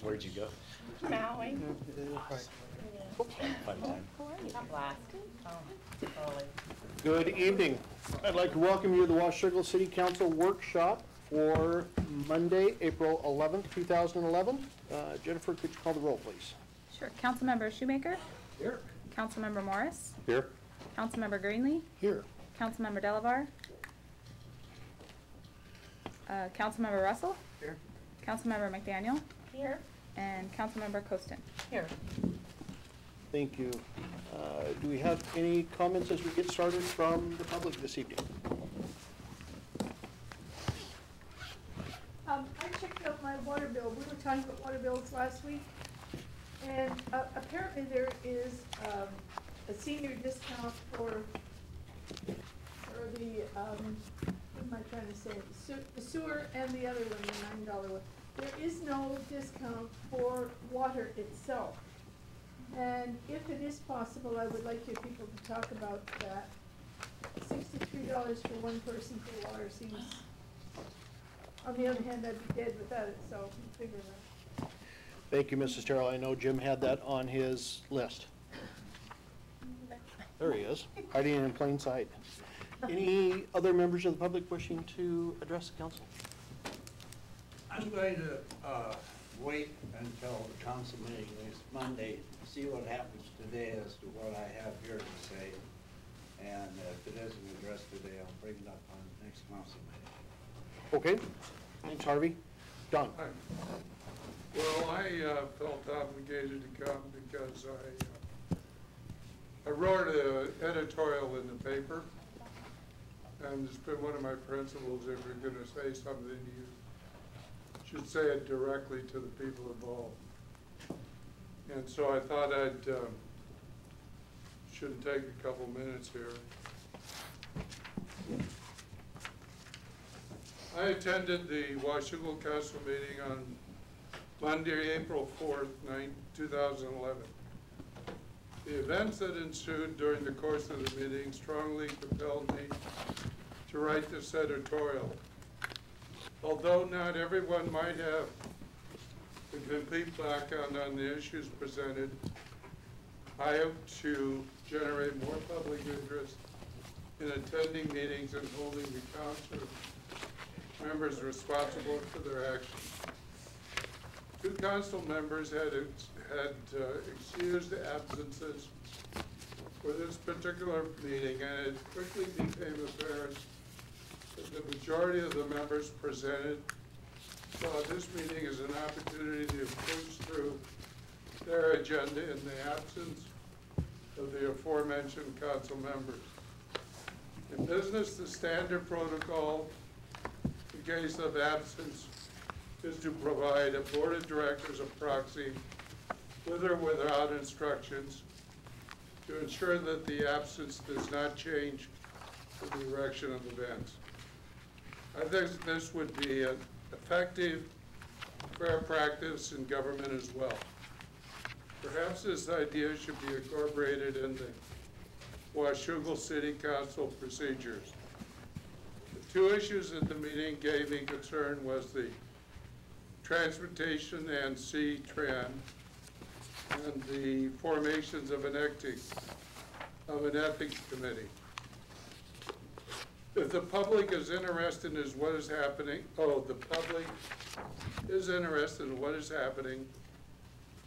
Where'd you go? Maui. Fun time. Not last. Oh, early. Good evening. I'd like to welcome you to the Washougal City Council Workshop for Monday, April 11th, 2011. Jennifer, could you call the roll, please? Sure. Councilmember Shoemaker? Here. Councilmember Morris? Here. Councilmember Greenlee? Here. Councilmember Delavar? Councilmember Russell? Here. Councilmember McDaniel? Here. And Councilmember Costin. Here. Thank you. Do we have any comments as we get started from the public this evening? I checked out my water bill. We were talking about water bills last week. And apparently there is a senior discount for the, what am I trying to say? The sewer and the other one, the $9 one. There is no discount for water itself. And if it is possible, I would like you people to talk about that. $63 for one person for water seems, on the other hand, I'd be dead without it, so figure that. Thank you, Mrs. Terrell. I know Jim had that on his list. There he is, hiding in plain sight. Any other members of the public wishing to address the council? I'm going to wait until the council meeting next Monday, see what happens today as to what I have here to say. And if it isn't addressed today, I'll bring it up on the next council meeting. Okay, thanks, Harvey. Don? Hi. Well, I felt obligated to come because I wrote an editorial in the paper, and it's been one of my principles, if you're going to say something, you should say it directly to the people involved. And so I thought shouldn't take a couple minutes here. I attended the Washougal Council meeting on Monday, April 4th, 2011. The events that ensued during the course of the meeting strongly compelled me to write this editorial. Although not everyone might have a complete background on the issues presented, I hope to generate more public interest in attending meetings and holding account to members responsible for their actions. Two council members had excused absences for this particular meeting, and it quickly became apparent that the majority of the members presented saw this meeting as an opportunity to push through their agenda in the absence of the aforementioned council members. In business, the standard protocol in case of absence is to provide a board of directors a proxy with or without instructions to ensure that the absence does not change the direction of events. I think this would be an effective, fair practice in government as well. Perhaps this idea should be incorporated in the Washougal City Council procedures. The two issues at the meeting gave me concern was the transportation and C-Tran and the formations of an ethics committee. If the public is interested in what is happening, the public is interested in what is happening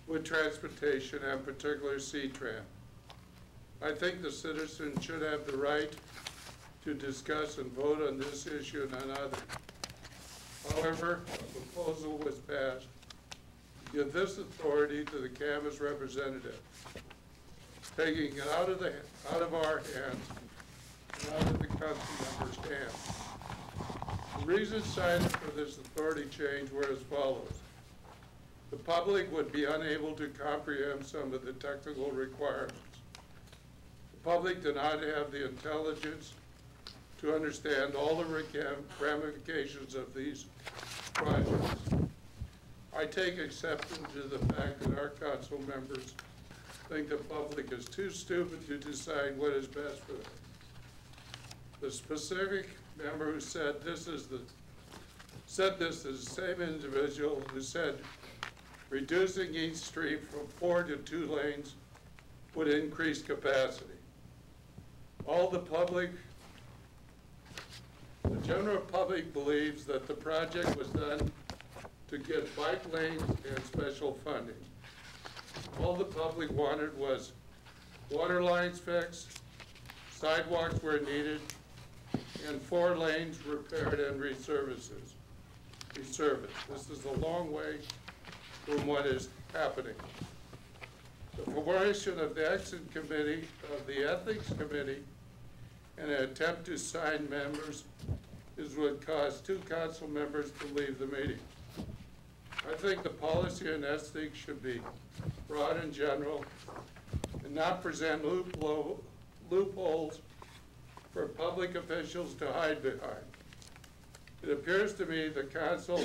with transportation and particularly C-Tran. I think the citizens should have the right to discuss and vote on this issue and on others. However, a proposal was passed to give this authority to the Camas representative, taking it out of our hands and out of the council members' hands. The reasons cited for this authority change were as follows. The public would be unable to comprehend some of the technical requirements. The public did not have the intelligence to understand all the ramifications of these projects. I take exception to the fact that our council members think the public is too stupid to decide what is best for them. The specific member who said this is the same individual who said reducing East Street from 4 to 2 lanes would increase capacity. The general public believes that the project was done to get bike lanes and special funding. All the public wanted was water lines fixed, sidewalks where needed, and 4 lanes repaired and resurfaced. This is a long way from what is happening. The formation of the Ethics Committee, and an attempt to sign members is what caused 2 council members to leave the meeting. I think the policy and ethics should be broad and general and not present loopholes for public officials to hide behind. It appears to me the council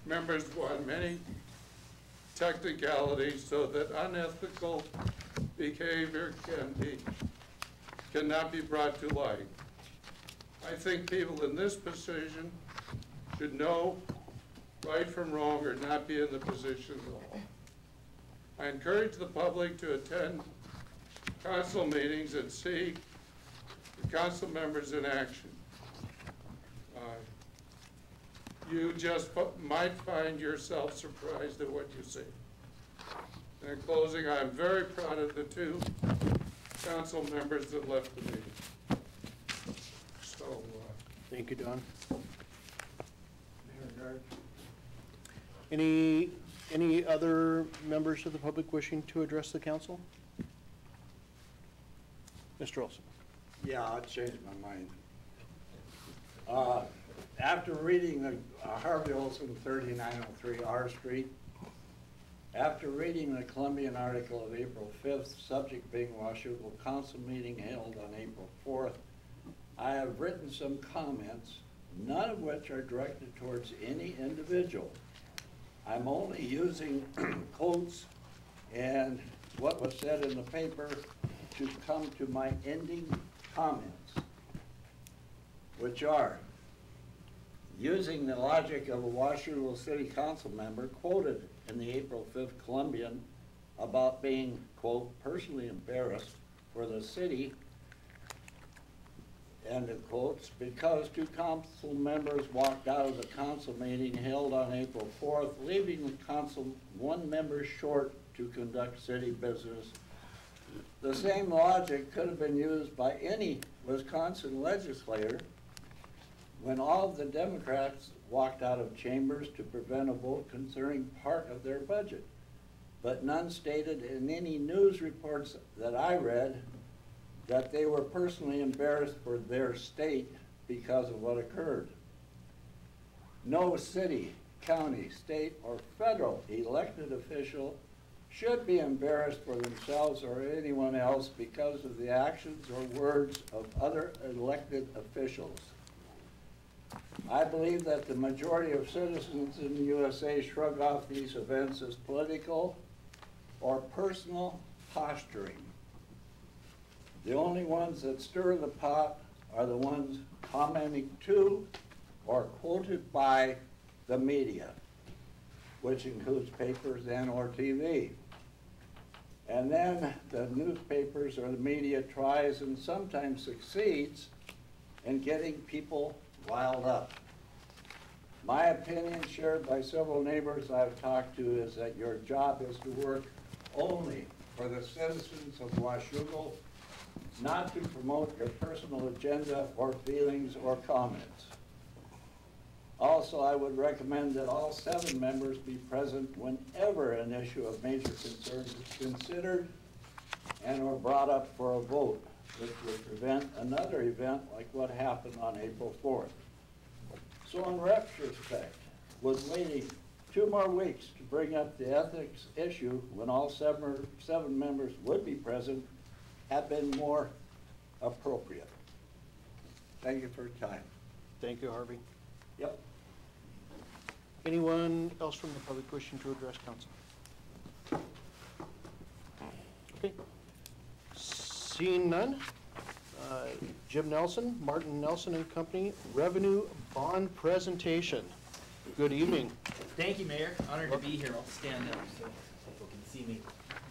members want many technicalities so that unethical behavior cannot be brought to light. I think people in this position should know right from wrong or not be in the position at all. I encourage the public to attend council meetings and see the council members in action. You just might find yourself surprised at what you see. In closing, I'm very proud of the 2 council members that left the meeting. So, Thank you, Don. Mayor Gard? Any other members of the public wishing to address the council? Mr. Olson. Yeah, I changed my mind. After reading the Harvey Olson 3903 R Street, after reading the Columbian article of April 5th, subject being Washougal Council meeting held on April 4th, I have written some comments, none of which are directed towards any individual. I'm only using quotes and what was said in the paper to come to my ending comments, which are, using the logic of a Washougal City Council member quoted in the April 5th Columbian about being, quote, personally embarrassed for the city, end of quotes, because 2 council members walked out of the council meeting held on April 4th, leaving the council 1 member short to conduct city business. The same logic could have been used by any Wisconsin legislator when all of the Democrats walked out of chambers to prevent a vote concerning part of their budget. But none stated in any news reports that I read that they were personally embarrassed for their state because of what occurred. No city, county, state, or federal elected official should be embarrassed for themselves or anyone else because of the actions or words of other elected officials. I believe that the majority of citizens in the USA shrug off these events as political or personal posturing. The only ones that stir the pot are the ones commenting to or quoted by the media, which includes papers and/or TV. And then the newspapers or the media tries and sometimes succeeds in getting people riled up. My opinion, shared by several neighbors I've talked to, is that your job is to work only for the citizens of Washougal, not to promote your personal agenda or feelings or comments. Also, I would recommend that all 7 members be present whenever an issue of major concern is considered and or brought up for a vote, which would prevent another event like what happened on April 4th. So in retrospect, with waiting 2 more weeks to bring up the ethics issue when all 7 members would be present, have been more appropriate. Thank you for your time. Thank you, Harvey. Yep. Anyone else from the public wishing to address council? Okay. Seeing none, Jim Nelson, Martin Nelson and Company, revenue bond presentation. Good evening. Thank you, Mayor. Honored to be here. I'll stand up so people can see me.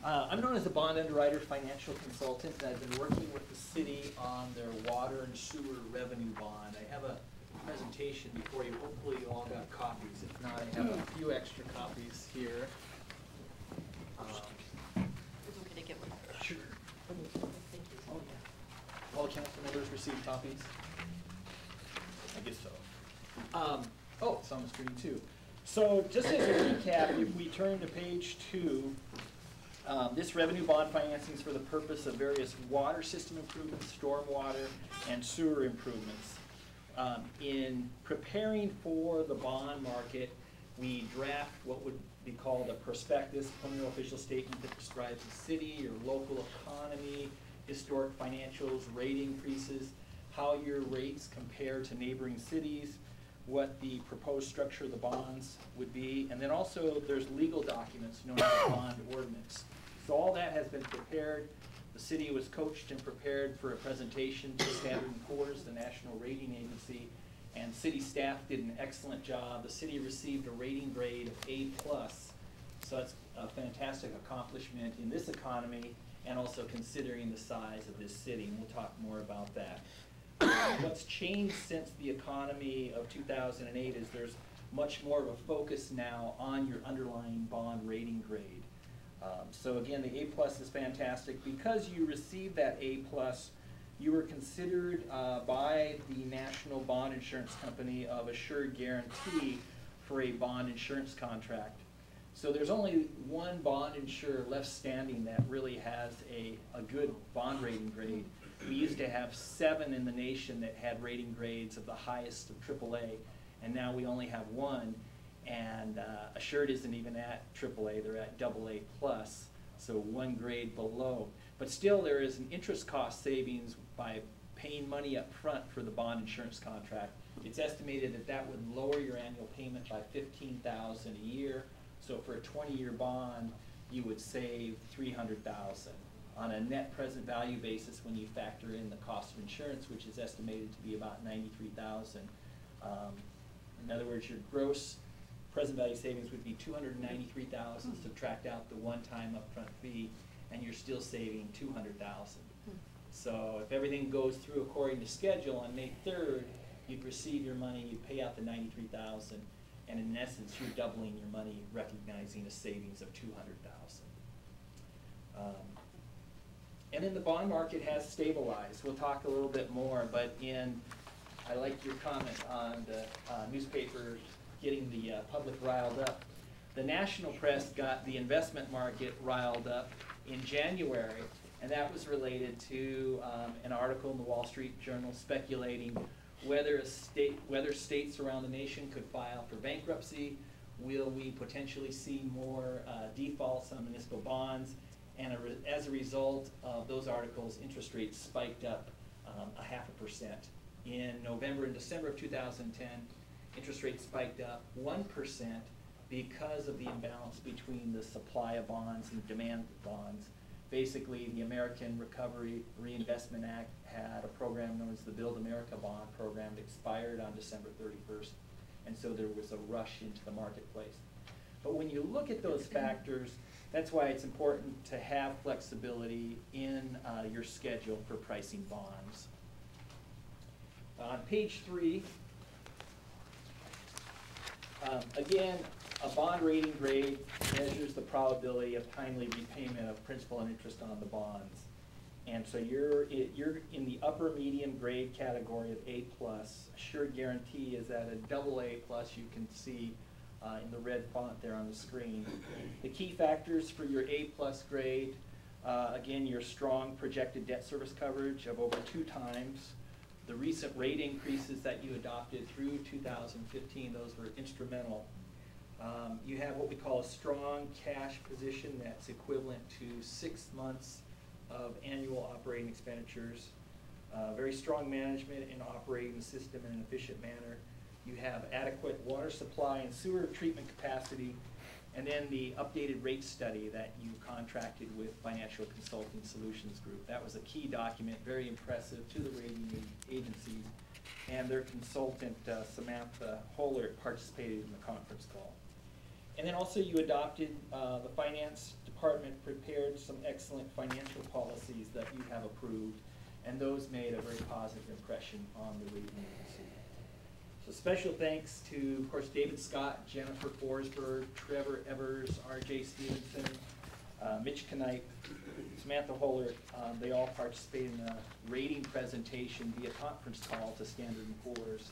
I'm known as a bond underwriter, financial consultant, and I've been working with the city on their water and sewer revenue bond. I have a presentation before you. Hopefully you all got copies. If not, I have a few extra copies here. It's okay to get one. Sure. Thank you. Oh, yeah. All council members received copies? I guess so. Oh, it's on the screen too. So just as a recap, if we turn to page 2, this revenue bond financing is for the purpose of various water system improvements, stormwater, and sewer improvements. In preparing for the bond market, we draft what would be called a prospectus, preliminary official statement that describes the city, your local economy, historic financials, rate increases, how your rates compare to neighboring cities, what the proposed structure of the bonds would be, and then also there's legal documents known as the bond ordinance. So all that has been prepared. The city was coached and prepared for a presentation to Standard & Poor's, the national rating agency, and city staff did an excellent job. The city received a rating grade of A+, so that's a fantastic accomplishment in this economy and also considering the size of this city, and we'll talk more about that. What's changed since the economy of 2008 is there's much more of a focus now on your underlying bond rating grade. So again, the A+ is fantastic. Because you received that A+, you were considered by the National Bond Insurance Company of Assured Guarantee for a bond insurance contract. So there's only one bond insurer left standing that really has a good bond rating grade. We used to have 7 in the nation that had rating grades of the highest of AAA, and now we only have 1. And Assured isn't even at AAA, they're at AA+, so 1 grade below. But still there is an interest cost savings by paying money up front for the bond insurance contract. It's estimated that that would lower your annual payment by $15,000 a year. So for a 20-year bond, you would save $300,000. On a net present value basis, when you factor in the cost of insurance, which is estimated to be about $93,000. In other words, your gross present value savings would be $293,000, subtract out the one-time upfront fee, and you're still saving $200,000. So if everything goes through according to schedule, on May 3rd, you'd receive your money, you'd pay out the $93,000, and in essence, you're doubling your money, recognizing a savings of $200,000. And then the bond market has stabilized. We'll talk a little bit more, but I like your comment on the newspaper getting the public riled up. The national press got the investment market riled up in January, and that was related to an article in the Wall Street Journal speculating whether states around the nation could file for bankruptcy. Will we potentially see more defaults on municipal bonds? And as a result of those articles, interest rates spiked up 0.5%. In November and December of 2010, interest rates spiked up 1% because of the imbalance between the supply of bonds and demand of bonds. Basically, the American Recovery Reinvestment Act had a program known as the Build America Bond Program that expired on December 31st, and so there was a rush into the marketplace. But when you look at those factors, that's why it's important to have flexibility in your schedule for pricing bonds. On page 3, again, a bond rating grade measures the probability of timely repayment of principal and interest on the bonds. And so you're in the upper medium grade category of A+. Assured Guarantee is at a AA+, you can see in the red font there on the screen. The key factors for your A+ grade, again, your strong projected debt service coverage of over 2 times. The recent rate increases that you adopted through 2015, those were instrumental. You have what we call a strong cash position that's equivalent to 6 months of annual operating expenditures. Very strong management in operating the system in an efficient manner. You have adequate water supply and sewer treatment capacity, and then the updated rate study that you contracted with Financial Consulting Solutions Group. That was a key document, very impressive to the rating agencies, and their consultant, Samantha Hollert, participated in the conference call. And then also you adopted, the finance department prepared some excellent financial policies that you have approved, and those made a very positive impression on the rating agency. So special thanks to, of course, David Scott, Jennifer Forsberg, Trevor Evers, R.J. Stevenson, Mitch Knipe, Samantha Hollert. They all participated in a rating presentation via conference call to Standard & Poor's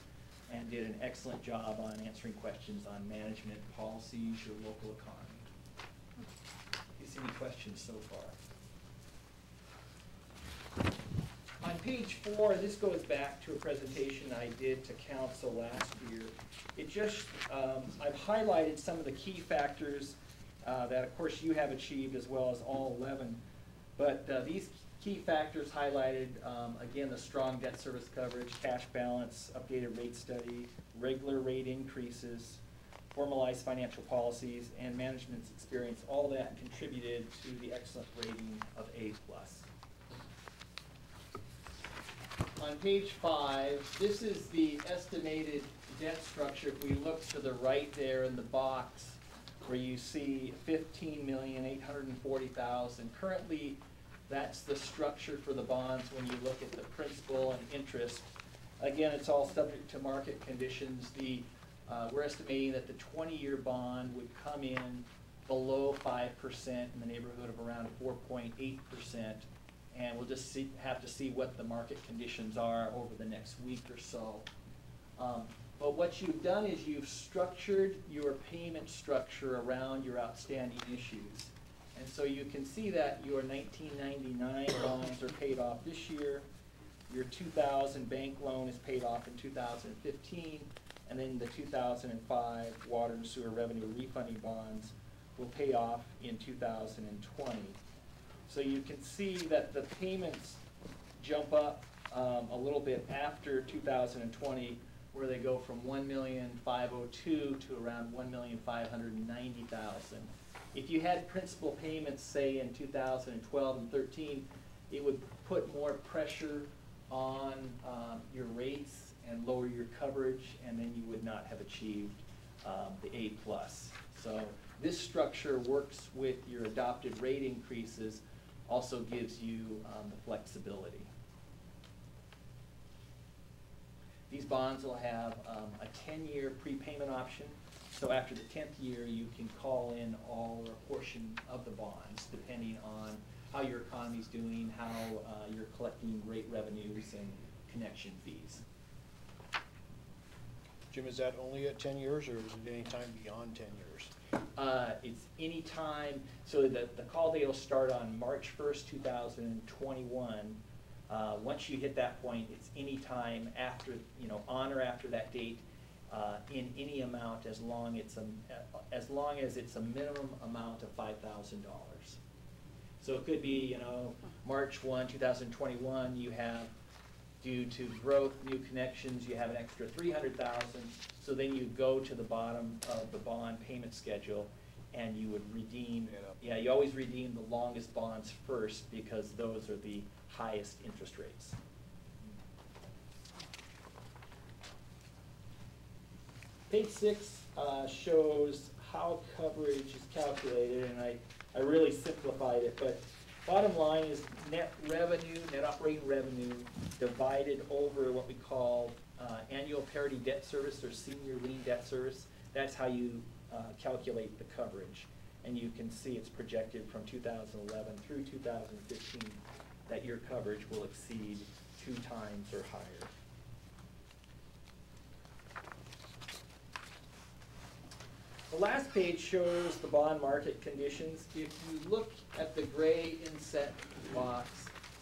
and did an excellent job on answering questions on management, policies, your local economy. Do you see any questions so far? On page 4, this goes back to a presentation I did to council last year. It just, I've highlighted some of the key factors that of course you have achieved as well as all 11. But these key factors highlighted, again, the strong debt service coverage, cash balance, updated rate study, regular rate increases, formalized financial policies, and management's experience. All that contributed to the excellent rating of A+. On page 5, this is the estimated debt structure. If we look to the right there in the box where you see $15,840,000. Currently, that's the structure for the bonds when you look at the principal and interest. Again, it's all subject to market conditions. We're estimating that the 20-year bond would come in below 5%, in the neighborhood of around 4.8%. And we'll just have to see what the market conditions are over the next week or so. But what you've done is you've structured your payment structure around your outstanding issues. And so you can see that your 1999 bonds are paid off this year, your 2000 bank loan is paid off in 2015, and then the 2005 water and sewer revenue refunding bonds will pay off in 2020. So you can see that the payments jump up a little bit after 2020, where they go from $1,502,000 to around $1,590,000. If you had principal payments, say in 2012 and 13, it would put more pressure on your rates and lower your coverage, and then you would not have achieved the A+. So this structure works with your adopted rate increases, also gives you the flexibility. These bonds will have a 10-year prepayment option. So after the 10th year, you can call in all or a portion of the bonds, depending on how your economy's doing, how you're collecting rate revenues and connection fees. Jim, is that only at 10 years, or is it any time beyond 10 years? It's any time, so the call date will start on March 1st, 2021. Once you hit that point, it's any time after, on or after that date, in any amount, as long as it's a minimum amount of $5,000. So it could be, March 1, 2021, you have, due to growth, new connections, you have an extra $300,000. So then you go to the bottom of the bond payment schedule, and you would redeem. Yeah, you always redeem the longest bonds first, because those are the highest interest rates. Page 6 shows how coverage is calculated, and I really simplified it, but bottom line is net revenue, net operating revenue, divided over what we call annual parity debt service or senior lien debt service. That's how you calculate the coverage. And you can see it's projected from 2011 through 2015 that your coverage will exceed 2 times or higher. The last page shows the bond market conditions. If you look at the gray inset box,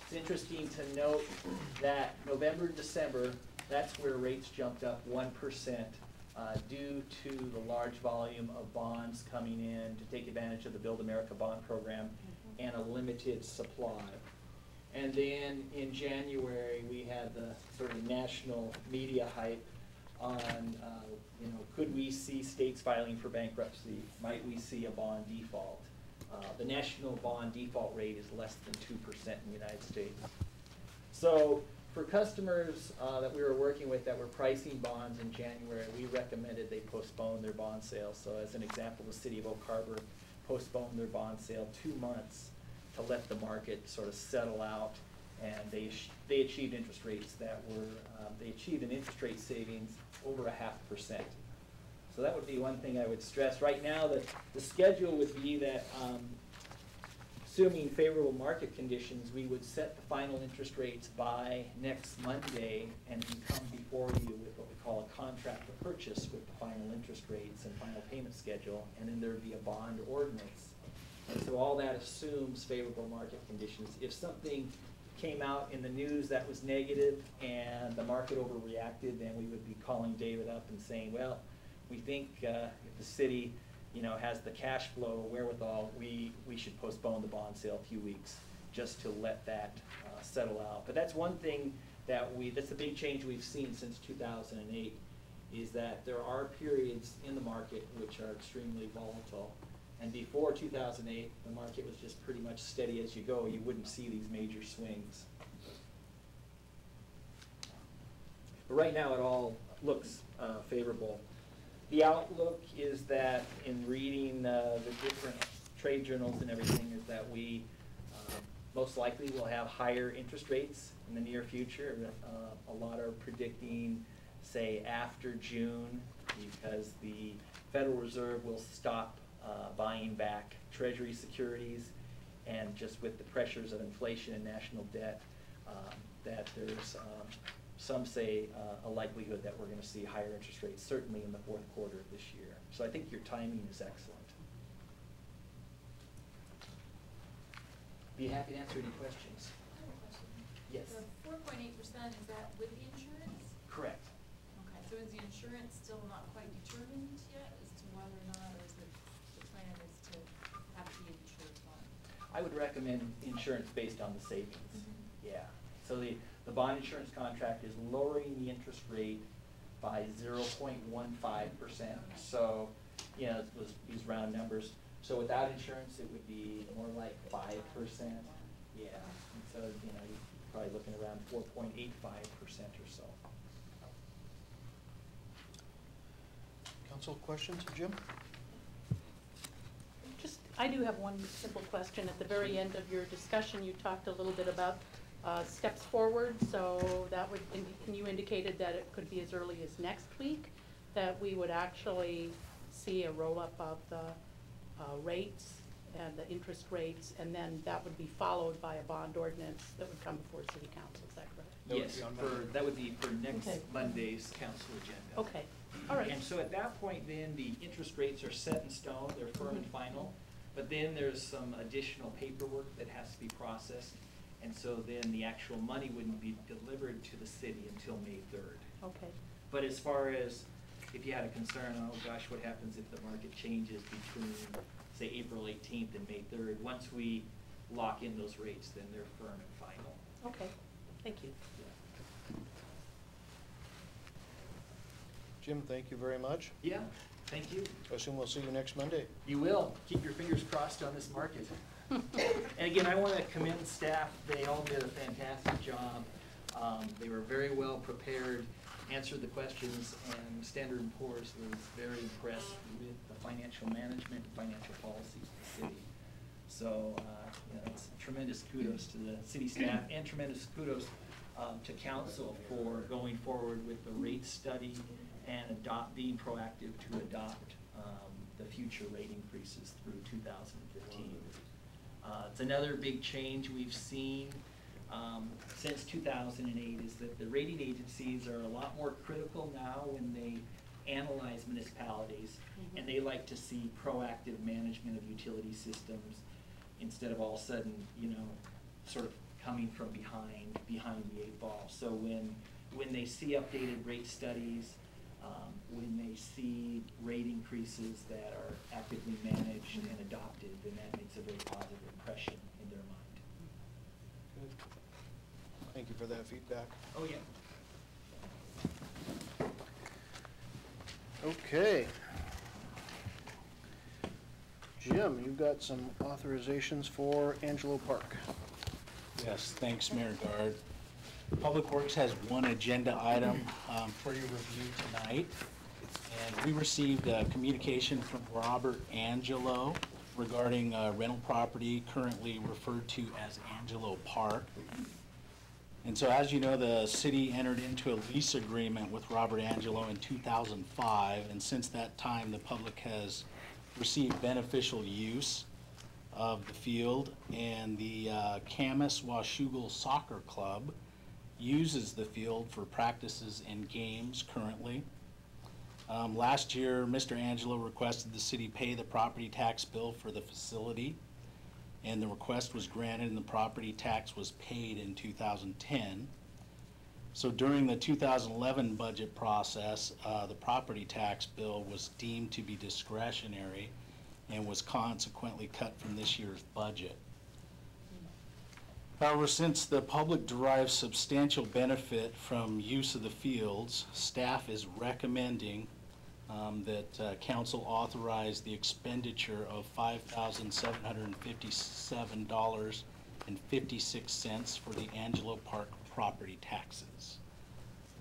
it's interesting to note that November and December, that's where rates jumped up 1% due to the large volume of bonds coming in to take advantage of the Build America Bond Program and a limited supply. And then in January, we had the sort of national media hype on, could we see states filing for bankruptcy? Might we see a bond default? The national bond default rate is less than 2% in the United States. So For customers that we were working with that were pricing bonds in January, we recommended they postpone their bond sale. So as an example, the city of Oak Harbor postponed their bond sale 2 months to let the market sort of settle out, and they achieved interest rates that were, they achieved an interest rate savings over 0.5%. So that would be one thing I would stress. Right now, the schedule would be that, assuming favorable market conditions, we would set the final interest rates by next Monday and then come before you with what we call a contract of purchase with the final interest rates and final payment schedule, and then there would be a bond ordinance. And so all that assumes favorable market conditions. If something came out in the news that was negative and the market overreacted, then we would be calling David up and saying, well, we think if the city has the cash flow wherewithal, we should postpone the bond sale a few weeks just to let that settle out. But that's one thing that's the big change we've seen since 2008, is that there are periods in the market which are extremely volatile. And before 2008, the market was just pretty much steady as you go. You wouldn't see these major swings. But right now it all looks favorable. The outlook is that in reading the different trade journals and everything is that we most likely will have higher interest rates in the near future. A lot are predicting, say, after June, because the Federal Reserve will stop buying back Treasury securities, and just with the pressures of inflation and national debt, that there's some say a likelihood that we're going to see higher interest rates, certainly in the fourth quarter of this year. So I think your timing is excellent. Be happy to answer any questions. I have a question. Yes. The 4.8%, is that with the insurance? Correct. Okay, so is the insurance still not quite determined yet as to whether or not, or is the plan is to have the insurance on? I would recommend insurance based on the savings. Mhm. Yeah. So the bond insurance contract is lowering the interest rate by 0.15%. So, these round numbers. So without insurance, it would be more like 5%. Yeah. And so, you're probably looking around 4.85% or so. Council questions, Jim? I do have one simple question. At the very end of your discussion, you talked a little bit about steps forward, so that would, you indicated that it could be as early as next week, that we would actually see a roll-up of the rates and the interest rates, and then that would be followed by a bond ordinance that would come before city council, is that correct? Yes, that would be for next Okay. Monday's council agenda. Okay, all right. And so at that point, then, the interest rates are set in stone, they're firm and final, but then there's some additional paperwork that has to be processed, and so then the actual money wouldn't be delivered to the city until May 3rd. Okay, But as far as, if you had a concern, oh gosh, what happens if the market changes between, say, April 18th and May 3rd, once we lock in those rates, then they're firm and final. okay, thank you. Jim, thank you very much. Yeah, thank you. I assume we'll see you next Monday. You will. Keep your fingers crossed on this market. And again, I want to commend staff. They all did a fantastic job. They were very well prepared, answered the questions, and Standard & Poor's was very impressed with the financial management and financial policies of the city. So, it's tremendous kudos to the city staff and tremendous kudos to council for going forward with the rate study and being proactive to adopt the future rate increases through 2015. It's another big change we've seen since 2008 is that the rating agencies are a lot more critical now when they analyze municipalities, and they like to see proactive management of utility systems instead of all of a sudden, sort of coming from behind the 8 ball. So when they see updated rate studies, when they see rate increases that are actively managed and adopted, then that makes a very positive impression in their mind. Good. Thank you for that feedback. Oh, yeah. Okay. Jim, you've got some authorizations for Angelo Park. Yes, thanks, Mayor Guard. Public Works has one agenda item for your review tonight. And we received a communication from Robert Angelo regarding rental property currently referred to as Angelo Park. And so, as you know, the city entered into a lease agreement with Robert Angelo in 2005, and since that time, the public has received beneficial use of the field, and the Camas Washougal Soccer Club uses the field for practices and games currently. Last year, Mr. Angelo requested the city pay the property tax bill for the facility, and the request was granted and the property tax was paid in 2010. So during the 2011 budget process, the property tax bill was deemed to be discretionary and was consequently cut from this year's budget. However, since the public derives substantial benefit from use of the fields, staff is recommending that council authorize the expenditure of $5,757.56 for the Angelo Park property taxes.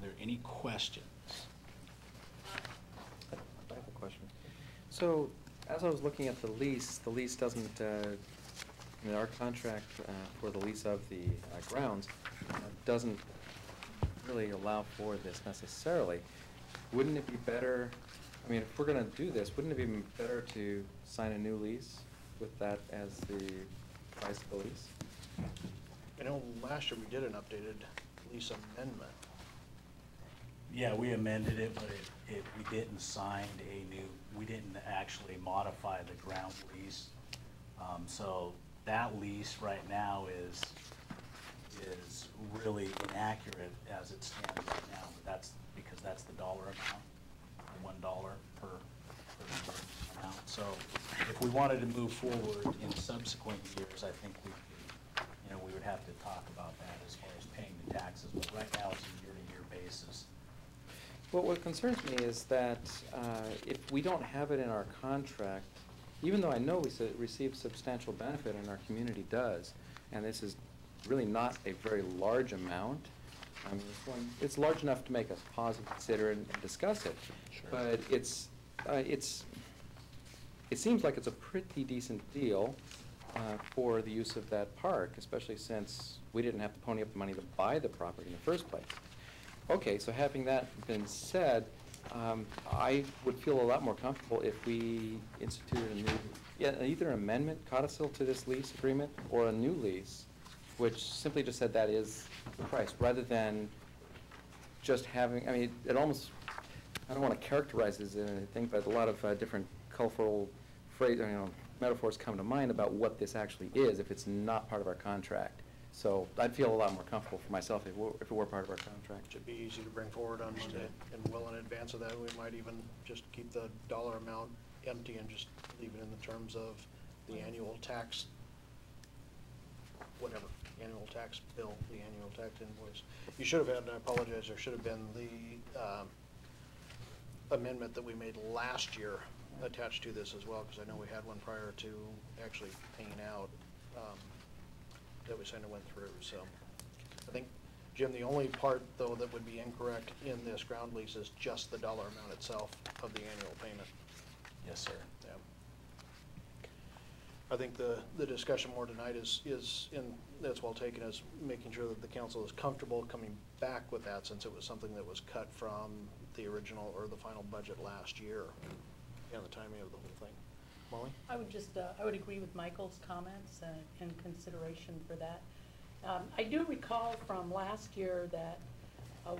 Are there any questions? I have a question. So, as I was looking at the lease doesn't, our contract for the lease of the grounds doesn't really allow for this necessarily. Wouldn't it be better, I mean, if we're gonna do this, wouldn't it be better to sign a new lease with that as the price of the lease? I know last year we did an updated lease amendment. Yeah, we amended it, but we didn't sign we didn't actually modify the ground lease. So that lease right now is really inaccurate as it stands right now. But that's because that's the dollar amount, $1 per amount. So if we wanted to move forward in subsequent years, I think we would have to talk about that as far as paying the taxes. But right now it's a year-to-year basis. Well, what concerns me is that if we don't have it in our contract, even though I know we receive substantial benefit and our community does, and this is really not a very large amount. I mean, it's large enough to make us pause and consider and discuss it. Sure. But it seems like it's a pretty decent deal for the use of that park, especially since we didn't have to pony up the money to buy the property in the first place. Okay, so having that been said, I would feel a lot more comfortable if we instituted a new, either an amendment, codicil to this lease agreement, or a new lease, which simply just said that is the price, rather than just having, I mean, it almost, I don't want to characterize this as anything, but a lot of different colorful metaphors come to mind about what this actually is if it's not part of our contract. So I'd feel a lot more comfortable for myself if it were part of our contract. Should be easy to bring forward on, and well in advance of that, we might even just keep the dollar amount empty and just leave it in the terms of the annual tax, whatever, annual tax bill, the annual tax invoice. You should have had, and I apologize, there should have been the amendment that we made last year attached to this as well, because I know we had one prior to actually paying out, that we kind of went through. So I think, Jim, the only part, though, that would be incorrect in this ground lease is just the dollar amount itself of the annual payment. Yes, sir. Yeah. I think the discussion more tonight is that's well taken, is making sure that the council is comfortable coming back with that, since it was something that was cut from the original or the final budget last year, and the timing of the whole thing. Molly? I would just, I would agree with Michael's comments in consideration for that. I do recall from last year that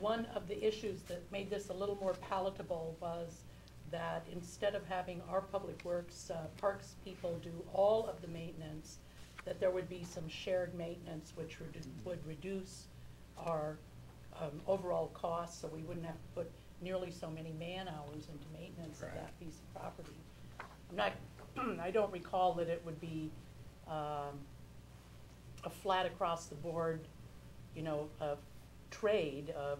one of the issues that made this a little more palatable was that instead of having our Public Works Parks people do all of the maintenance, that there would be some shared maintenance which would reduce our overall costs, so we wouldn't have to put nearly so many man-hours into maintenance of that piece of property. I don't recall that it would be a flat across the board, trade of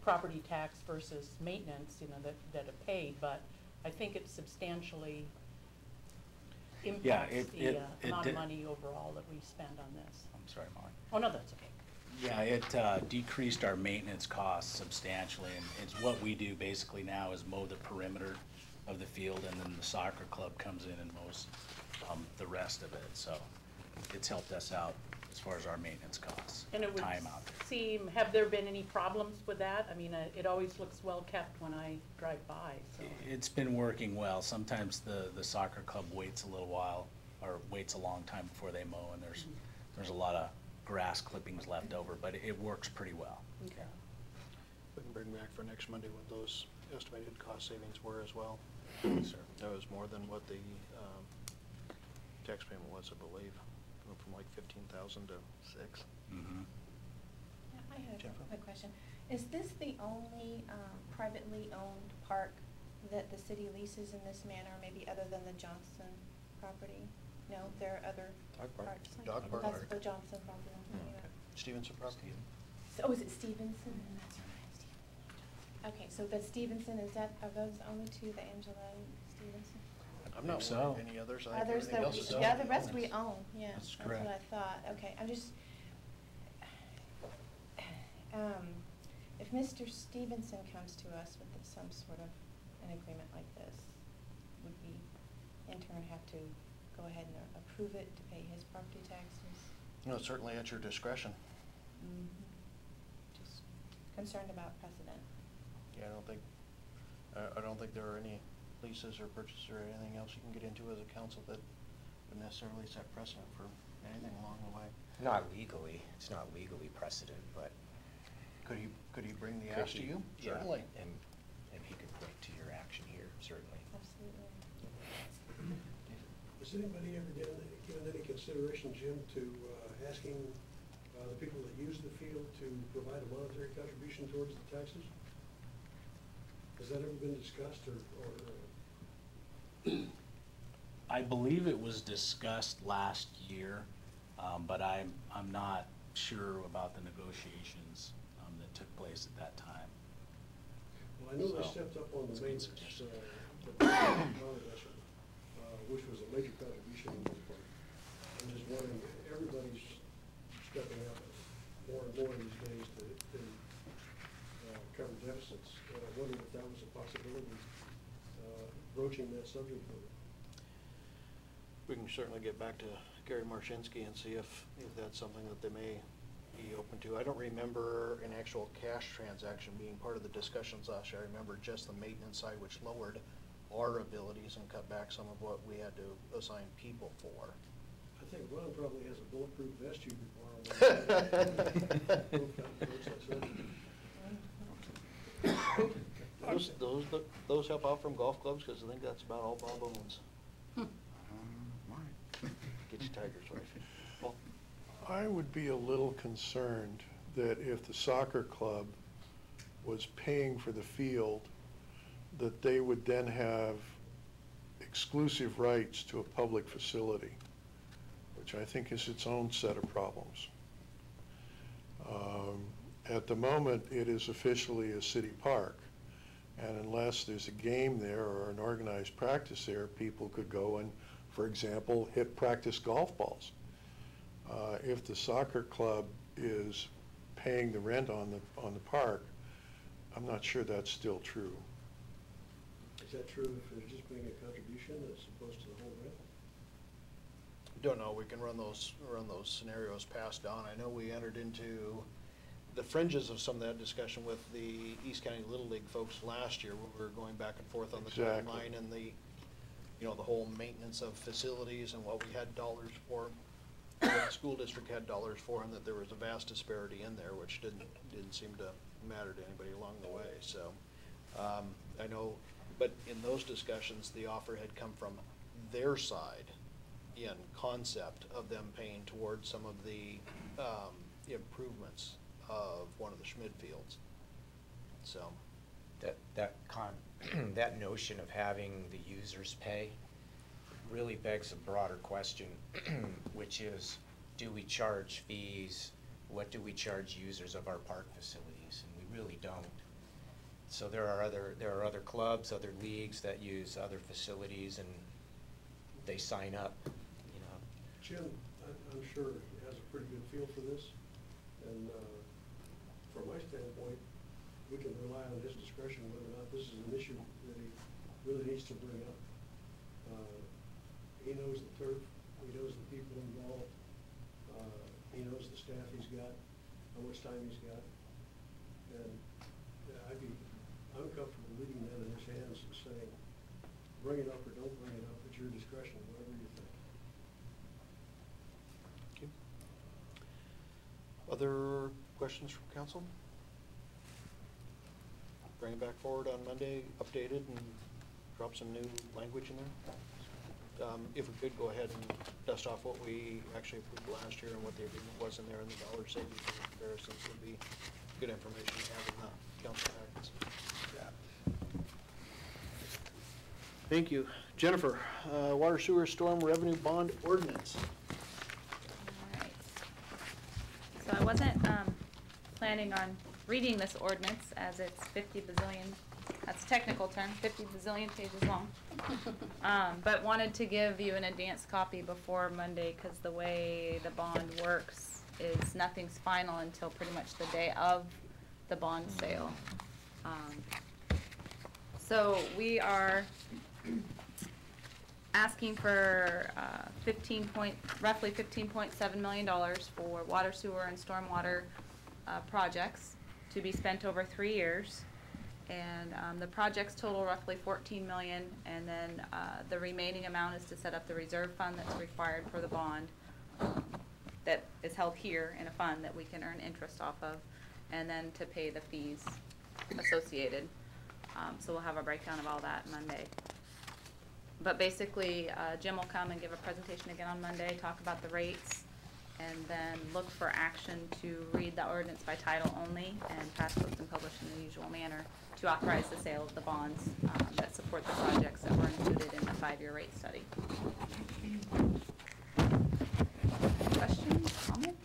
property tax versus maintenance, that are paid, but I think it substantially impacts the amount of money overall that we spend on this. I'm sorry, Molly. Oh, no, that's okay. Yeah, it decreased our maintenance costs substantially, and it's what we do basically now is mow the perimeter of the field, and then the soccer club comes in and mows the rest of it, so it's helped us out as far as our maintenance costs, And it would time out there. seem, have there been any problems with that? I mean, it always looks well kept when I drive by, so. It's been working well. Sometimes the soccer club waits a little while, or waits a long time before they mow, and there's a lot of grass clippings left over, but it works pretty well. Okay. We can bring back for next Monday what those estimated cost savings were as well. Sir. That was more than what the tax payment was, I believe. Went from like 15,000 to 6. Mhm. I have Jennifer? a quick question. Is this the only privately owned park that the city leases in this manner, maybe other than the Johnson property? No, there are other Dog park. parks? Dog park. That's the Johnson property I'm thinking of. Stevenson property? So, is it Stevenson? That's right, Stevenson. Okay, so the Stevenson, are those the only two, the Angelo Stevenson? I'm not so. aware of any others. I think Others everything that, else is yeah, owned. the rest we own, yeah, That's that's what I correct. thought, okay, I'm just, if Mr. Stevenson comes to us with some sort of an agreement like this, would we in turn have to go ahead and approve it to pay his property taxes? No, certainly at your discretion. Just concerned about precedent. Yeah, I don't think there are any leases or purchases or anything else you can get into as a council that would necessarily set precedent for anything along the way. Not legally, it's not legally precedent, but. Could he bring the could axe to he- you? yeah, Certainly. And he could point to your action here, certainly. Absolutely. Has anybody ever given any consideration, Jim, to asking the people that use the field to provide a monetary contribution towards the taxes? Has that ever been discussed or I believe it was discussed last year, but I'm not sure about the negotiations that took place at that time. Well, I know they So, stepped up on the it's a good maintenance, suggestion. which was a major contribution on this part. I'm just wondering, everybody's stepping up more and more these days to cover deficits. I wondered if that was a possibility, broaching that subject with it. We can certainly get back to Gary Marshinsky and see if that's something that they may be open to. I don't remember an actual cash transaction being part of the discussions last year. I remember just the maintenance side, which lowered our abilities and cut back some of what we had to assign people for. I think Ron probably has a bulletproof vest you could borrow. Those help out from golf clubs, because I think that's about all Bob owns. Get your Tigers right. Well, I would be a little concerned that if the soccer club was paying for the field, that they would then have exclusive rights to a public facility, which I think is its own set of problems. At the moment, it is officially a city park, and unless there's a game there or an organized practice there, people could go and, for example, hit practice golf balls. If the soccer club is paying the rent on the park, I'm not sure that's still true. Is that true if they're just paying a contribution as opposed to the whole rent? don't know, we can run those scenarios past Don. I know we entered into the fringes of some of that discussion with the East County Little League folks last year, when we were going back and forth on the Exactly. timeline and the, you know, the whole maintenance of facilities and what we had dollars for, what the school district had dollars for, and that there was a vast disparity in there, which didn't seem to matter to anybody along the way, so. I know, but in those discussions, the offer had come from their side in concept of them paying towards some of the improvements of one of the Schmid fields, so. That notion of having the users pay really begs a broader question, which is, do we charge fees? What do we charge users of our park facilities? And we really don't. So there are other clubs, other leagues that use other facilities, and they sign up, you know. Jim, I'm sure has a pretty good feel for this. And from my standpoint, we can rely on his discretion whether or not this is an issue that he really needs to bring up. He knows the turf, he knows the people involved, he knows the staff he's got, how much time he's got. And I'm comfortable leaving that in his hands and saying, bring it up or don't bring it up, at your discretion, whatever you think. Okay. Other questions from council? Bring it back forward on Monday, updated, and drop some new language in there. If we could, go ahead and dust off what we actually approved last year and what the agreement was in there, and the dollar savings and comparisons would be good information to have in the council packets. Thank you. Jennifer, water sewer storm revenue bond ordinance. All right. So I wasn't planning on reading this ordinance as it's 50 bazillion, that's a technical term, 50 bazillion pages long. But wanted to give you an advance copy before Monday because the way the bond works is nothing's final until pretty much the day of the bond sale. So we are asking for roughly $15.7 million for water, sewer, and stormwater projects to be spent over 3 years. And the projects total roughly $14 million, and then the remaining amount is to set up the reserve fund that's required for the bond that is held here in a fund that we can earn interest off of, and then to pay the fees associated. So we'll have a breakdown of all that Monday. But basically, Jim will come and give a presentation again on Monday, talk about the rates, and then look for action to read the ordinance by title only and pass, post, and publish in the usual manner to authorize the sale of the bonds that support the projects that were included in the 5-year rate study. Questions, comments?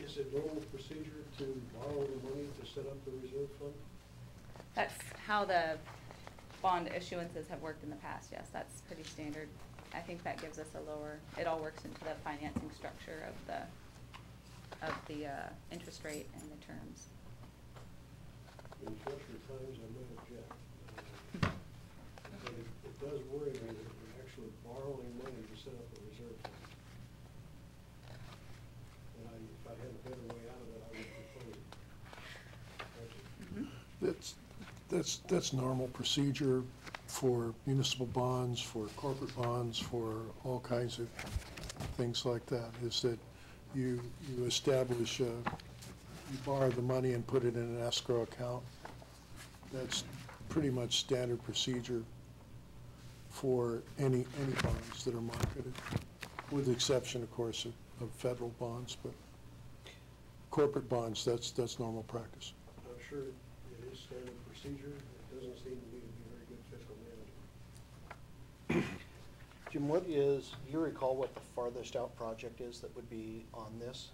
Is it normal procedure to borrow the money to set up the reserve fund? That's how the bond issuances have worked in the past, yes, that's pretty standard. I think that gives us a lower, it all works into the financing structure of the interest rate and the terms. In future times, I might object. But it does worry me that we're actually borrowing money to set up a reserve fund. And if I had a better way out of it, I would propose it. Thank you. That's normal procedure for municipal bonds, for corporate bonds, for all kinds of things like that, is that you establish, you borrow the money and put it in an escrow account. That's pretty much standard procedure for any bonds that are marketed, with the exception, of course, of federal bonds, but corporate bonds, that's normal practice. I'm sure it is standard procedure. It doesn't seem to me to be very good fiscal management. Jim, do you recall what the farthest out project is that would be on this?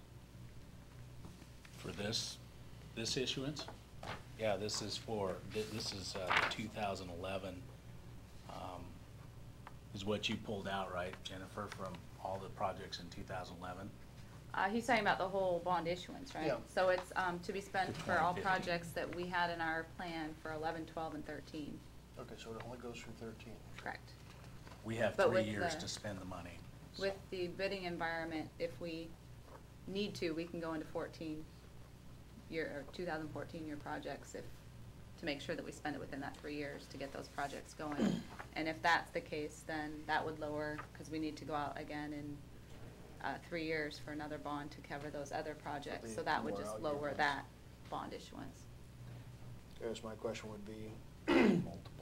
For this issuance? Yeah, this is 2011, is what you pulled out, right, Jennifer, from all the projects in 2011? He's talking about the whole bond issuance, right? Yeah. So it's to be spent for all 2015. projects that we had in our plan for 11, 12, and 13. Okay, so it only goes through 13. Correct. We have But 3 with years the- to spend the money. so. With the bidding environment, if we need to, we can go into 2014 year projects to make sure that we spend it within that 3 years to get those projects going. And if that's the case, then that would lower, because we need to go out again in 3 years for another bond to cover those other projects. So that would More just out-year lower ones. that bond issuance. I guess my question would be,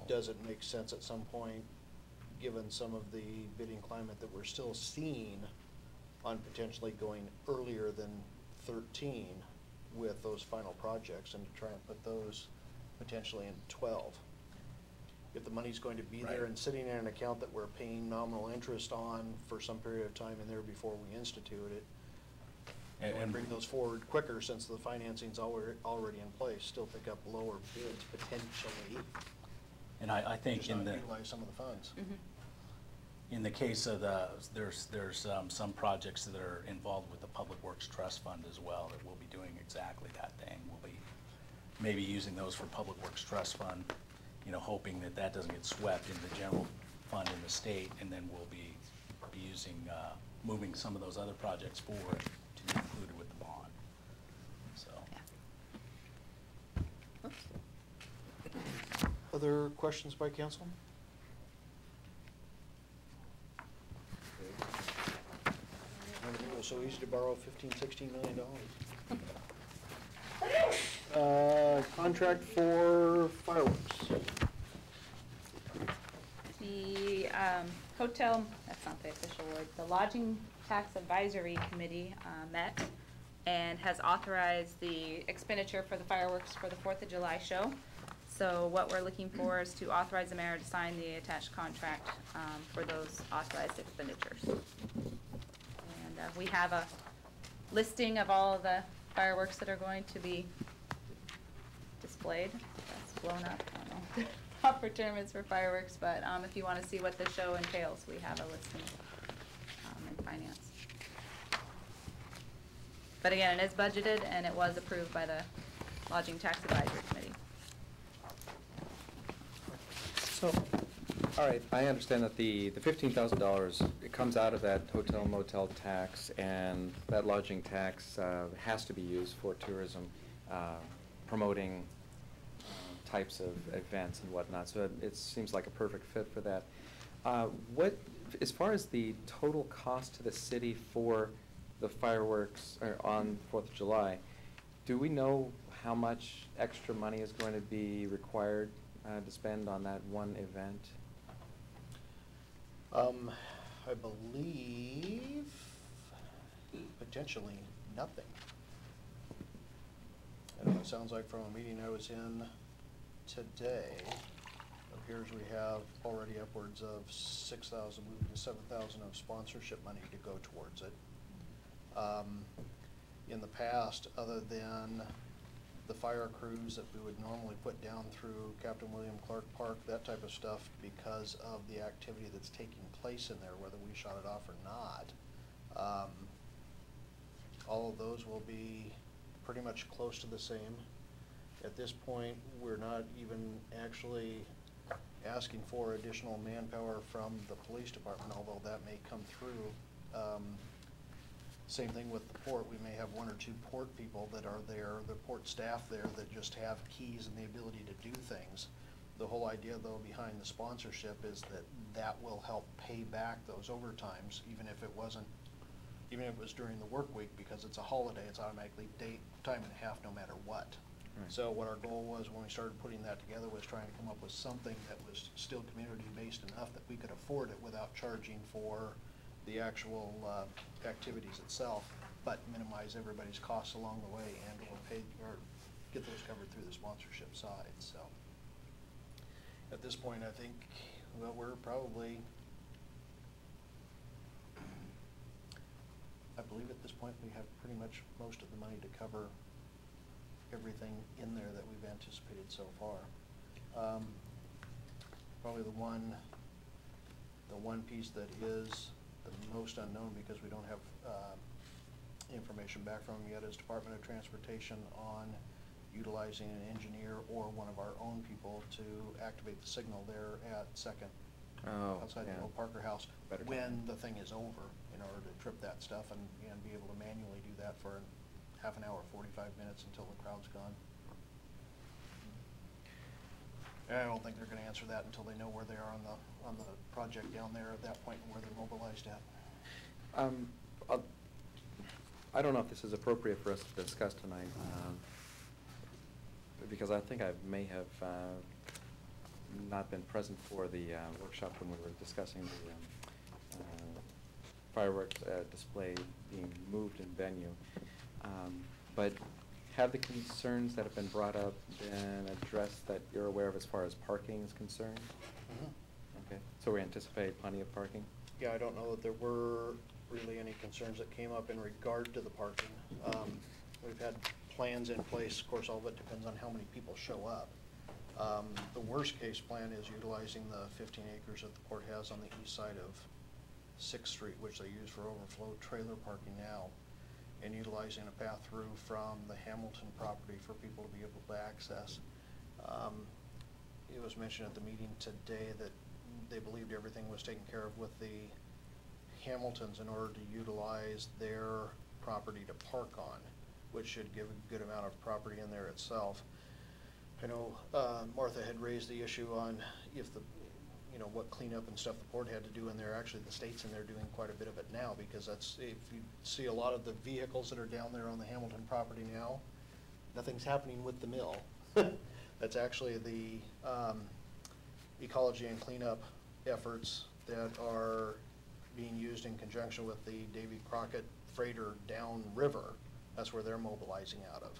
does it make sense at some point, given some of the bidding climate that we're still seeing, on potentially going earlier than 13 with those final projects, and to try and put those potentially in 12? If the money's going to be there Right. and sitting in an account that we're paying nominal interest on for some period of time in there before we institute it, and bring those forward quicker since the financing's already in place, still pick up lower bids potentially. And I think Just in not the, utilize some of the funds. In the case of there's some projects that are involved with the Public Works Trust Fund as well, that we'll be doing exactly that thing. We'll be maybe using those for Public Works Trust Fund, you know, hoping that that doesn't get swept into the general fund in the state, and then we'll be using, moving some of those other projects forward to be included with the bond, so. Other questions by council? Never knew it was so easy to borrow $15-16 million. Contract for fireworks. The hotel, that's not the official word, the Lodging Tax Advisory Committee met and has authorized the expenditure for the fireworks for the 4th of July show. So what we're looking for is to authorize the mayor to sign the attached contract for those authorized expenditures. And we have a listing of all of the fireworks that are going to be displayed. That's blown up, I don't know the proper term is for fireworks, but if you want to see what the show entails, we have a listing in finance. But again, it is budgeted and it was approved by the Lodging Tax Advisory Committee. So, all right, I understand that the $15,000, it comes out of that hotel motel tax, and that lodging tax has to be used for tourism, promoting types of events and whatnot, so it seems like a perfect fit for that. What, as far as the total cost to the city for the fireworks on 4th of July, do we know how much extra money is going to be required to spend on that one event? I believe potentially nothing. I don't know, it sounds like from a meeting I was in today, it appears we have already upwards of 6,000, moving to 7,000 of sponsorship money to go towards it. In the past, other than the fire crews that we would normally put down through Captain William Clark Park, that type of stuff, because of the activity that's taking place in there, whether we shot it off or not, all of those will be pretty much close to the same. At this point, we're not even actually asking for additional manpower from the police department, although that may come through. Same thing with the port. We may have 1 or 2 port people that are there, the port staff there, that just have keys and the ability to do things. The whole idea, though, behind the sponsorship is that that will help pay back those overtimes, even if it wasn't, even if it was during the work week, because it's a holiday, it's automatically time and a half no matter what. Right. So what our goal was when we started putting that together was trying to come up with something that was still community-based enough that we could afford it without charging for the actual activities itself, but minimize everybody's costs along the way and or pay or get those covered through the sponsorship side. So at this point, I think, well, we're probably, I believe at this point we have pretty much most of the money to cover everything in there that we've anticipated so far. Probably the one piece that is the most unknown, because we don't have information back from them yet, is Department of Transportation on utilizing an engineer or one of our own people to activate the signal there at Second, outside the old Parker House, when the thing is over, in order to trip that stuff and be able to manually do that for half an hour, 45 minutes until the crowd's gone. I don't think they're going to answer that until they know where they are on the project down there at that point and where they're mobilized at. I don't know if this is appropriate for us to discuss tonight, because I think I may have not been present for the workshop when we were discussing the fireworks display being moved in venue. But have the concerns that have been brought up been addressed that you're aware of as far as parking is concerned? Mm-hmm. Okay, so we anticipate plenty of parking? Yeah, I don't know that there were really any concerns that came up in regard to the parking. We've had plans in place. Of course, all of it depends on how many people show up. The worst case plan is utilizing the 15 acres that the port has on the east side Sixth Street, which they use for overflow trailer parking now, and utilizing a path through from the Hamilton property for people to be able to access. It was mentioned at the meeting today that they believed everything was taken care of with the Hamiltons in order to utilize their property to park on, which should give a good amount of property in there itself. I know Martha had raised the issue on if the, what cleanup and stuff the port had to do in there. Actually, the state's in there doing quite a bit of it now, because that's, if you see a lot of the vehicles that are down there on the Hamilton property now, nothing's happening with the mill. That's actually the ecology and cleanup efforts that are being used in conjunction with the Davy Crockett freighter downriver. That's where they're mobilizing out of,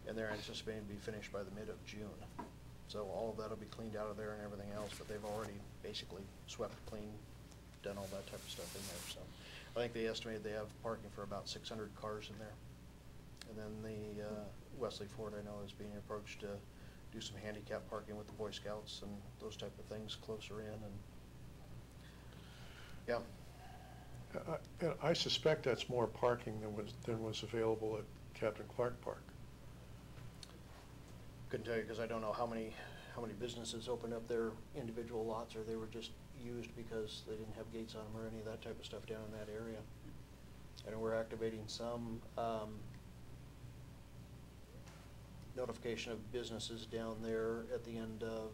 and they're anticipating to be finished by the mid of June. So all of that'll be cleaned out of there and everything else, but they've already basically swept clean, done all that type of stuff in there. So I think they estimated they have parking for about 600 cars in there. And then the Wesley Ford, I know, is being approached to do some handicap parking with the Boy Scouts and those type of things closer in, and yeah. I suspect that's more parking than was available at Captain Clark Park. Couldn't tell you, because I don't know how many businesses opened up their individual lots, or they were just used because they didn't have gates on them or any of that type of stuff down in that area. And we're activating some notification of businesses down there at the end of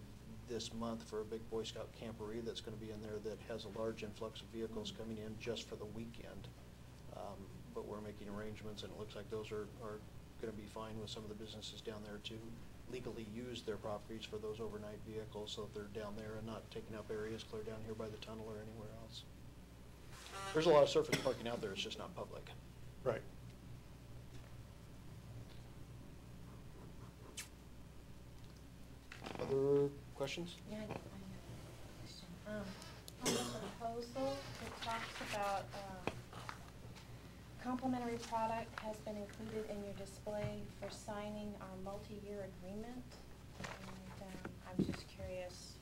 this month for a big Boy Scout camporee that's going to be in there that has a large influx of vehicles coming in just for the weekend. But we're making arrangements, and it looks like those are going to be fine with some of the businesses down there to legally use their properties for those overnight vehicles, so that they're down there and not taking up areas clear down here by the tunnel or anywhere else. There's a lot of surface parking out there, it's just not public. Right. Other questions? Yeah, I have a question. On the proposal, it talks about complimentary product has been included in your display for signing our multi-year agreement. And I'm just curious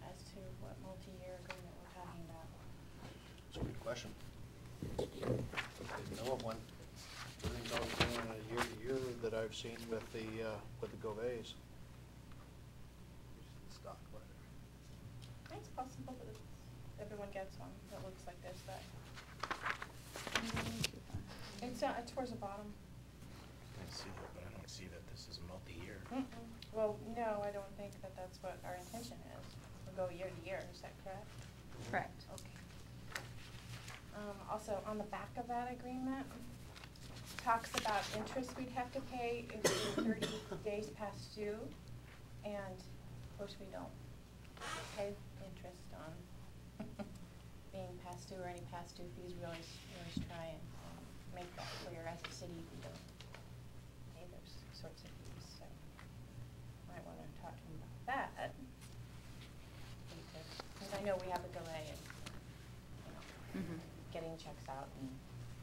as to what multi-year agreement we're talking about. That's a good question. Didn't know of one. Everything's always been on a year-to-year that I've seen with the Goveys. Stock, whatever. It's possible that everyone gets one that looks like this, but it's towards the bottom. I see that, but I don't see that this is multi-year. Well, no, I don't think that that's what our intention is. We'll go year to year, is that correct? Correct. Okay. Also, on the back of that agreement, talks about interest we'd have to pay if we're 30 days past due, and of course we don't pay interest on being past due or any past due fees. We always try and make that clear as a city we don't pay those sorts of fees, so might want to talk to them about that. Because I know we have a delay in, getting checks out and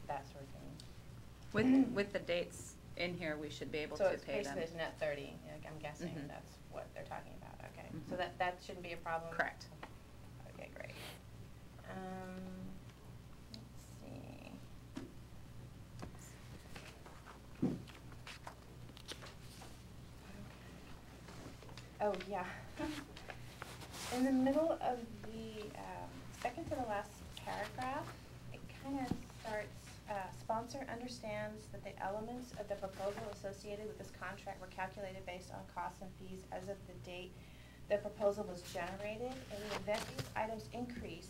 that sort of thing. With the dates in here, we should be able to pay them. So it's basically net 30, I'm guessing that's what they're talking about, okay. So that shouldn't be a problem? Correct. Okay, great. Let's see. Oh, yeah. In the middle of the second to the last paragraph, it kind of starts, sponsor understands that the elements of the proposal associated with this contract were calculated based on costs and fees as of the date the proposal was generated. In the event these items increase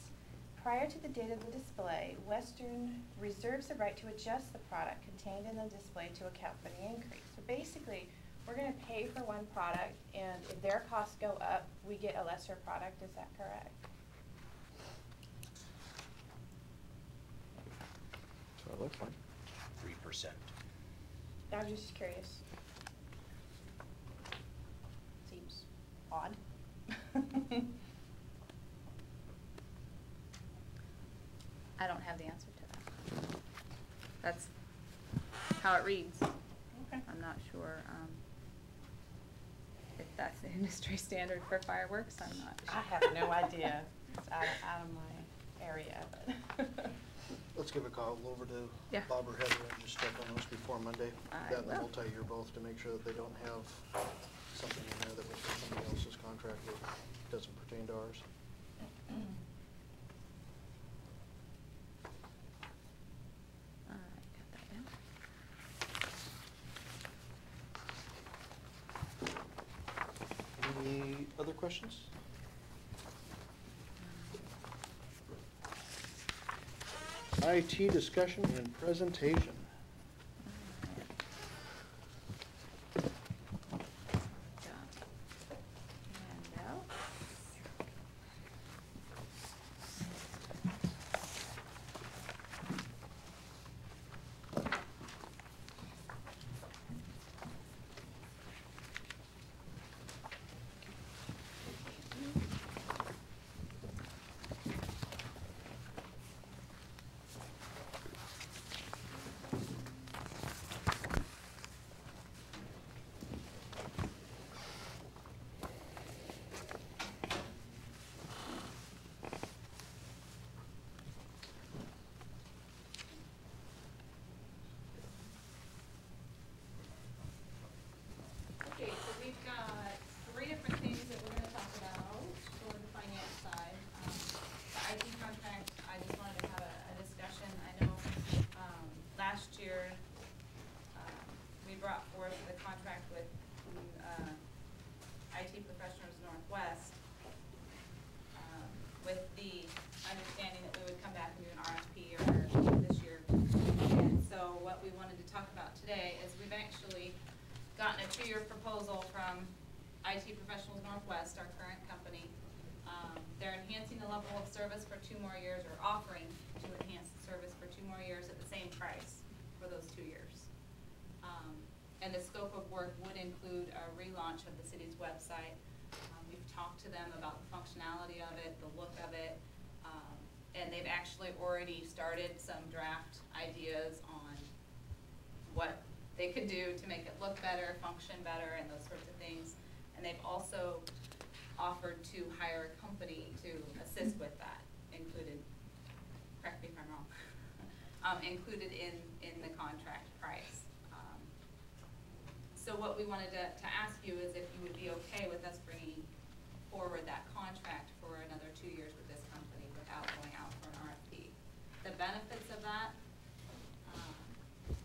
prior to the date of the display, Western reserves the right to adjust the product contained in the display to account for the increase. So basically, we're going to pay for one product, and if their costs go up, we get a lesser product. Is that correct? So it looks like. 3%. I was just curious. Seems odd. I don't have the answer to that. That's how it reads. Okay. I'm not sure if that's the industry standard for fireworks. I'm not sure. I have no idea. It's out of my area, but. Let's give a call over to Yeah. Bob or Heather and just check on those before Monday. I That and the will. multi-year both, to make sure that they don't have something in there that was for somebody else's contract that doesn't pertain to ours. All right, got that down. Any other questions? IT discussion and presentation. Handouts. Okay, so we've got 3 different things that we're gonna talk about for the finance side. The IT contract, I just wanted to have a discussion. I know, last year, we brought forth the contract with, IT Professionals Northwest, with the understanding that we would come back and do an RFP or this year. And so what we wanted to talk about today is we've actually gotten a 2-year proposal from IT Professionals Northwest, our current company. They're enhancing the level of service for 2 more years, or offering to enhance the service for 2 more years at the same price for those 2 years. And the scope of work would include a relaunch of the city's website. We've talked to them about the functionality of it, the look of it, and they've actually already started some draft ideas on what they could do to make it look better, function better, and those sorts of things. And they've also offered to hire a company to assist with that, included, correct me if I'm wrong, included in the contract price. So what we wanted to ask you is if you would be okay with us bringing forward that contract for another 2 years with this company without going out for an RFP. The benefits of that,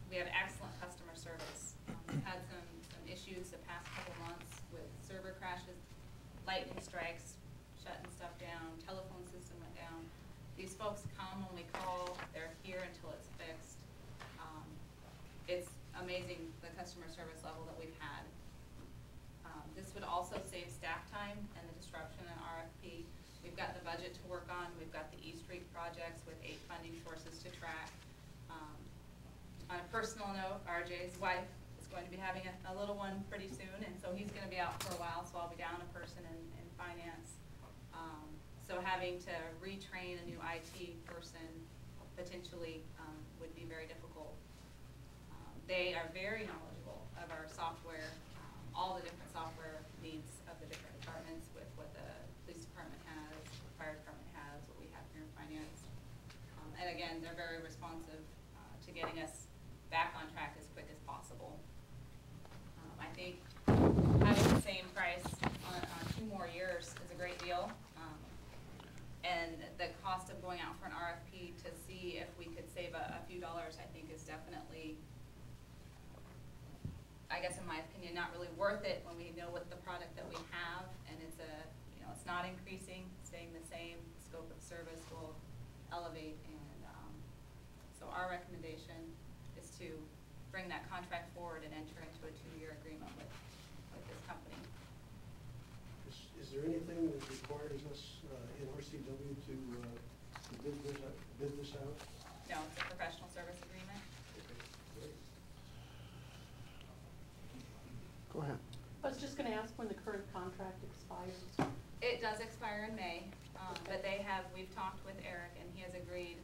we have excellent customer service. We've had some issues the past couple months with server crashes, lightning strikes, shutting stuff down, telephone system went down. These folks come when we call, they're here until it's fixed. It's amazing the customer service level that we've had. This would also save staff time and the disruption in RFP. We've got the budget to work on. We've got the E Street projects with 8 funding sources to track. On a personal note, RJ's wife is going to be having a little one pretty soon, and so he's going to be out for a while, so I'll be down a person in finance. So having to retrain a new IT person potentially would be very difficult. They are very knowledgeable of our software, all the different software needs of the different departments with what the police department has, the fire department has, what we have here in finance. And again, they're very responsive to getting us back on track as quick as possible. I think having the same price on 2 more years is a great deal. And the cost of going out for an RFP to see if we could save a few dollars, I think, is definitely, I guess in my opinion, not really worth it when we know what the product that we have, and it's it's not increasing, staying the same. Scope of service will elevate, and so our recommendation is to bring that contract forward and enter into a 2-year agreement with this company. Is there anything that requires us in RCW to bid this out? No, it's a professional service agreement. Okay, great. Go ahead. I was just gonna ask when the current contract expires. It does expire in May, but we've talked with Eric, and he has agreed,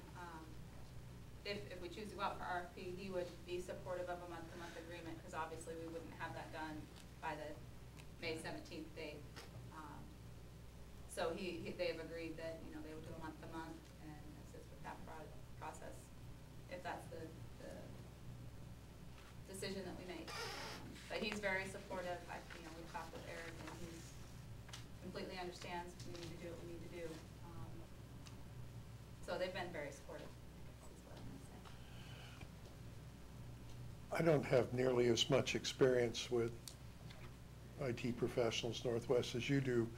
if we choose to go out for RFP, he would be supportive of a month-to-month agreement, because obviously we wouldn't have that done by the May 17th date. So they've agreed that, they would do a month-to-month, and understands we need to do what we need to do. So they've been very supportive, I guess is what I'm gonna say. I don't have nearly as much experience with IT professionals Northwest as you do,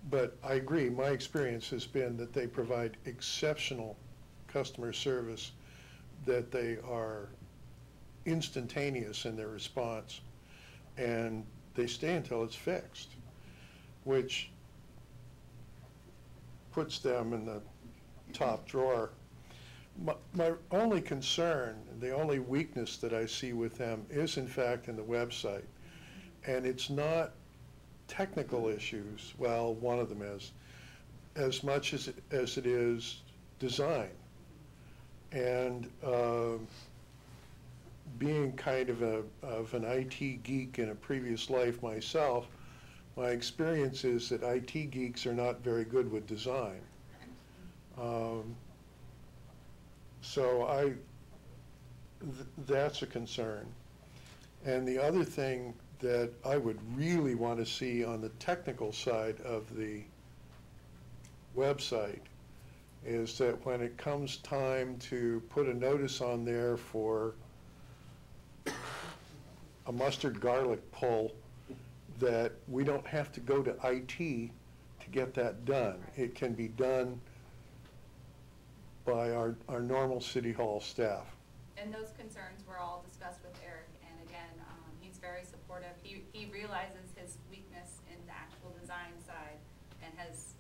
but I agree, my experience has been that they provide exceptional customer service, that they are instantaneous in their response, and they stay until it's fixed, which puts them in the top drawer. My only concern, the only weakness that I see with them is in fact in the website. And it's not technical issues, well, one of them is, as much as it is design. And being kind of an IT geek in a previous life myself, my experience is that IT geeks are not very good with design. So that's a concern. And the other thing that I would really want to see on the technical side of the website is that when it comes time to put a notice on there for a mustard garlic pull, that we don't have to go to IT to get that done. It can be done by our normal City Hall staff. And those concerns were all discussed with Eric, and again, he's very supportive. He realizes his weakness in the actual design side and has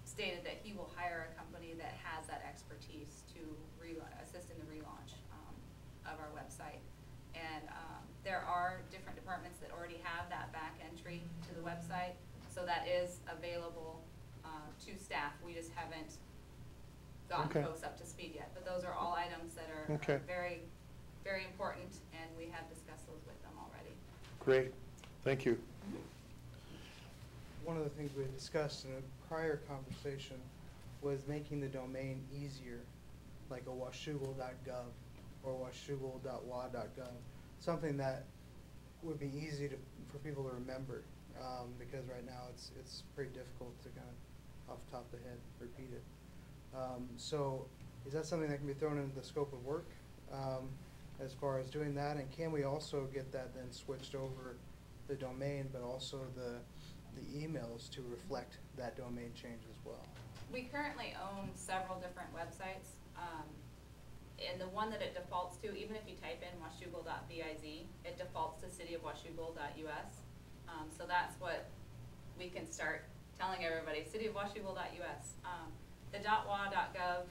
stated that he will hire a company that has that expertise to assist in the relaunch of our website. And there are different departments that already have that back entry to the website, so that is available to staff. We just haven't gotten folks up to speed yet, but those are all items that are very, very important, and we have discussed those with them already. Great, thank you. One of the things we had discussed in a prior conversation was making the domain easier, like a washougal.gov or washougal.wa.gov, something that would be easy for people to remember, because right now it's pretty difficult to kind of off the top of the head repeat it. So is that something that can be thrown into the scope of work as far as doing that? And can we also get that then switched over the domain, but also the emails to reflect that domain change as well? We currently own several different websites. And the one that it defaults to, even if you type in washougal.biz, it defaults to cityofwashougal.us. So that's what we can start telling everybody, cityofwashougal.us. The .wa.gov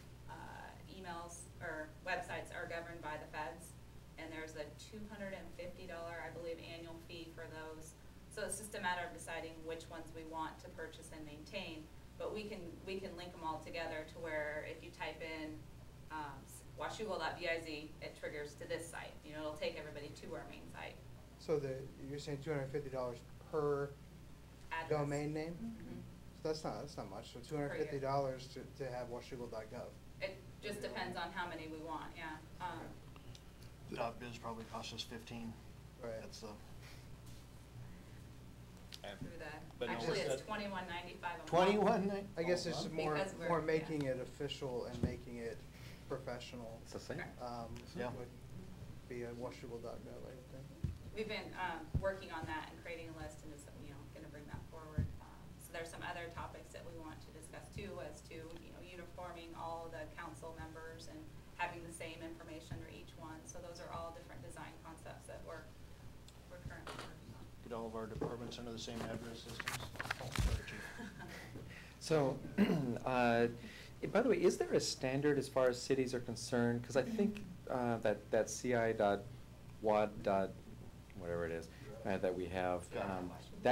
emails or websites are governed by the feds, and there's a $250, I believe, annual fee for those. So it's just a matter of deciding which ones we want to purchase and maintain. But we can link them all together to where if you type in washougal.biz, it triggers to this site. You know, it'll take everybody to our main site. So you're saying $250 per Address. domain name? Mm-hmm. So that's not much. So $250 to have washougal.gov. It just depends on how many we want. Yeah. .biz probably costs us 15. Right. That's the. Through that. But no, actually, what's it's that? $21.95 a month. I guess it's more Because we're- making it official and making it professional. It's the same. Yeah. Would be a washougal.gov, I would think. We've been working on that and creating a list, and is going to bring that forward. So there's some other topics that we want to discuss too, as to uniforming all the council members and having the same information under each one. So those are all different design concepts that we're currently working on. Get all of our departments under the same address systems. Oh, sorry, Chief. So, by the way, is there a standard as far as cities are concerned? Because I think that ci.wad. Whatever it is that we have,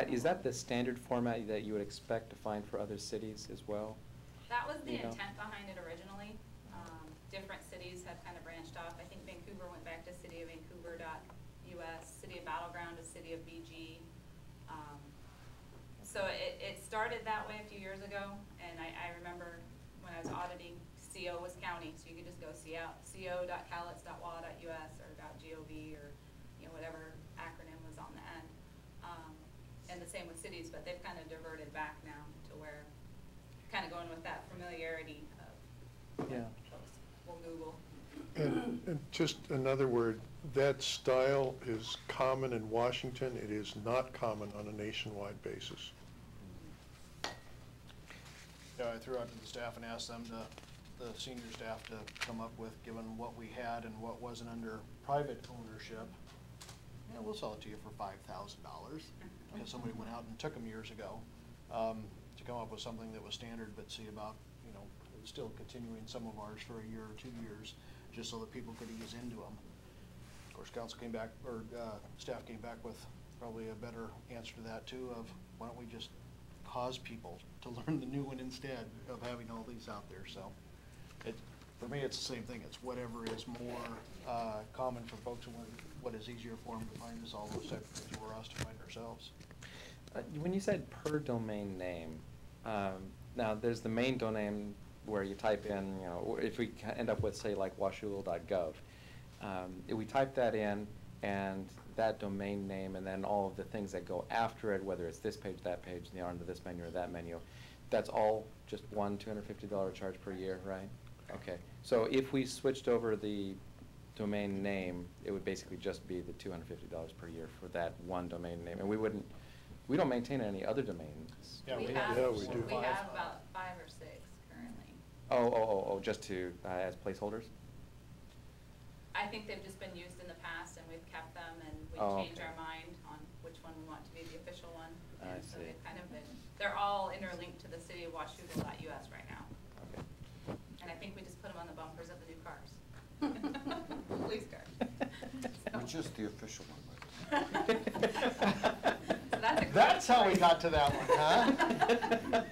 is that the standard format that you would expect to find for other cities as well? That was the intent behind it originally. Different cities have kind of branched off. I think Vancouver went back to cityofvancouver.us, City of Battleground to City of BG. So it started that way a few years ago, and I remember when I was auditing, CO was county, so you could just go co.calitz.wa.us or .gov or whatever acronym was on the end. and the same with cities, but they've kind of diverted back now to where, kind of going with that familiarity of Yeah. folks will Google. And just another word, that style is common in Washington. It is not common on a nationwide basis. Yeah, I threw out to the staff and asked them to, the senior staff to come up with, given what we had and what wasn't under private ownership. Yeah, we'll sell it to you for $5,000, because somebody went out and took them years ago, to come up with something that was standard, but see about, you know, still continuing some of ours for a year or 2 years, just so that people could ease into them. Of course, council came back, or staff came back with probably a better answer to that too, of why don't we just cause people to learn the new one instead of having all these out there, so. For me, it's the same thing, it's whatever is more common for folks and what is easier for them to find is all those type of things for us to find ourselves. When you said per domain name, now there's the main domain where you type in, you know, if we end up with, say, like washougal.gov, if we type that in and that domain name and then all of the things that go after it, whether it's this page, that page, the onto this menu or that menu, that's all just one $250 charge per year, right? Okay, so if we switched over the domain name, it would basically just be the $250 per year for that one domain name, and we don't maintain any other domains. Yeah, we do. We have about 5 or 6 currently. Oh, just to, as placeholders? I think they've just been used in the past and we've kept them and we change okay. our mind on which one we want to be the official one. I And so see. they've kind of been, they're all interlinked to the city of Washougal.us right now. Okay. And I think we just put them on the bumpers of the new cars. Police cars. We're just the official one. So that's a That's great how we choice. got to that one, huh?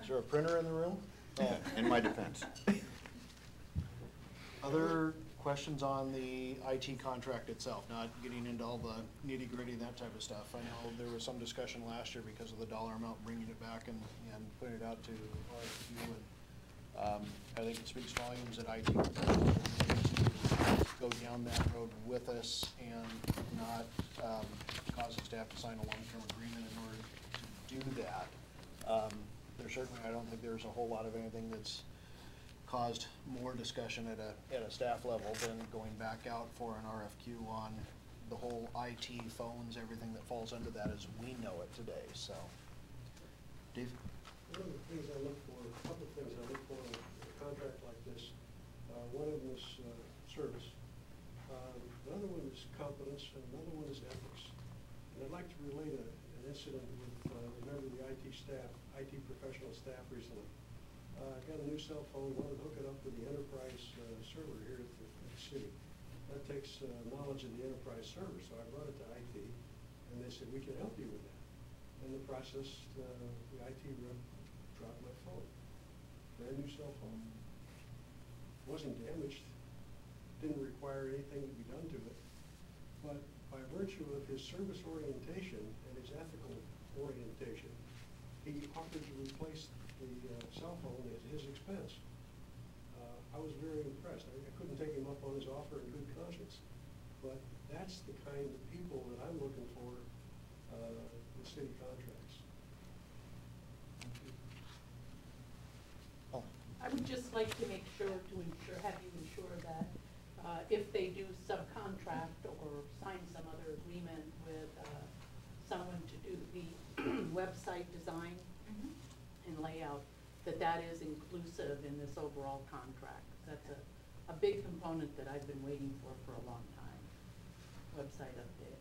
Is there a printer in the room? Oh. In my defense. Other questions on the IT contract itself, not getting into all the nitty-gritty, that type of stuff? I know there was some discussion last year because of the dollar amount, bringing it back and putting it out to RFQ. And I think it speaks volumes that IT go down that road with us and not cause us to have to sign a long-term agreement in order to do that. There certainly, I don't think there's a whole lot of anything that's caused more discussion at a staff level than going back out for an RFQ on the whole IT, phones, everything that falls under that as we know it today, so. Dave? One of the things I look for, a couple of things I look for in a contract like this, one of them is service. Another one is competence, and another one is ethics. And I'd like to relate an incident with a member of the IT staff, IT professional staff recently. I got a new cell phone, wanted to hook it up with the enterprise server here at the city. That takes knowledge of the enterprise server, so I brought it to IT, and they said, we can help you with that. In the process, the IT rep dropped my phone. Brand new cell phone. Wasn't damaged, didn't require anything to be done to it, but by virtue of his service orientation and his ethical orientation, he offered to replace the cell phone at his expense. I was very impressed. I couldn't take him up on his offer in good conscience, but that's the kind of people that I'm looking for with city contracts. I would just like to make sure, have you ensure that if they do subcontract or sign some other agreement with someone to do the website design and layout, that is inclusive in this overall contract. That's a big component that I've been waiting for a long time, website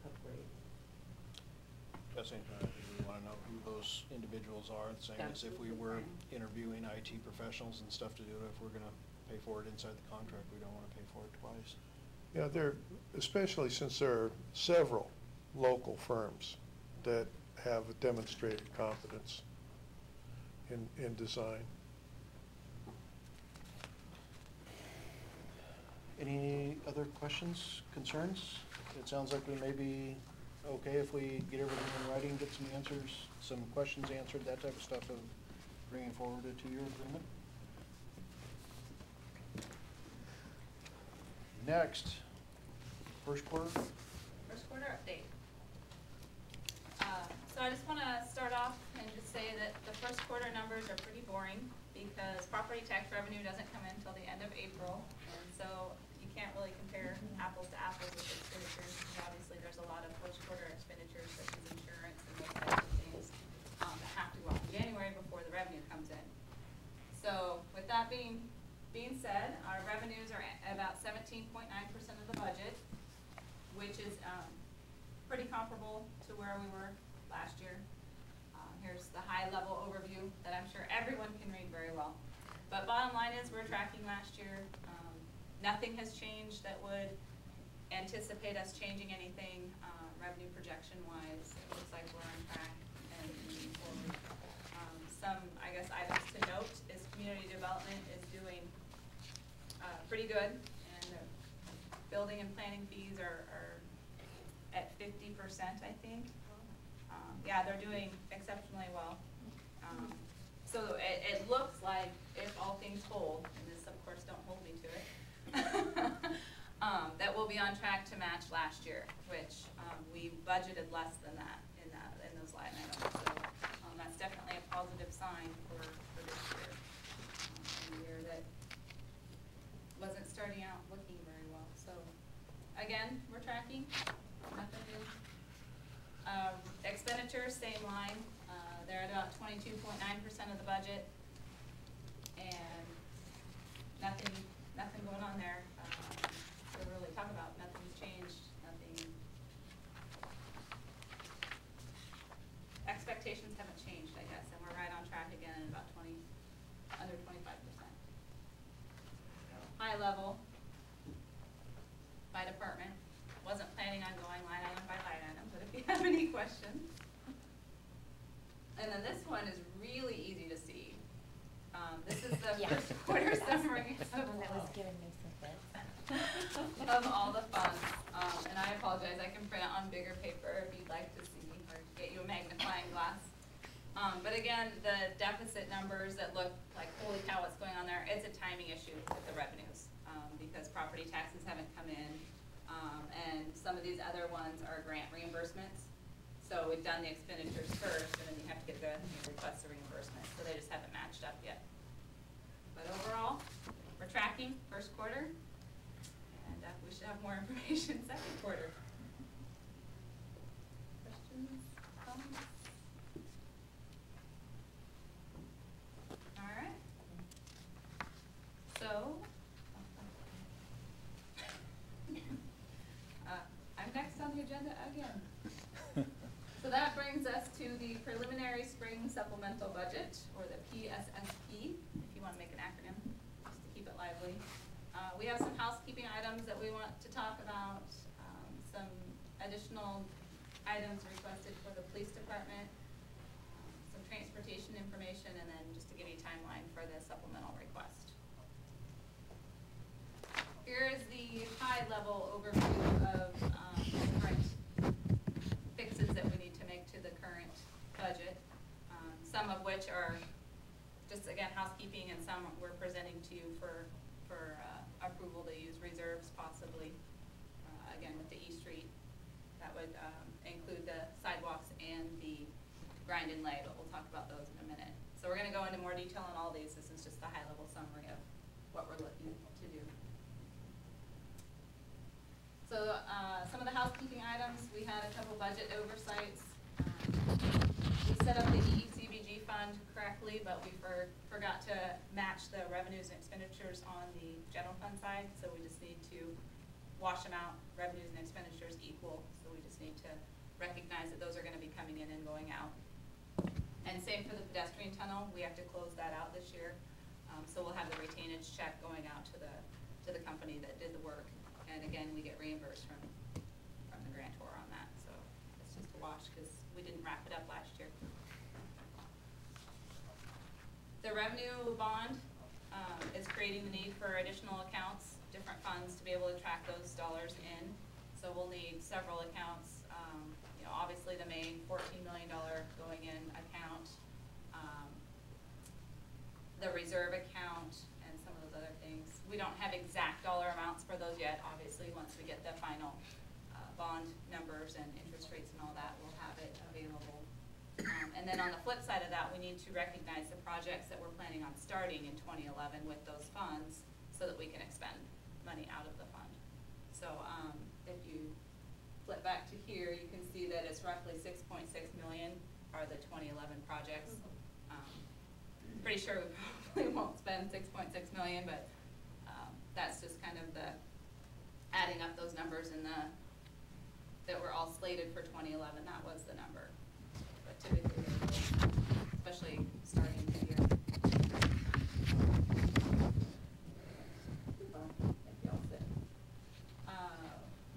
upgrade. That's anything we want to know who those individuals are, same as if we were interviewing IT professionals and stuff to do it, if we're going to pay for it inside the contract, we don't want to pay for it twice. Yeah, especially since there are several local firms that have demonstrated competence in design. Any other questions, concerns? It sounds like we may be okay if we get everything in writing, get some answers, some questions answered, that type of stuff of bringing forward a 2-year agreement. Next, first quarter. First quarter update. property tax revenue doesn't come in until the end of April, and so you can't really compare apples to apples with expenditures, because obviously there's a lot of first quarter expenditures such as insurance and those types of things that have to go out in January before the revenue comes in. So with that being said, our revenues are at about 17.9% of the budget, which is pretty comparable to where we were last year. Here's the high-level overview that I'm sure everyone can read very well. But bottom line is we're tracking last year. Nothing has changed that would anticipate us changing anything revenue projection-wise. It looks like we're on track and moving forward. Some, I guess, items to note is community development is doing pretty good, and the building and planning fees are at 50%, I think. Yeah, they're doing exceptionally well. So it looks like if all things hold, and this of course don't hold me to it, that we'll be on track to match last year, which we budgeted less than that in those line items. So that's definitely a positive sign for this year. A year that wasn't starting out looking very well. So again, we're tracking, nothing new. Expenditures, same line. They're at about 22.9% of the budget, and nothing going on there to really talk about. Nothing's changed. Nothing. Expectations haven't changed, I guess, and we're right on track again at about under 25%. So, high level by department. Wasn't planning on going line item by line item, but if you have any questions. And then this one is really easy to see. This is the first quarter summary That was giving me some fits. of all the funds. And I apologize, I can print it on bigger paper if you'd like to see, or get you a magnifying glass. But again, the deficit numbers that look like, holy cow, what's going on there, it's a timing issue with the revenues, because property taxes haven't come in. And some of these other ones are grant reimbursements. So we've done the expenditures first, and then you have to get the request of reimbursement. So they just haven't matched up yet. But overall, we're tracking first quarter, and we should have more information second quarter. Questions, comments? All right. So, I'm next on the agenda again. So that brings us to the preliminary spring supplemental budget, or the PSSP, if you want to make an acronym, just to keep it lively. We have some housekeeping items that we want to talk about, some additional items requested for the police department, some transportation information, and then just to give you a timeline for the supplemental request. Here is the high-level overview of current fixes that we need to make to the current budget, some of which are just, again, housekeeping, and some we're presenting to you for approval to use reserves possibly, again, with the E Street. That would include the sidewalks and the grind and lay, but we'll talk about those in a minute. So we're going to go into more detail on all these. This is just a high-level summary of what we're looking to do. So some of the housekeeping items, we had a couple budget oversights. We set up the ECBG fund correctly, but we forgot to match the revenues and expenditures on the general fund side, so we just need to wash them out. Revenues and expenditures equal, so we just need to recognize that those are going to be coming in and going out. And same for the pedestrian tunnel. We have to close that out this year, so we'll have the retainage check going out to the company that did the work. And again, we get reimbursed from the grantor on that. So it's just a wash because we didn't wrap it up last year. The revenue bond is creating the need for additional accounts, different funds to be able to track those dollars in. So we'll need several accounts. Obviously the main $14 million going in account, the reserve account, and some of those other things. We don't have exact dollar amounts for those yet. Obviously, once we get the final bond numbers and interest rates and all that, we'll have it available. And then on the flip side of that, we need to recognize the projects that we're planning on starting in 2011 with those funds so that we can expend money out of the fund. So if you flip back to here, you can see that it's roughly 6.6 million are the 2011 projects. Pretty sure we probably won't spend 6.6 million, but that's just kind of the adding up those numbers in the that were all slated for 2011. That was the number, but typically, especially starting the year.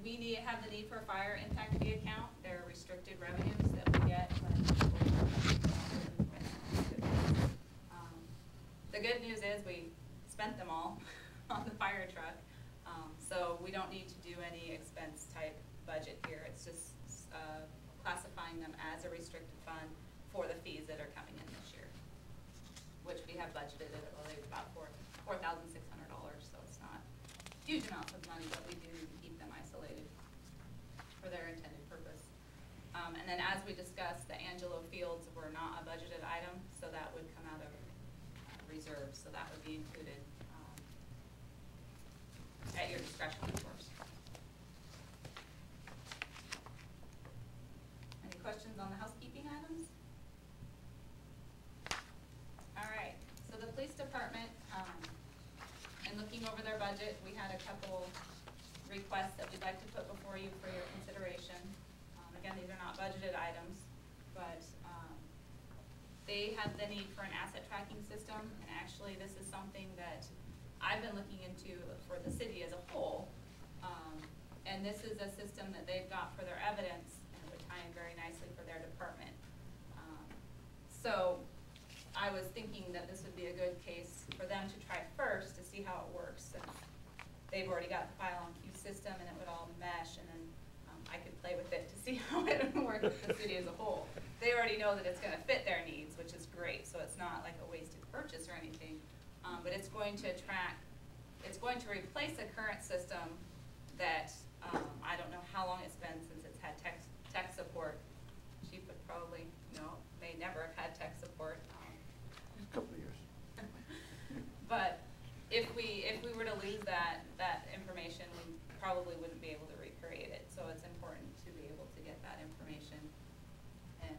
We have the need for a fire impact fee account. There are restricted revenues that we get when the good news is we spent them all on the fire truck, so we don't need to do any expense type budget here. It's just classifying them as a restricted fund for the fees that are coming in this year, which we have budgeted at, I believe, about $4,600. So it's not huge amounts of money, but we do need to keep them isolated for their intended purpose. And then as we discussed, the Angelo Fields were not a budgeted item, so that would come out of reserves, so that would be included at your discretion, of course. Any questions on the housekeeping items? All right, so the police department, in looking over their budget, we had a couple requests that we'd like to put before you for your consideration. Again, these are not budgeted items, but they have the need for an asset tracking system, and actually this is something that I've been looking into for the city as a whole, and this is a system that they've got for their evidence, and it would tie in very nicely for their department. So I was thinking that this would be a good case for them to try first to see how it works, since they've already got the file on Q system and it would all mesh, and then I could play with it to see how it would work with the city as a whole. They already know that it's going to fit their needs, which is great, so it's not like a wasted purchase or anything. But it's going to replace a current system that I don't know how long it's been since it's had tech support. Chief would probably may never have had tech support. A couple of years. But if we were to lose that information, we probably wouldn't be able to recreate it. So it's important to be able to get that information and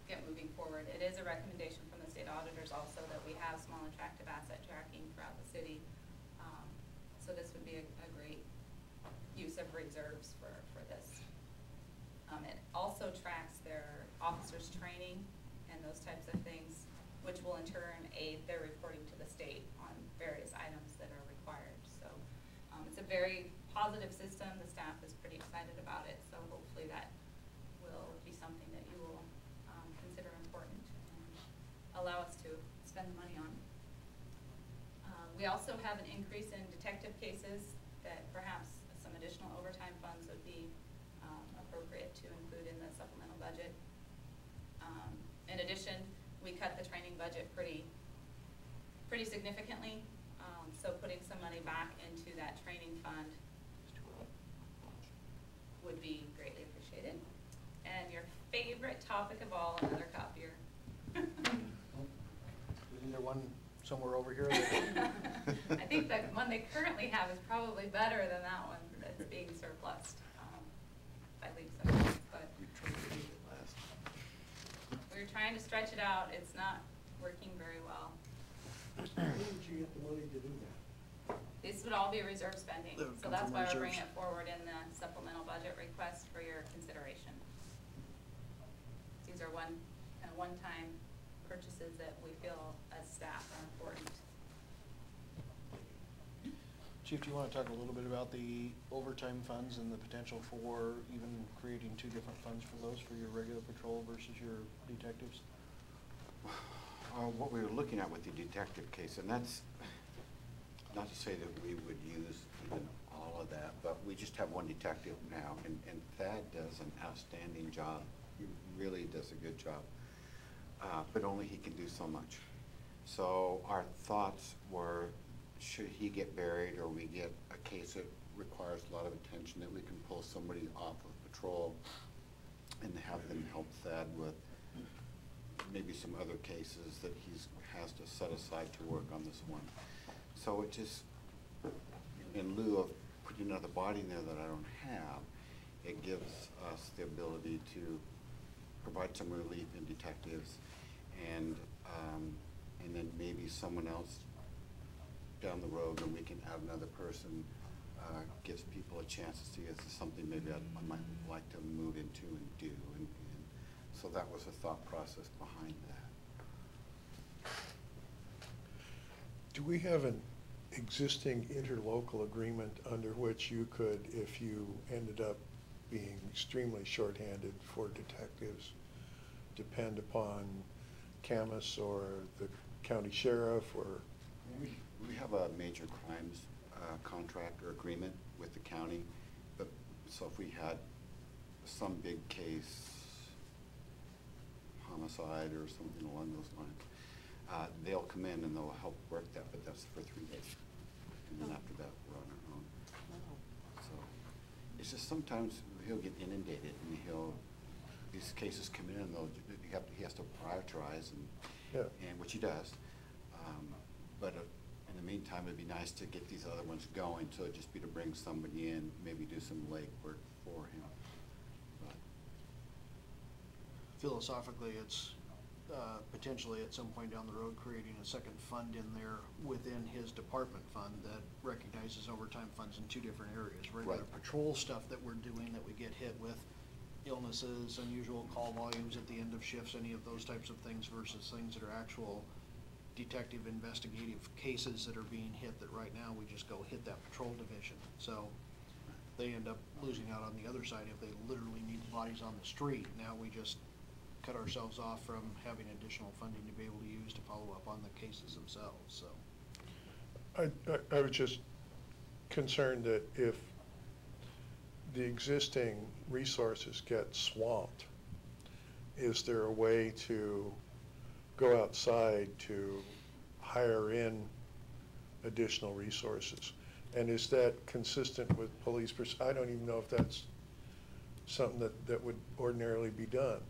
get moving forward. It is a recommendation from the state auditors also that we have small attractive asset tracking throughout the city. So this would be a great use of reserves for this. It also tracks their officers' training and those types of things, which will in turn aid their reporting to the state on various items that are required. So it's a very positive system. The staff is pretty excited about it. So hopefully that will be something that you will consider important and allow us to spend the money on. We also have an increase in detective cases that perhaps some additional overtime funds would be appropriate to include in the supplemental budget. In addition, we cut the training budget pretty significantly, so putting some money back into that training fund would be greatly appreciated. And your favorite topic of all, another copier. Isn't there one somewhere over here? I think the one they currently have is probably better than that one that's being surplused. I believe so, but we're trying to stretch it out. It's not working very well. Where did you get the money to do that? This would all be reserve spending, so that's why we're bringing it forward in the supplemental budget request for your consideration. These are one-time purchases that we feel as staff are important. Chief, do you want to talk a little bit about the overtime funds and the potential for even creating two different funds for those, for your regular patrol versus your detectives? What we were looking at with the detective case, and that's not to say that we would use even all of that, but we just have one detective now, and Thad does an outstanding job. He really does a good job, but only he can do so much. So our thoughts were, should he get buried or we get a case that requires a lot of attention, that we can pull somebody off of patrol and have them help Thad with maybe some other cases that has to set aside to work on this one. So it just, in lieu of putting another body in there that I don't have, it gives us the ability to provide some relief in detectives, and then maybe someone else down the road, when we can add another person, gives people a chance to see if it's something maybe I might like to move into and do. And so that was the thought process behind that. Do we have an existing interlocal agreement under which you could, if you ended up being extremely shorthanded for detectives, depend upon Camas or the county sheriff, or? We have a major crimes contract or agreement with the county, but so if we had some big case, homicide or something along those lines, they'll come in and they'll help work that, but that's for 3 days. And then after that, we're on our own. So it's just sometimes he'll get inundated and these cases come in and he has to prioritize, and which he does. But in the meantime, it'd be nice to get these other ones going, so it'd just be to bring somebody in, maybe do some legwork for him. But Philosophically, it's potentially at some point down the road creating a second fund in there within his department fund that recognizes overtime funds in 2 different areas. Regular patrol stuff that we're doing that we get hit with, illnesses, unusual call volumes at the end of shifts, any of those types of things, versus things that are actual detective investigative cases that are being hit, that right now we just go hit that patrol division. So they end up losing out on the other side if they literally need the bodies on the street. Now we just cut ourselves off from having additional funding to be able to use to follow up on the cases themselves, so. I was just concerned that if the existing resources get swamped, is there a way to go outside to hire in additional resources? And is that consistent with police I don't even know if that's something that would ordinarily be done.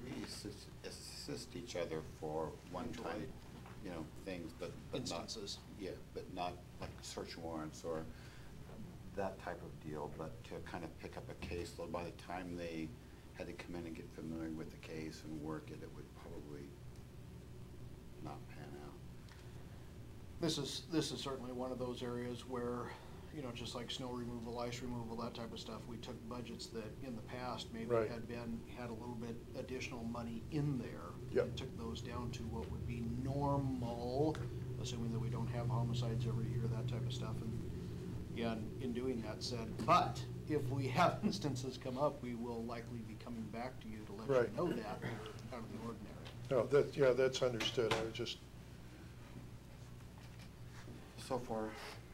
we assist each other for one-time, things, but instances. But not like search warrants or that type of deal, but to kind of pick up a case. So by the time they had to come in and get familiar with the case and work it, it would probably not pan out. This is certainly one of those areas where, just like snow removal, ice removal, that type of stuff, we took budgets that in the past maybe had a little bit additional money in there. And took those down to what would be normal, assuming that we don't have homicides every year, that type of stuff. And in doing that said, but if we have instances come up, we will likely be coming back to you to let you know that out of the ordinary. No, that's understood. I was just. So far,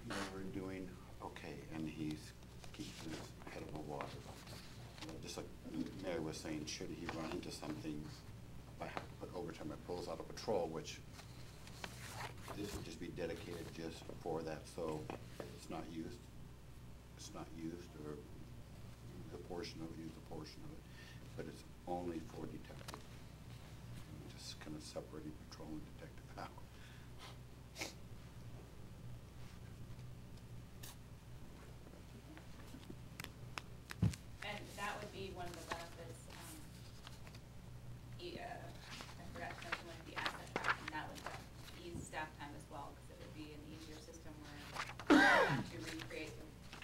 we're doing okay, and he's keeping his head above water. Just like Mary was saying, should he run into something, I have to put overtime, it pulls out of patrol, which this would just be dedicated just for that, so it's not used, or use a portion of it, but it's only for detective. Just kind of separating patrol and detective out. And that would be one of the benefits, I forgot to mention with the asset tracking, that would ease staff time as well, because it would be an easier system where you have to recreate.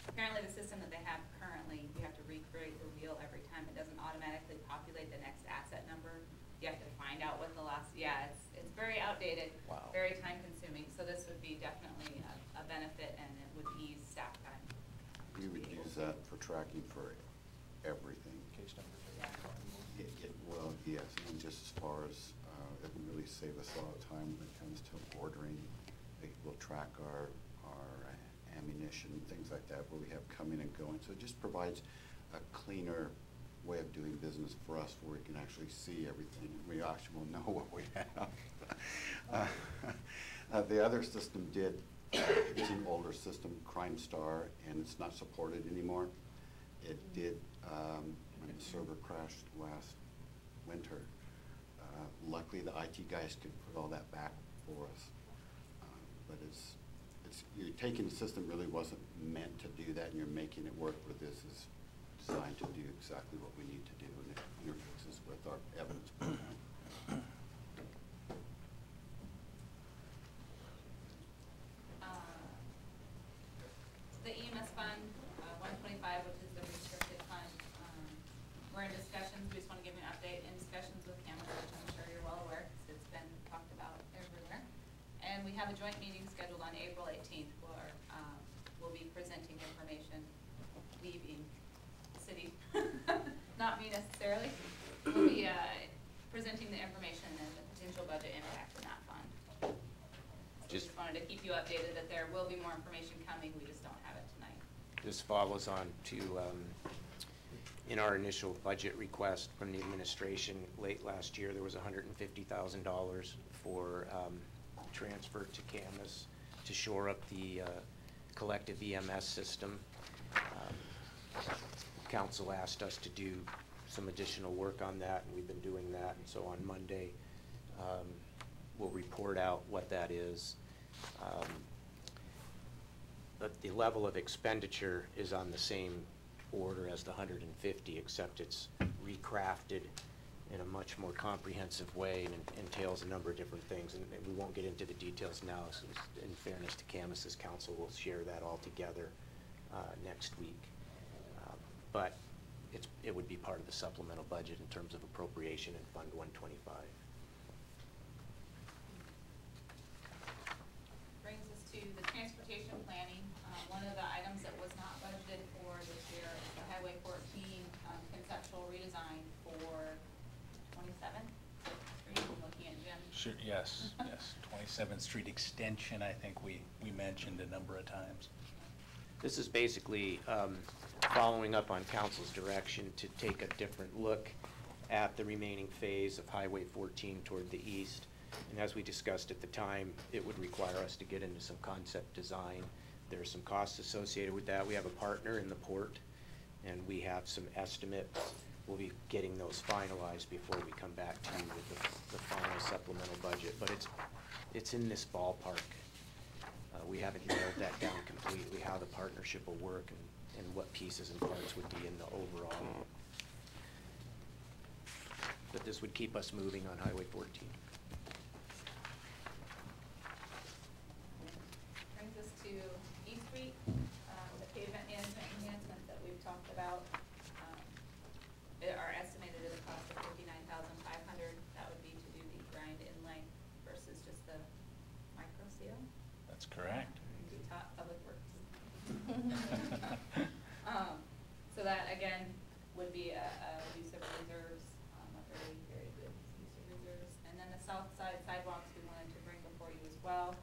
Apparently the system that they have currently, you have to recreate the wheel every time. It doesn't automatically populate the next asset number. You have to find out what the last, it's very outdated, very time consuming. So this would be definitely a benefit, and it would ease staff time. We would use that for tracking for everything. Case number. Well, yes, and just as far as, it would really save us a lot of time when it comes to ordering. We'll track our ammunition, things like that, where we have coming and going. So it just provides a cleaner way of doing business for us, where we can actually see everything. We actually will know what we have. The other system it's an older system, Crime Star, and it's not supported anymore. It did, when the server crashed winter. Luckily, the IT guys could put all that back for us. But you're taking the system really wasn't meant to do that, and you're making it work where this is designed to do exactly what we need to do, and it interfaces with our evidence program. The EMS fund, 125, which is the restricted fund, we're in discussions. We just want to give you an update in discussions with Cameron, which I'm sure you're well aware because it's been talked about everywhere. And we have a joint meeting scheduled on April 18th where we'll be presenting information, leaving the city, not me necessarily. We'll be presenting the information and the potential budget impact in that fund. So just wanted to keep you updated that there will be more information coming. We just don't have it tonight. This follows on to, in our initial budget request from the administration late last year, there was $150,000 for transfer to Camas to shore up the collective EMS system. Council asked us to do some additional work on that, and we've been doing that. And so on Monday, we'll report out what that is. But the level of expenditure is on the same order as the 150, except it's recrafted in a much more comprehensive way and entails a number of different things. And we won't get into the details now, so in fairness to Camus's council, we'll share that all together next week. But it would be part of the supplemental budget in terms of appropriation in Fund 125. Brings us to the transportation planning. One of the items that was not budgeted for this year is the Highway 14 conceptual redesign for 27th Street. I'm looking at Jim. Sure, yes, yes. 27th Street extension, I think we mentioned a number of times. This is basically following up on council's direction to take a different look at the remaining phase of Highway 14 toward the east. And as we discussed at the time, it would require us to get into some concept design. There are some costs associated with that. We have a partner in the port, and we have some estimates. We'll be getting those finalized before we come back to you with the final supplemental budget. But it's in this ballpark. We haven't nailed that down completely, how the partnership will work and what pieces and parts would be in the overall. But this would keep us moving on Highway 14. Brings us to East Street, the pavement enhancements that we've talked about. Are estimated at a cost of $59,500. That would be to do the grind in length versus just the micro seal. That's correct. We taught public works. So that again would be a use of reserves, a very, very good use of reserves. And then the south side sidewalks we wanted to bring before you as well.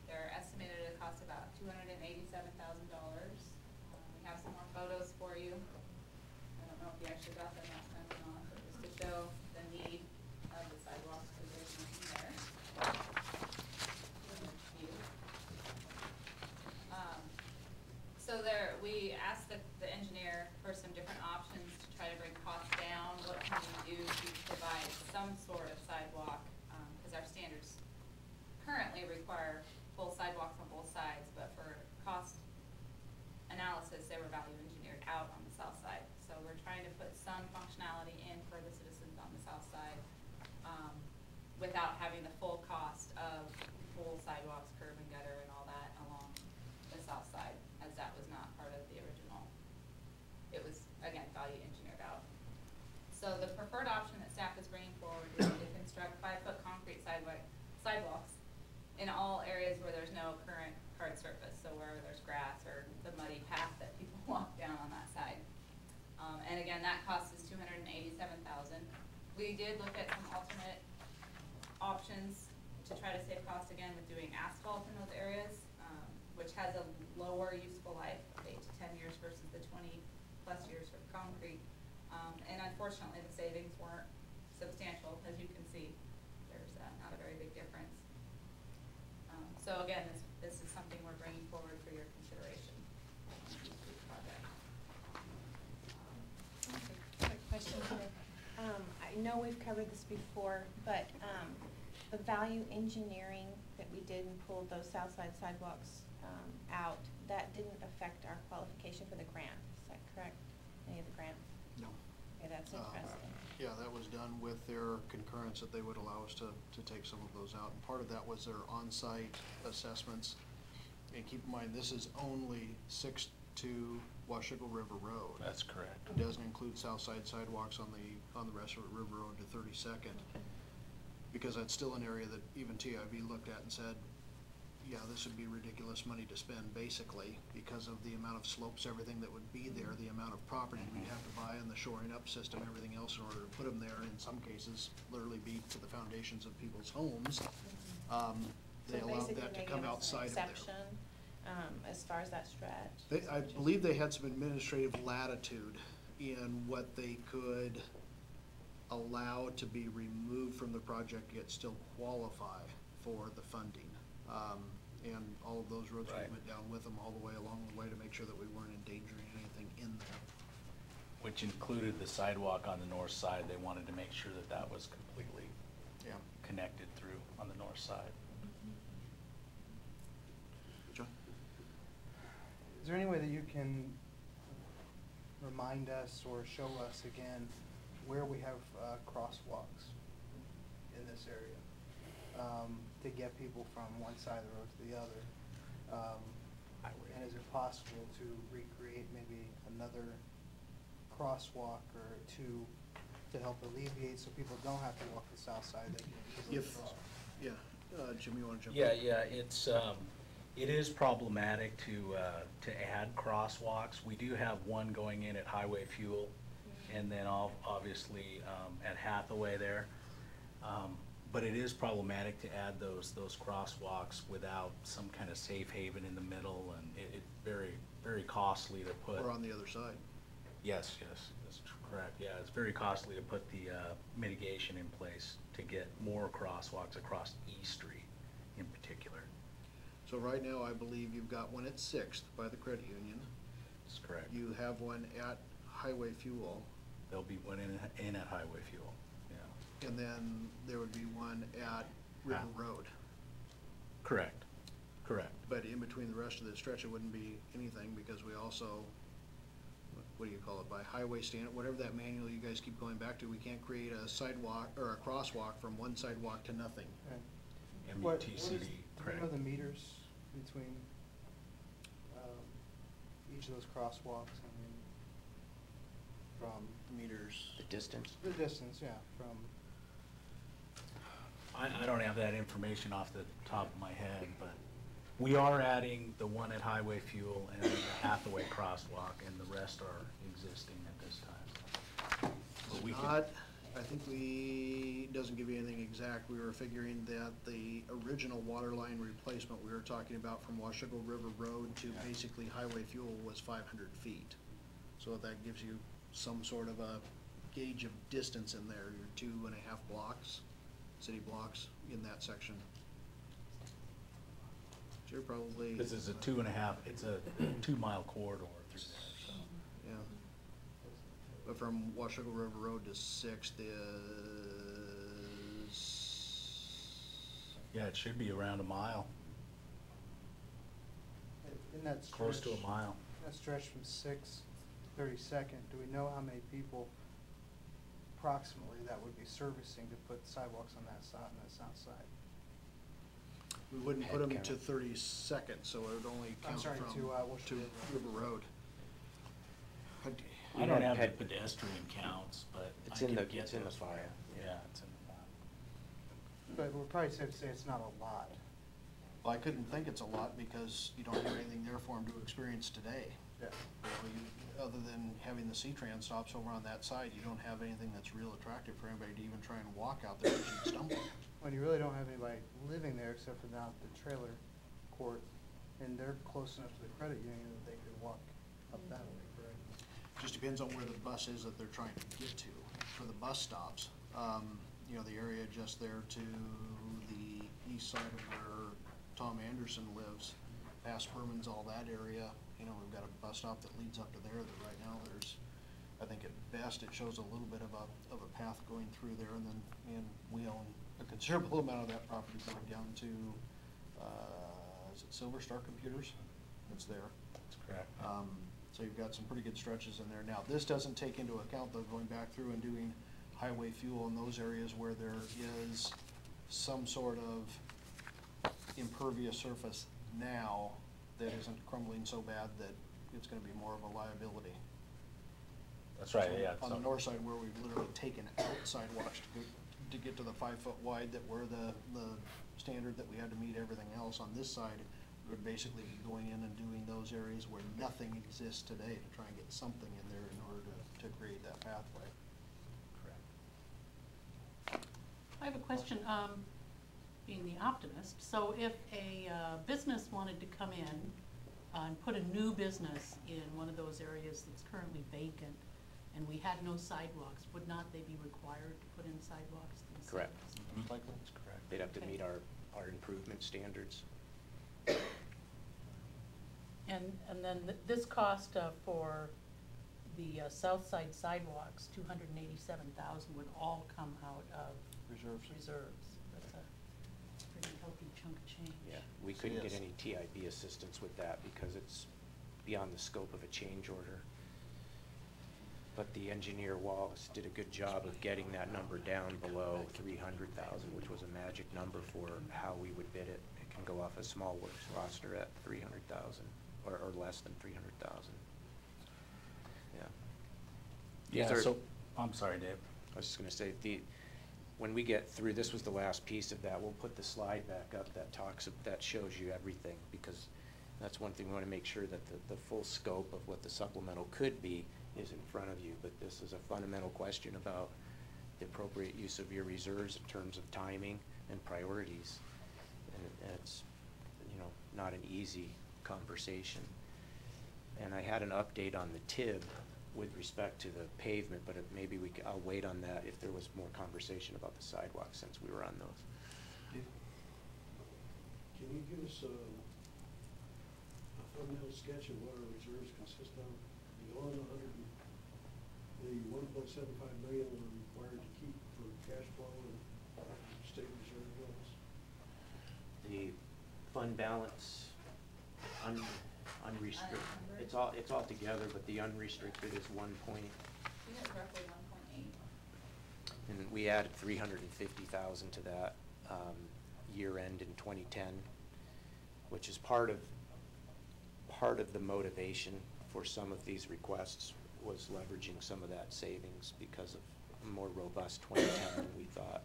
They're estimated at a cost of about $287,000. We have some more photos for you. I don't know if you actually got them last time or not, but just to show the need of the sidewalks, because there's nothing there. So there, we asked the engineer for some different options to try to bring costs down. What can we do to provide some sort of sidewalk? Because our standards currently require full sidewalks on both sides, but for cost analysis, they were value engineered out on the south side. So we're trying to put some functionality in for the citizens on the south side without having the full cost of full sidewalks, curb and gutter and all that along the south side, as that was not part of the original. It was, again, value engineered out. So the preferred option that staff is bringing forward is to construct 5-foot concrete sidewalks in all areas where there's no current hard surface, so where there's grass or the muddy path that people walk down on that side. And again, that cost is $287,000. We did look at some alternate options to try to save cost again with doing asphalt in those areas, which has a lower useful life of 8 to 10 years versus the 20+ years for concrete. And unfortunately, the savings weren't substantial, as you can see. There's not a very big difference. So again, this is something we're bringing forward for your consideration. Quick question here. know we've covered this before, but, the value engineering that we did and pulled those south side sidewalks, out, that didn't affect our qualification for the grant, is that correct? Any of the grant? No. Okay, that's interesting. Yeah, that was done with their concurrence that they would allow us to take some of those out. And part of that was their on-site assessments. And keep in mind, this is only 6 to Washougal River Road. That's correct. It doesn't include south side sidewalks on the rest of River Road to 32nd. Because that's still an area that even TIV looked at and said, yeah, this would be ridiculous money to spend basically because of the amount of slopes, everything that would be there, the amount of property we'd have to buy and the shoring up system, everything else in order to put them there. In some cases, literally be to the foundations of people's homes. They allowed that to come outside of there. Exception, as far as that stretch? I believe they had some administrative latitude in what they could allow to be removed from the project, yet still qualify for the funding. And all of those roads we Right. went down with them all the way along the way to make sure that we weren't endangering anything in there. Which included the sidewalk on the north side. They wanted to make sure that that was completely connected through on the north side. John? Is there any way that you can remind us or show us again where we have crosswalks in this area? To get people from one side of the road to the other. And is it possible to recreate maybe another crosswalk or two to help alleviate so people don't have to walk the south side? They can easily If, cross? yeah, Jim, you wanna jump Yeah, in? yeah, it is problematic to add crosswalks. We do have one going in at Highway Fuel, and then obviously, at Hathaway there. But it is problematic to add those crosswalks without some kind of safe haven in the middle, and it's very, very costly to put. Or on the other side. Yes, that's correct. Yeah, it's very costly to put the mitigation in place to get more crosswalks across East Street in particular. So right now, I believe you've got one at 6th by the credit union. That's correct. You have one at Highway Fuel. There'll be one in at Highway Fuel, yeah. And then there would be one at River Road. Correct, correct. But in between the rest of the stretch, it wouldn't be anything because we also, what do you call it, by highway standard, whatever that manual you guys keep going back to, we can't create a sidewalk or a crosswalk from one sidewalk to nothing. Right. MUTCD, Do you know the meters between each of those crosswalks? I mean, from meters. The distance? the distance, yeah, from. I don't have that information off the top of my head, but we are adding the one at Highway Fuel and the Hathaway crosswalk, and the rest are existing at this time. But we can, I think doesn't give you anything exact. We were figuring that the original water line replacement we were talking about from Washougal River Road to basically Highway Fuel was 500 feet. So that gives you some sort of a gauge of distance in there, your 2.5 blocks, city blocks in that section. So you're probably. this is a 2.5, it's a 2-mile corridor through there, so. Yeah. But from Washougal River Road to 6th is. Yeah, it should be around a mile, In that stretch. close to a mile. That stretch from 6th to 32nd, do we know how many people approximately that would be servicing to put sidewalks on that side, on that south side? We wouldn't put Head them to count. 32nd, so it would only I'm count sorry, from, to, Washougal to River River Road. I don't have the Head- pedestrian counts, but It's I in can the- get it's in the those for file. you. Yeah, it's in the file. But we're probably safe to say it's not a lot. Well, I couldn't think it's a lot because you don't have anything there for them to experience today. Yeah. Other than having the C-Tran stops over on that side, you don't have anything that's real attractive for anybody to even try and walk out there because you'd stumble. When you really don't have anybody living there except for down at the trailer court, and they're close enough to the credit union that they could walk up that way, correct? Just depends on where the bus is that they're trying to get to for the bus stops. You know, the area just there to the east side of where Tom Anderson lives, past Herman's, all that area, you know, we've got a bus stop that leads up to there that right now there's, I think at best it shows a little bit of a path going through there, and then, we own a considerable amount of that property going down to, is it Silver Star Computers? It's there. That's correct. So you've got some pretty good stretches in there. Now, this doesn't take into account, though, going back through and doing highway fuel in those areas where there is some sort of impervious surface now that isn't crumbling so bad that it's gonna be more of a liability. That's right, So yeah. On the north side, where we've literally taken out sidewalks to get to the 5 foot wide that were the standard that we had to meet everything else, on this side, we would basically be going in and doing those areas where nothing exists today to try and get something in there in order to create that pathway. Correct. I have a question, being the optimist. So if a business wanted to come in and put a new business in one of those areas that's currently vacant, and we had no sidewalks, would not they be required to put in sidewalks themselves? Correct. Likely. That's correct. They'd have to meet our improvement standards. And then this cost for the south side sidewalks, $287,000, would all come out of Reserves. That's a pretty healthy chunk of change. Yeah, we couldn't get Yes. any TIB assistance with that because it's beyond the scope of a change order. But the engineer Wallace did a good job of getting that number down below 300,000, which was a magic number for how we would bid it. It can go off a small works roster at 300,000 or less than 300,000. Yeah. Yeah, These are- so, I'm sorry, Dave. I was just gonna say, when we get through, this was the last piece of that, we'll put the slide back up that shows you everything, because that's one thing we wanna make sure that the full scope of what the supplemental could be is in front of you, but this is a fundamental question about the appropriate use of your reserves in terms of timing and priorities. And it's, not an easy conversation. And I had an update on the TIB with respect to the pavement, but maybe I'll wait on that if there was more conversation about the sidewalks since we were on those. Can you give us a thumbnail sketch of what our reserves consist of beyond the 1.75 million we're required to keep for cash flow and state reserve levels? The fund balance, unrestricted, it's all together, but the unrestricted is 1 point. We had roughly 1.8. And we added 350,000 to that year end in 2010, which is part of the motivation for some of these requests was leveraging some of that savings because of a more robust 2010 than we thought.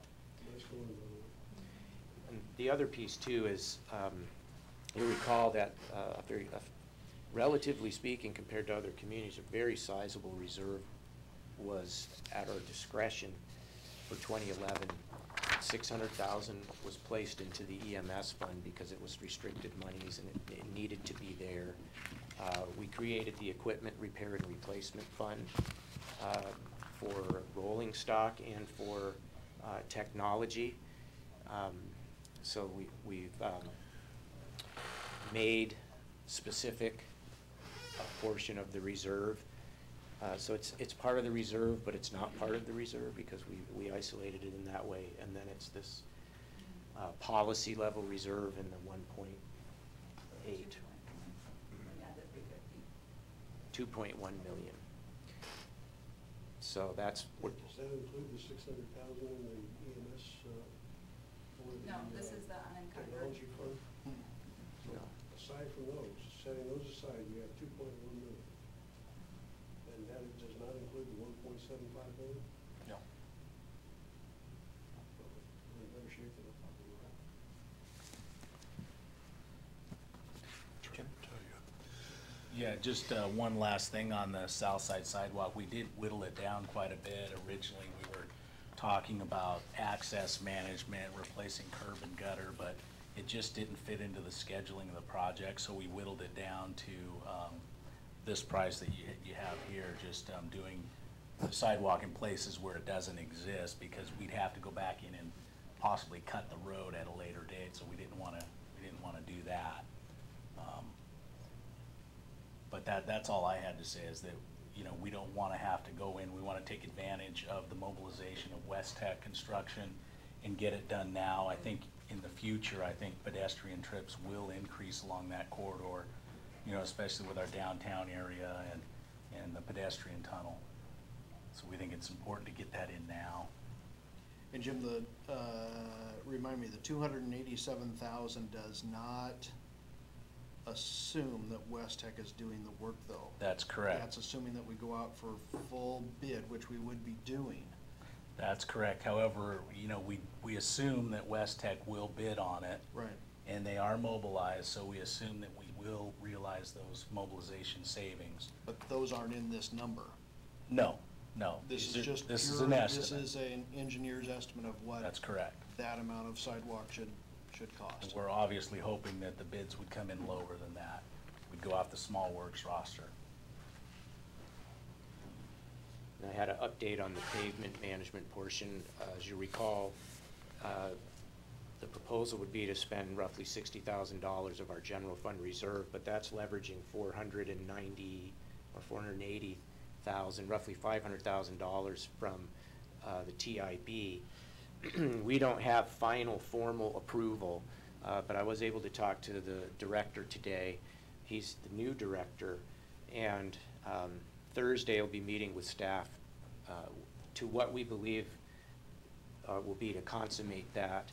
Nice going, by the way. And the other piece too is, you'll recall that relatively speaking, compared to other communities, a very sizable reserve was at our discretion for 2011. 600,000 was placed into the EMS fund because it was restricted monies and it needed to be there. We created the equipment repair and replacement fund for rolling stock and for technology. So we've made specific a portion of the reserve. So it's part of the reserve, but it's not part of the reserve because we isolated it in that way. And then it's this policy level reserve in the 1.8. 2.1 million. So that's what. Does that include the 600,000 in the EMS, for the No, this is the unencumbered. technology fund? So No. aside from those, setting those aside, you have 2.1 million. And that does not include the 1.75 million? No. We're in better shape than I thought we were. Jim? Yeah, just one last thing on the south side sidewalk. We did whittle it down quite a bit. Originally, we were talking about access management, replacing curb and gutter, but it just didn't fit into the scheduling of the project, so we whittled it down to this price that you have here, just doing the sidewalk in places where it doesn't exist, because we'd have to go back in and possibly cut the road at a later date, so we didn't want to do that. But that's all I had to say, is that you know, we don't want to have to go in. We want to take advantage of the mobilization of West Tech Construction and get it done now. I think in the future, I think pedestrian trips will increase along that corridor, you know, especially with our downtown area and the pedestrian tunnel. So we think it's important to get that in now. And Jim, remind me, the 287,000 does not assume that West Tech is doing the work, though. That's correct. That's assuming that we go out for full bid, which we would be doing. That's correct. However, you know, we assume that West Tech will bid on it. Right. And they are mobilized, so we assume that we will realize those mobilization savings. But those aren't in this number. No, no. This These is are- just This is pure- an estimate. This is an engineer's estimate of what. That's correct. That amount of sidewalk should And cost. we're obviously hoping that the bids would come in lower than that. We'd go off the small works roster. And I had an update on the pavement management portion. As you recall, the proposal would be to spend roughly $60,000 of our general fund reserve, but that's leveraging 490 or 480,000, roughly $500,000 from the TIB. We don't have final formal approval, but I was able to talk to the director today. He's the new director, and Thursday I'll be meeting with staff to what we believe will be to consummate that.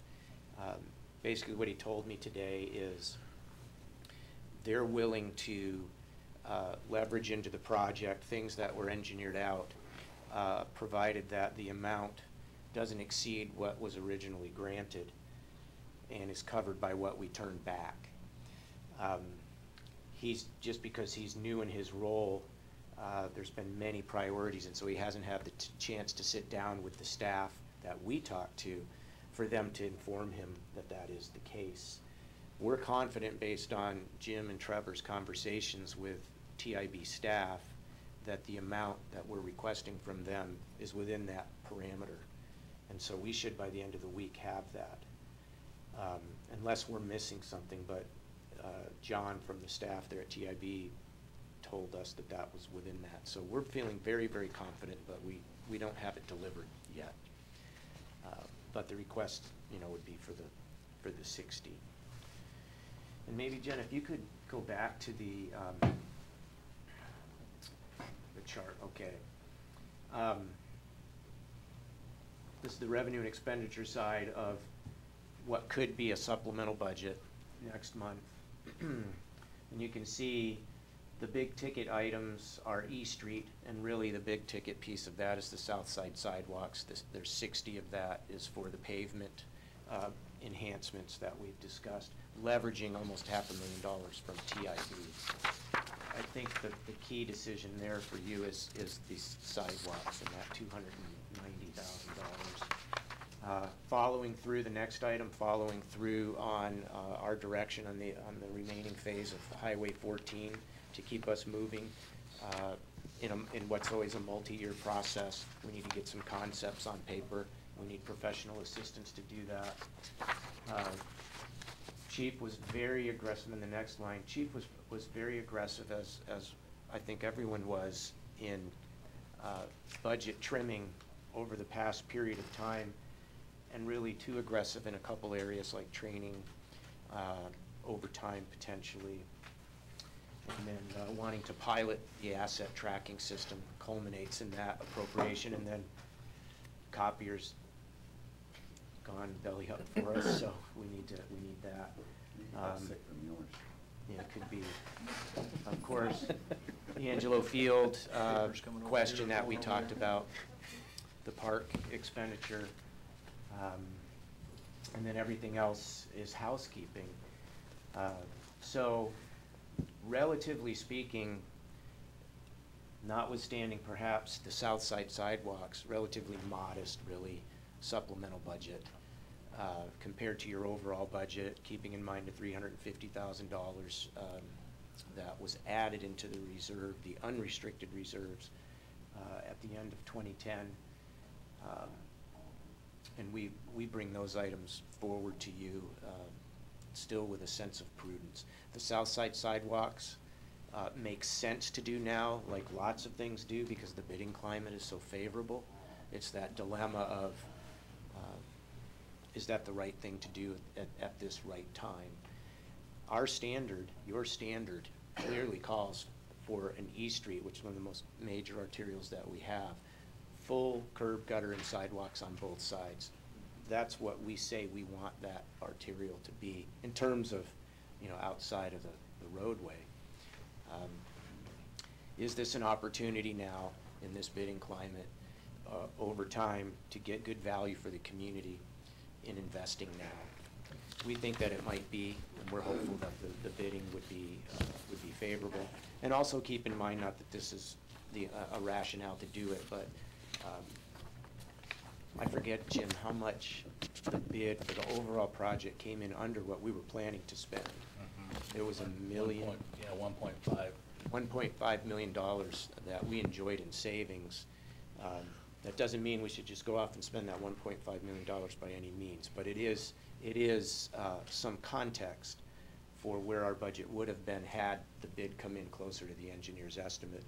Basically what he told me today is they're willing to leverage into the project things that were engineered out, provided that the amount doesn't exceed what was originally granted and is covered by what we turned back. Just because he's new in his role, there's been many priorities, and so he hasn't had the chance to sit down with the staff that we talked to for them to inform him that that is the case. We're confident, based on Jim and Trevor's conversations with TIB staff, that the amount that we're requesting from them is within that parameter. And so we should, by the end of the week, have that, unless we're missing something. But John from the staff there at TIB told us that that was within that. So we're feeling very, very confident, but we don't have it delivered yet. But the request, you know, would be for the 60. And maybe, Jen, if you could go back to the chart, okay. This is the revenue and expenditure side of what could be a supplemental budget next month. And you can see the big ticket items are E Street, and really the big ticket piece of that is the south side sidewalks. There's 60 of that is for the pavement enhancements that we've discussed, leveraging almost $500,000 from TIB. I think the key decision there for you is these sidewalks and that $290,000. Following through the next item, following through on our direction on the remaining phase of Highway 14 to keep us moving in what's always a multi-year process. We need to get some concepts on paper. We need professional assistance to do that. Chief was very aggressive in the next line. Chief was very aggressive, as I think everyone was, in budget trimming over the past period of time, and really too aggressive in a couple areas like training, overtime potentially, and then wanting to pilot the asset tracking system culminates in that appropriation, and then copiers gone belly up for us, so we need that. Yeah, it could be. Of course, the Angelo Field question that we talked about, the park expenditure, and then everything else is housekeeping. So, relatively speaking, notwithstanding perhaps the south side sidewalks, relatively modest, really, supplemental budget compared to your overall budget, keeping in mind the $350,000 that was added into the reserve, the unrestricted reserves, at the end of 2010. And we bring those items forward to you still with a sense of prudence. The south side sidewalks, makes sense to do now, like lots of things do, because the bidding climate is so favorable. It's that dilemma of, is that the right thing to do at this right time? Our standard, your standard, clearly calls for an E Street, which is one of the most major arterials that we have, full curb, gutter, and sidewalks on both sides. That's what we say we want that arterial to be in terms of, you know, outside of the roadway. Is this an opportunity now in this bidding climate over time to get good value for the community in investing now? We think that it might be, and we're hopeful that the bidding would be favorable. And also keep in mind, not that this is a rationale to do it, but I forget, Jim, how much the bid for the overall project came in under what we were planning to spend. It was $1.5 million that we enjoyed in savings. That doesn't mean we should just go off and spend that $1.5 million by any means, but it is some context for where our budget would have been had the bid come in closer to the engineer's estimate,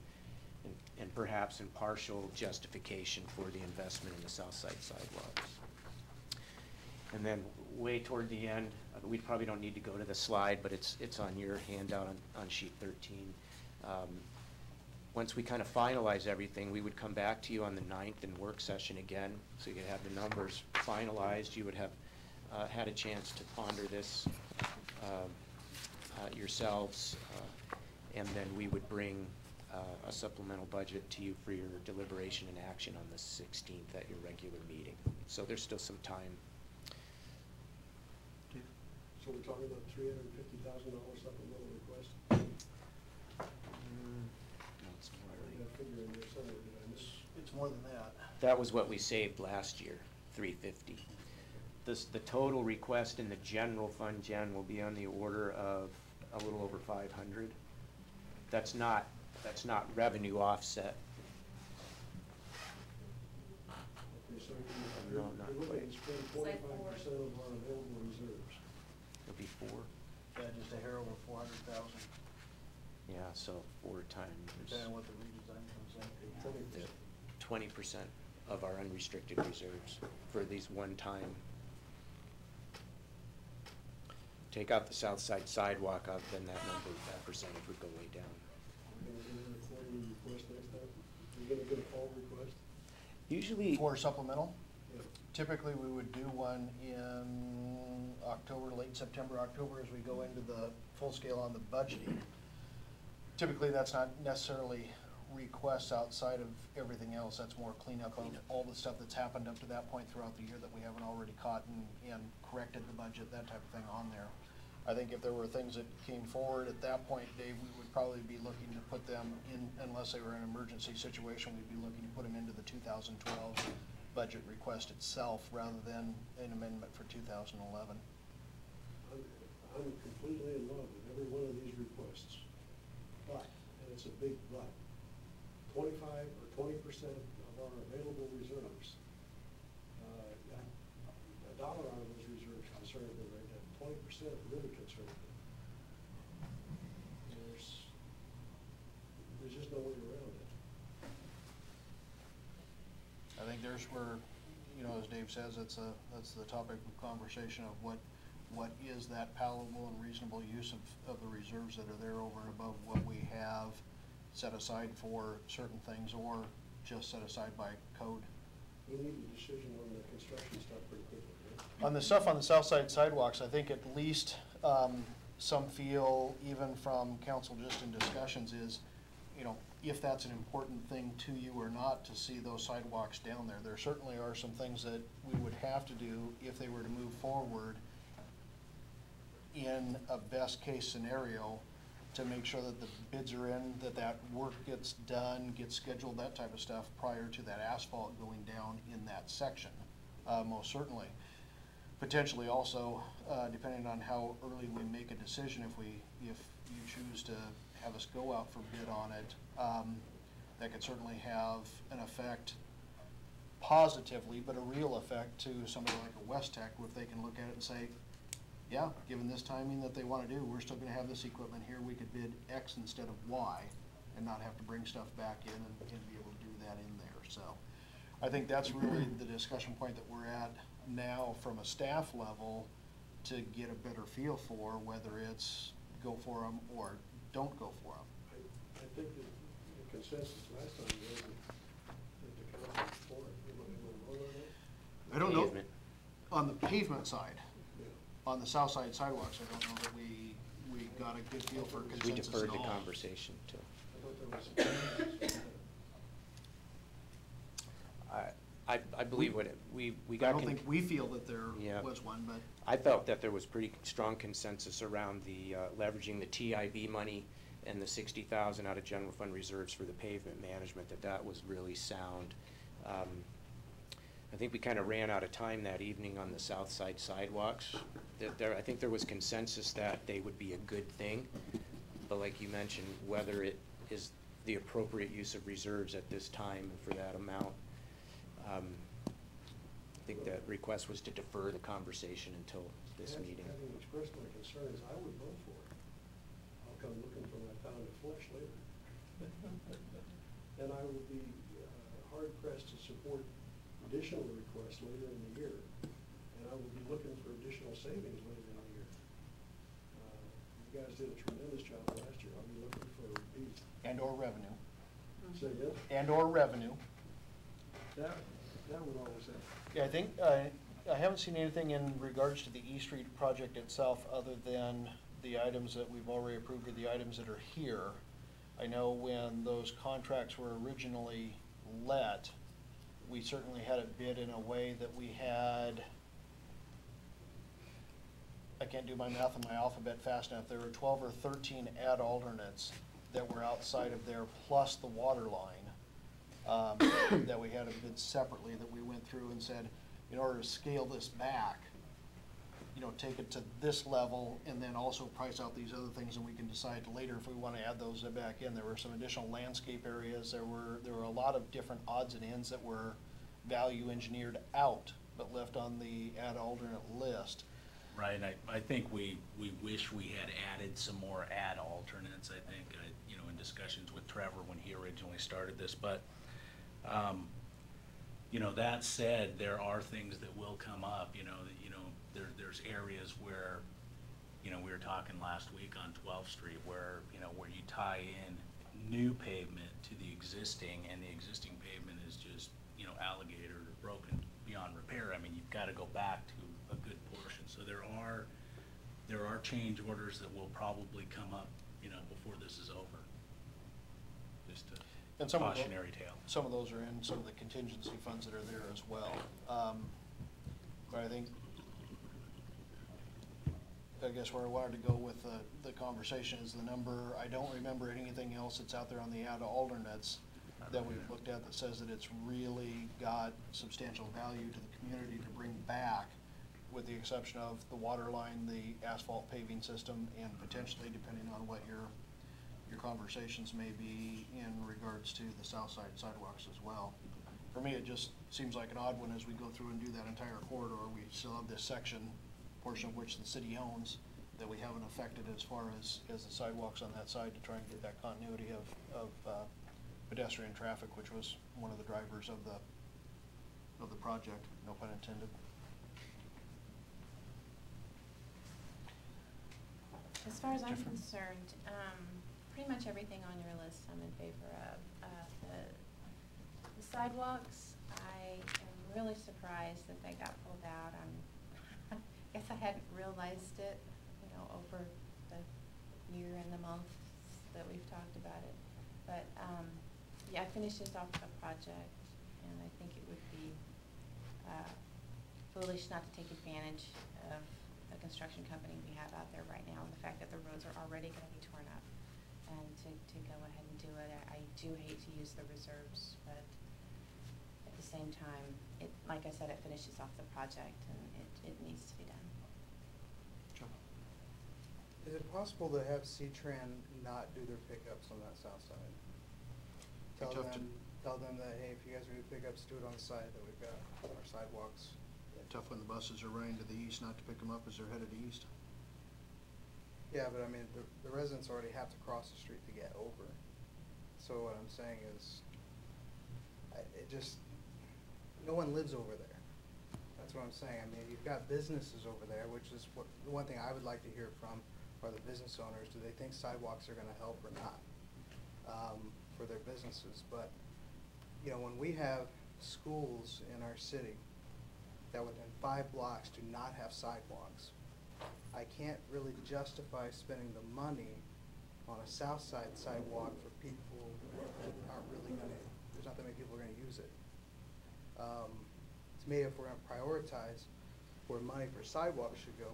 and perhaps in partial justification for the investment in the south side sidewalks. And then way toward the end, we probably don't need to go to the slide, but it's on your handout on sheet 13. Once we kind of finalize everything, we would come back to you on the 9th in work session again, so you could have the numbers finalized. You would have had a chance to ponder this yourselves, and then we would bring a supplemental budget to you for your deliberation and action on the 16th at your regular meeting. So there's still some time. So we're talking about $350,000 supplemental request? No, it's more I read that figure in there somewhere, did I miss? It's more than that. That was what we saved last year, $350. The total request in the general fund, Jen, will be on the order of a little over 500. That's not revenue offset. Okay, so No, not you're looking quite. to spend 25% of our available reserves. It'll be 4. Yeah, just a hair over 400,000. Yeah, so 4 times. Depending on what the redesign comes in. 20% of our unrestricted reserves for these one-time. Take out the south side sidewalk, then that number, that percentage would go way down. We're gonna get a quarterly request next time? We're gonna get a fall request? Usually. For supplemental? Yeah. Typically, we would do one in October, late September, October, as we go into the full scale on the budgeting. Typically, that's not necessarily requests outside of everything else. That's more cleanup of all the stuff that's happened up to that point throughout the year that we haven't already caught and corrected the budget, that type of thing on there. I think if there were things that came forward at that point, Dave, we would probably be looking to put them in, unless they were an emergency situation, we'd be looking to put them into the 2012 budget request itself rather than an amendment for 2011. I'm completely in love with every one of these requests, but, and it's a big but, 25 or 20% of our available reserves, a dollar out of those reserves concerns me right now. 20% really concerns me. There's just no way around it. I think there's where, you know, as Dave says, that's the topic of conversation of what is that palatable and reasonable use of the reserves that are there over and above what we have set aside for certain things or just set aside by code. We need a decision on the construction stuff pretty quickly, right? On the stuff on the south side sidewalks, I think at least some feel, even from council just in discussions, is, you know, if that's an important thing to you or not to see those sidewalks down there. There certainly are some things that we would have to do if they were to move forward in a best case scenario to make sure that the bids are in, that work gets done, gets scheduled, that type of stuff prior to that asphalt going down in that section, most certainly. Potentially also, depending on how early we make a decision, if you choose to have us go out for bid on it, that could certainly have an effect positively, but a real effect to somebody like a West Tech, if they can look at it and say, yeah, given this timing that they wanna do, we're still gonna have this equipment here, we could bid X instead of Y, and not have to bring stuff back in and be able to do that in there, so. I think that's really the discussion point that we're at now from a staff level, to get a better feel for whether it's go for them or don't go for them. I think that the consensus last time was that the council was for it. You want to vote on that? I don't know, Pavement. on the pavement side, Yeah. on the south side sidewalks, I don't know that we got a good feel for We consensus at deferred the all. conversation too. I thought there was some. I believe what we I got. don't think we feel that there Yeah. was one, but I felt that there was pretty strong consensus around the leveraging the TIB money and the 60,000 out of general fund reserves for the pavement management, that was really sound. I think we kind of ran out of time that evening on the south side sidewalks. I think there was consensus that they would be a good thing, but like you mentioned, whether it is the appropriate use of reserves at this time for that amount. I think that request was to defer the conversation until this meeting. Having expressed my concerns, I would vote for it. I'll come looking for my pound of flesh later. And I will be hard pressed to support additional requests later in the year. And I will be looking for additional savings later in the year. You guys did a tremendous job last year. I'll be looking for a repeat. and/or revenue, Say again? and/or revenue. That would always happen. Yeah, I think, I haven't seen anything in regards to the E Street project itself, other than the items that we've already approved or the items that are here. I know when those contracts were originally let, we certainly had it bid in a way that we had, I can't do my math on my alphabet fast enough, there were 12 or 13 ad alternates that were outside of there, plus the water line. That we had a bid separately, that we went through and said, in order to scale this back, you know, take it to this level, and then also price out these other things, and we can decide later if we want to add those back in. There were some additional landscape areas, there were a lot of different odds and ends that were value engineered out, but left on the ad alternate list. Right, and I think we wish we had added some more ad alternates, I think, you know, in discussions with Trevor when he originally started this, but, you know, that said, there are things that will come up, you know, there's areas where, you know, we were talking last week on 12th Street where, you know, where you tie in new pavement to the existing, and the existing pavement is just, you know, alligator or broken beyond repair. I mean, you've got to go back to a good portion. So there are change orders that will probably come up, you know, before this is over. Just a And some of cautionary tale. Some of those are in some of the contingency funds that are there as well. But I think, I guess where I wanted to go with the conversation is the number. I don't remember anything else that's out there on the ad alternates that we've looked at that says that it's really got substantial value to the community to bring back, with the exception of the water line, the asphalt paving system, and potentially, depending on what your conversations may be in regards to the south side sidewalks as well. For me, it just seems like an odd one as we go through and do that entire corridor. We still have this section, portion of which the city owns, that we haven't affected as far as the sidewalks on that side, to try and get that continuity of pedestrian traffic, which was one of the drivers of the project, no pun intended. As far as I'm concerned, pretty much everything on your list I'm in favor of. The sidewalks, I am really surprised that they got pulled out. I guess I hadn't realized it, you know, over the year and the months that we've talked about it. But, yeah, I finished this off a project, and I think it would be foolish not to take advantage of the construction company we have out there right now, and the fact that the roads are already gonna be torn up, and to go ahead and do it. I do hate to use the reserves, but at the same time, like I said, it finishes off the project, and it needs to be done. Is it possible to have C-Tran not do their pickups on that south side? Tell them that, hey, if you guys are doing pickups, do it on the side that we've got our sidewalks. Tough when the buses are running to the east not to pick them up as they're headed east. Yeah, but I mean, the residents already have to cross the street to get over. So what I'm saying is, no one lives over there. That's what I'm saying. I mean, you've got businesses over there, which is the one thing I would like to hear from are the business owners. Do they think sidewalks are gonna help or not, for their businesses? But, you know, when we have schools in our city that within 5 blocks do not have sidewalks, I can't really justify spending the money on a south side sidewalk for people that aren't really gonna, there's not that many people are gonna use it. To me, if we're gonna prioritize where money for sidewalks should go,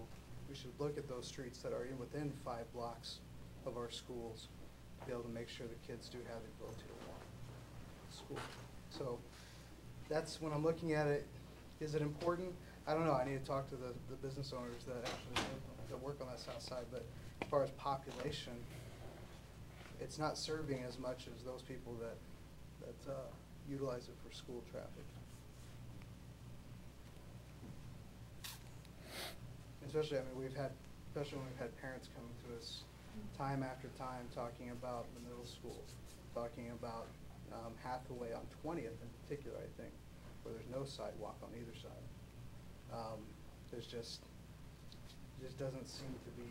we should look at those streets that are within 5 blocks of our schools to be able to make sure the kids do have the ability to walk to school. So that's when I'm looking at it. Is it important? I don't know. I need to talk to the business owners that actually that work on that south side. But as far as population, it's not serving as much as those people that utilize it for school traffic. Especially, I mean, especially when we've had parents coming to us time after time talking about the middle school, talking about Hathaway on 20th in particular, I think, where there's no sidewalk on either side. There's just doesn't seem to be,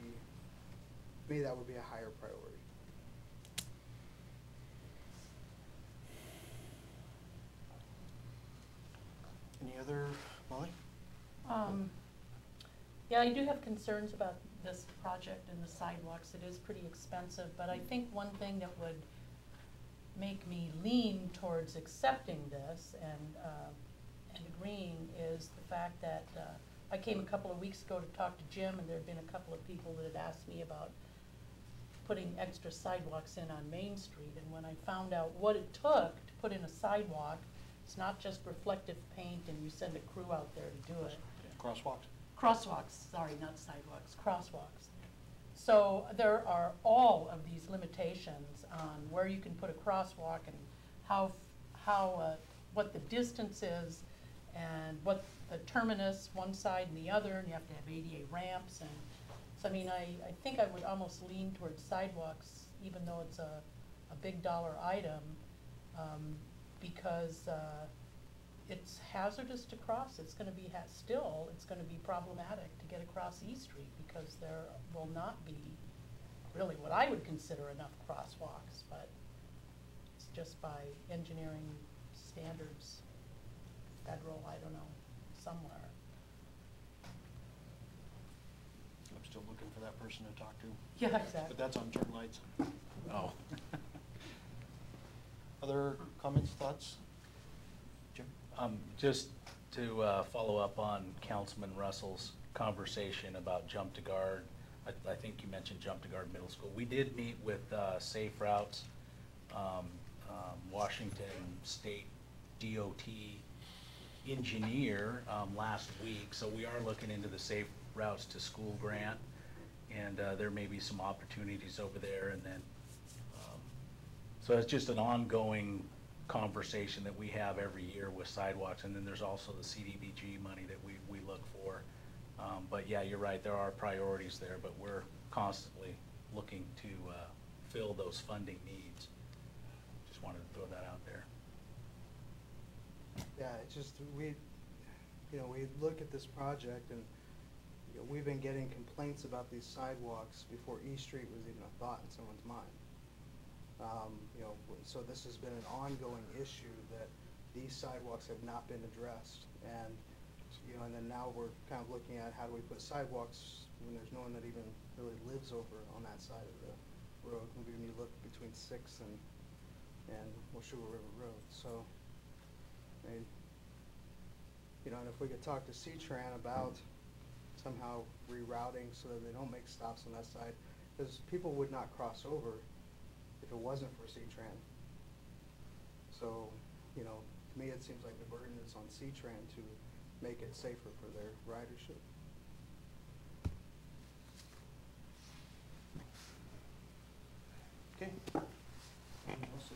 to me, that would be a higher priority. Any other, Molly? Yeah, I do have concerns about this project and the sidewalks. It is pretty expensive, but I think one thing that would make me lean towards accepting this and agreeing is the fact that I came a couple of weeks ago to talk to Jim, and there had been a couple of people that had asked me about putting extra sidewalks in on Main Street, and when I found out what it took to put in a sidewalk, it's not just reflective paint and you send a crew out there to do it. Crosswalks? Crosswalks, sorry, not sidewalks, crosswalks. So there are all of these limitations on where you can put a crosswalk and what the distance is and what the terminus, one side and the other, and you have to have ADA ramps. And so, I mean, I think I would almost lean towards sidewalks, even though it's a big dollar item, because it's hazardous to cross. It's going to be it's going to be problematic to get across East Street because there will not be really what I would consider enough crosswalks, but it's just by engineering standards, federal, I don't know, somewhere. I'm still looking for that person to talk to. Yeah, exactly. But that's on turn lights. Oh. Other comments, thoughts? Jim? Just to follow up on Councilman Russell's conversation about Jump to Guard, I think you mentioned Jump to Guard Middle School. We did meet with Safe Routes, Washington State DOT engineer last week, so we are looking into the Safe Routes to School grant, and there may be some opportunities over there, and then so it's just an ongoing conversation that we have every year with sidewalks, and then there's also the CDBG money that we look for. But yeah, you're right, there are priorities there, but we're constantly looking to fill those funding needs. Just wanted to throw that out there. Yeah, it's just, we look at this project and, we've been getting complaints about these sidewalks before East Street was even a thought in someone's mind. So this has been an ongoing issue that these sidewalks have not been addressed. And, and then now we're kind of looking at how do we put sidewalks when there's no one that even really lives over on that side of the road. When you look between 6th and Washougal River Road. So, I mean, and if we could talk to C-Tran about somehow rerouting so that they don't make stops on that side, because people would not cross over if it wasn't for C-Tran. So, to me it seems like the burden is on C-Tran to make it safer for their ridership. Okay. Anything else?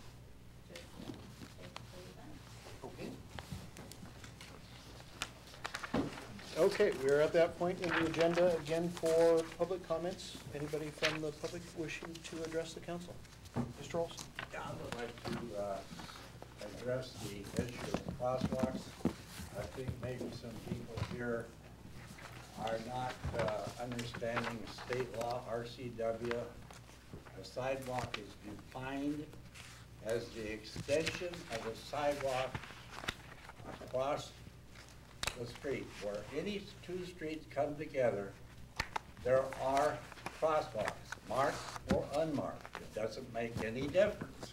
Okay. Okay, we're at that point in the agenda again for public comments. Anybody from the public wishing to address the council? Mr. Olson? Yeah, I would like to address the issue of crosswalks. I think maybe some people here are not understanding state law, RCW. A sidewalk is defined as the extension of a sidewalk across the street. Where any two streets come together, there are crosswalks, marked or unmarked. It doesn't make any difference.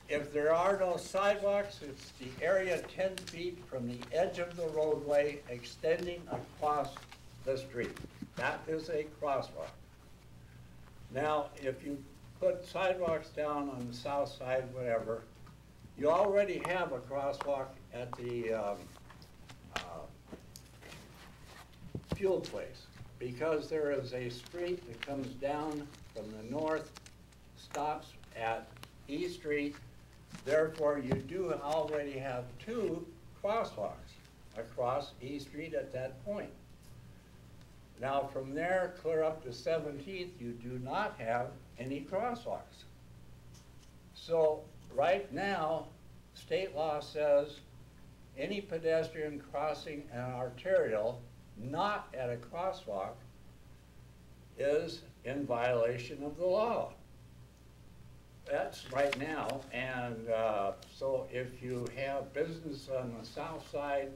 If there are no sidewalks, it's the area 10 feet from the edge of the roadway extending across the street. That is a crosswalk. Now, if you put sidewalks down on the south side, whatever, you already have a crosswalk at the fuel place, because there is a street that comes down from the north, stops at E Street. Therefore, you do already have two crosswalks across E Street at that point. Now, from there, clear up to 17th, you do not have any crosswalks. So, right now, state law says any pedestrian crossing an arterial not at a crosswalk is in violation of the law. That's right now, and so if you have business on the south side,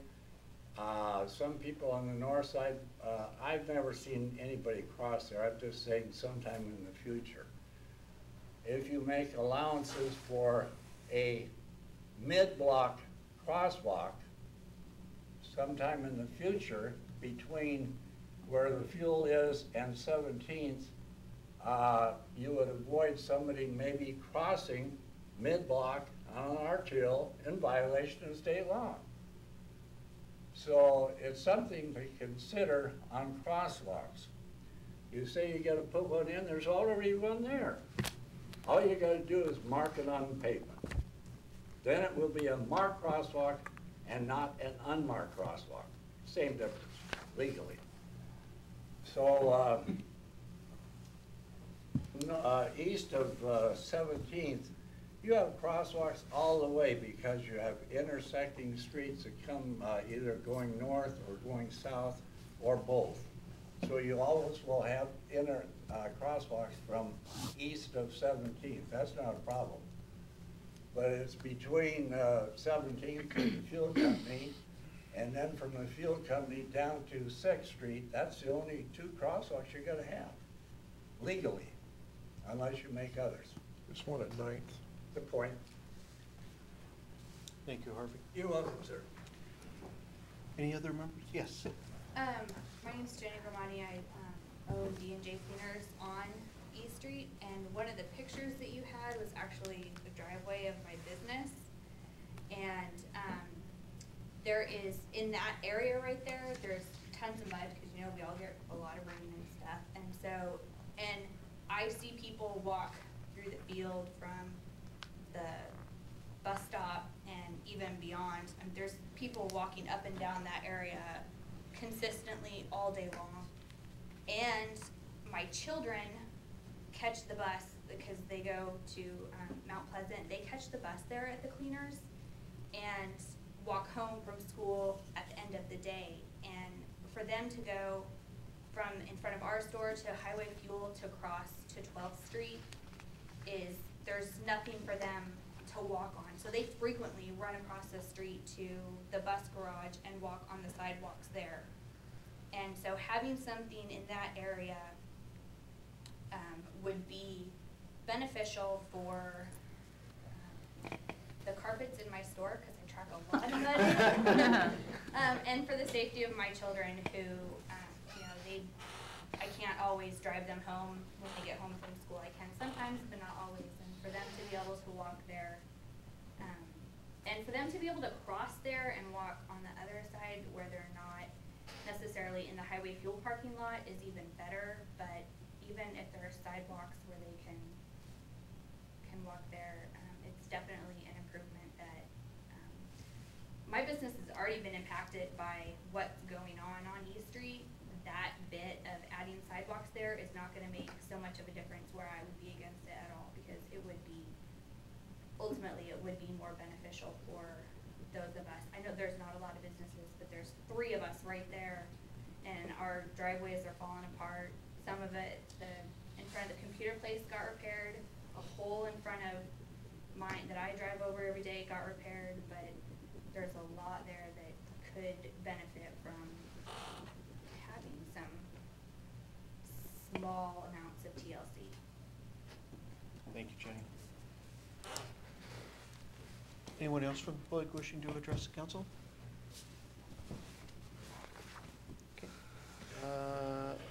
some people on the north side, I've never seen anybody cross there. I'm just saying sometime in the future. If you make allowances for a mid-block crosswalk sometime in the future between where the fuel is and 17th, you would avoid somebody maybe crossing mid-block on an arterial in violation of state law. So it's something to consider on crosswalks. You say you gotta put one in, there's already one there. All you gotta do is mark it on the pavement. Then it will be a marked crosswalk and not an unmarked crosswalk. Same difference, legally. So, east of 17th, you have crosswalks all the way because you have intersecting streets that come either going north or going south or both. So you always will have crosswalks from east of 17th. That's not a problem. But it's between 17th and the fuel company, and then from the fuel company down to 6th Street, that's the only two crosswalks you're gonna have, legally, unless you make others. There's one at 9th. Good point. Thank you, Harvey. You're welcome, sir. Any other members? Yes. My name's Jenny Romani. I own D&J Cleaners on E Street, and one of the pictures that you had was actually the driveway of my business. And there is, in that area right there, there's tons of mud, because you know we all get a lot of rain and stuff. And so, and I see people walk through the field from the bus stop and even beyond. And there's people walking up and down that area consistently all day long. And my children catch the bus because they go to Mount Pleasant. They catch the bus there at the Cleaners and walk home from school at the end of the day. And for them to go from in front of our store to Highway Fuel to cross to 12th Street is, there's nothing for them to walk on. So they frequently run across the street to the bus garage and walk on the sidewalks there. And so having something in that area would be beneficial for the carpets in my store, because I track a lot of mud, and for the safety of my children who, you know, I can't always drive them home when they get home from school. I can sometimes, but not always. And for them to be able to walk there, and for them to be able to cross there and walk on the other side where they're not necessarily in the Highway Fuel parking lot is even better. But even if there are sidewalks where they can walk there, it's definitely an improvement that my business is already been impacted by what's going on East Street, that bit of adding sidewalks there is not gonna make so much of a difference where I would be against it at all, because it would be, ultimately, it would be more beneficial for those of us. I know there's not a lot of businesses, but there's 3 of us right there, and our driveways are falling apart. Some of it, in front of the computer place got repaired, a hole in front of mine that I drive over every day got repaired, but there's a lot there that could benefit from having some small amounts of TLC. Thank you, Jenny. Anyone else from the public wishing to address the council? Okay.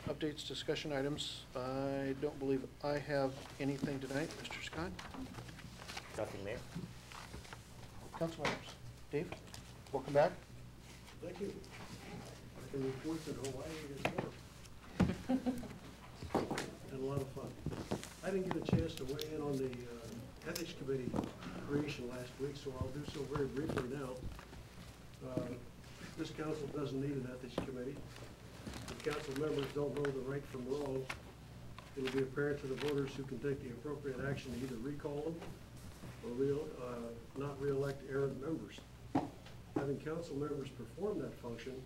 Updates, discussion items. I don't believe I have anything tonight. Mr. Scott? Nothing, Mayor. Council members? Dave, welcome back. Thank you. I can report that Hawaii is warm. And a lot of fun. I didn't get a chance to weigh in on the Ethics Committee creation last week, so I'll do so very briefly now. This council doesn't need an Ethics Committee. If council members don't know the right from wrong, it will be apparent to the voters who can take the appropriate action to either recall them or not re-elect errant members. Having council members perform that function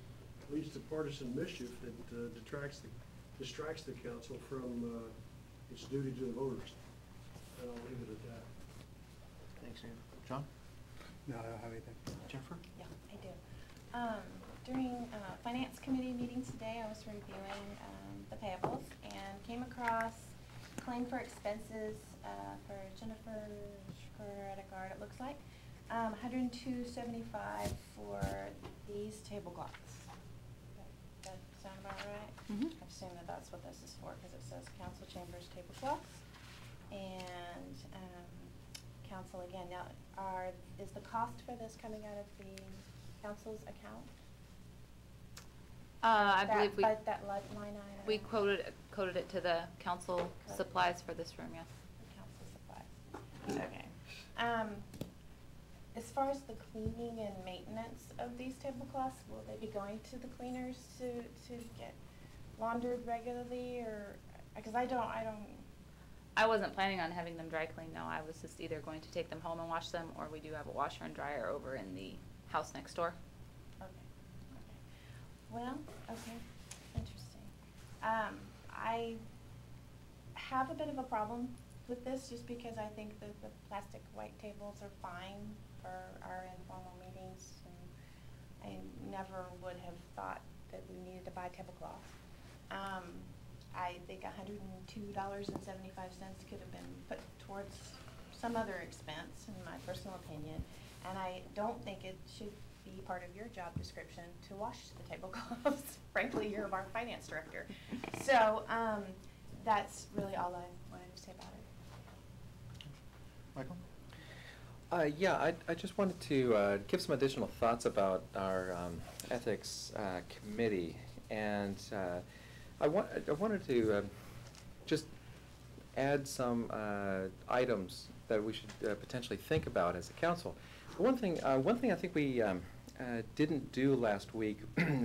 leads to partisan mischief that distracts the council from its duty to the voters. And I'll leave it at that. Thanks, Dave. John? No, I don't have anything. Jennifer? Yeah, I do. During Finance Committee meetings today, I was reviewing the payables and came across claim for expenses for Jennifer Schroeder, it looks like. $102.75 for these tablecloths. That sound about right? Mm-hmm. I assume that that's what this is for, because it says council chambers tablecloths. And council again, now is the cost for this coming out of the council's account? I believe that line item? we coded it to the council Code. supplies for this room, yes. Council supplies. Okay. As far as the cleaning and maintenance of these tablecloths, will they be going to the cleaners to get laundered regularly, or, because I don't. I wasn't planning on having them dry cleaned, no. I was just either going to take them home and wash them, or we do have a washer and dryer over in the house next door. Okay. Well, okay, interesting. I have a bit of a problem with this, just because I think that the plastic white tables are fine for our informal meetings, and I never would have thought that we needed to buy tablecloth. I think $102.75 could have been put towards some other expense, in my personal opinion, and I don't think it should be part of your job description to wash the tablecloths. Frankly, you're our finance director. So that's really all I wanted to say about it. Michael? Yeah, I just wanted to give some additional thoughts about our ethics committee, and I wanted to just add some items that we should potentially think about as a council. One thing I think we didn't do last week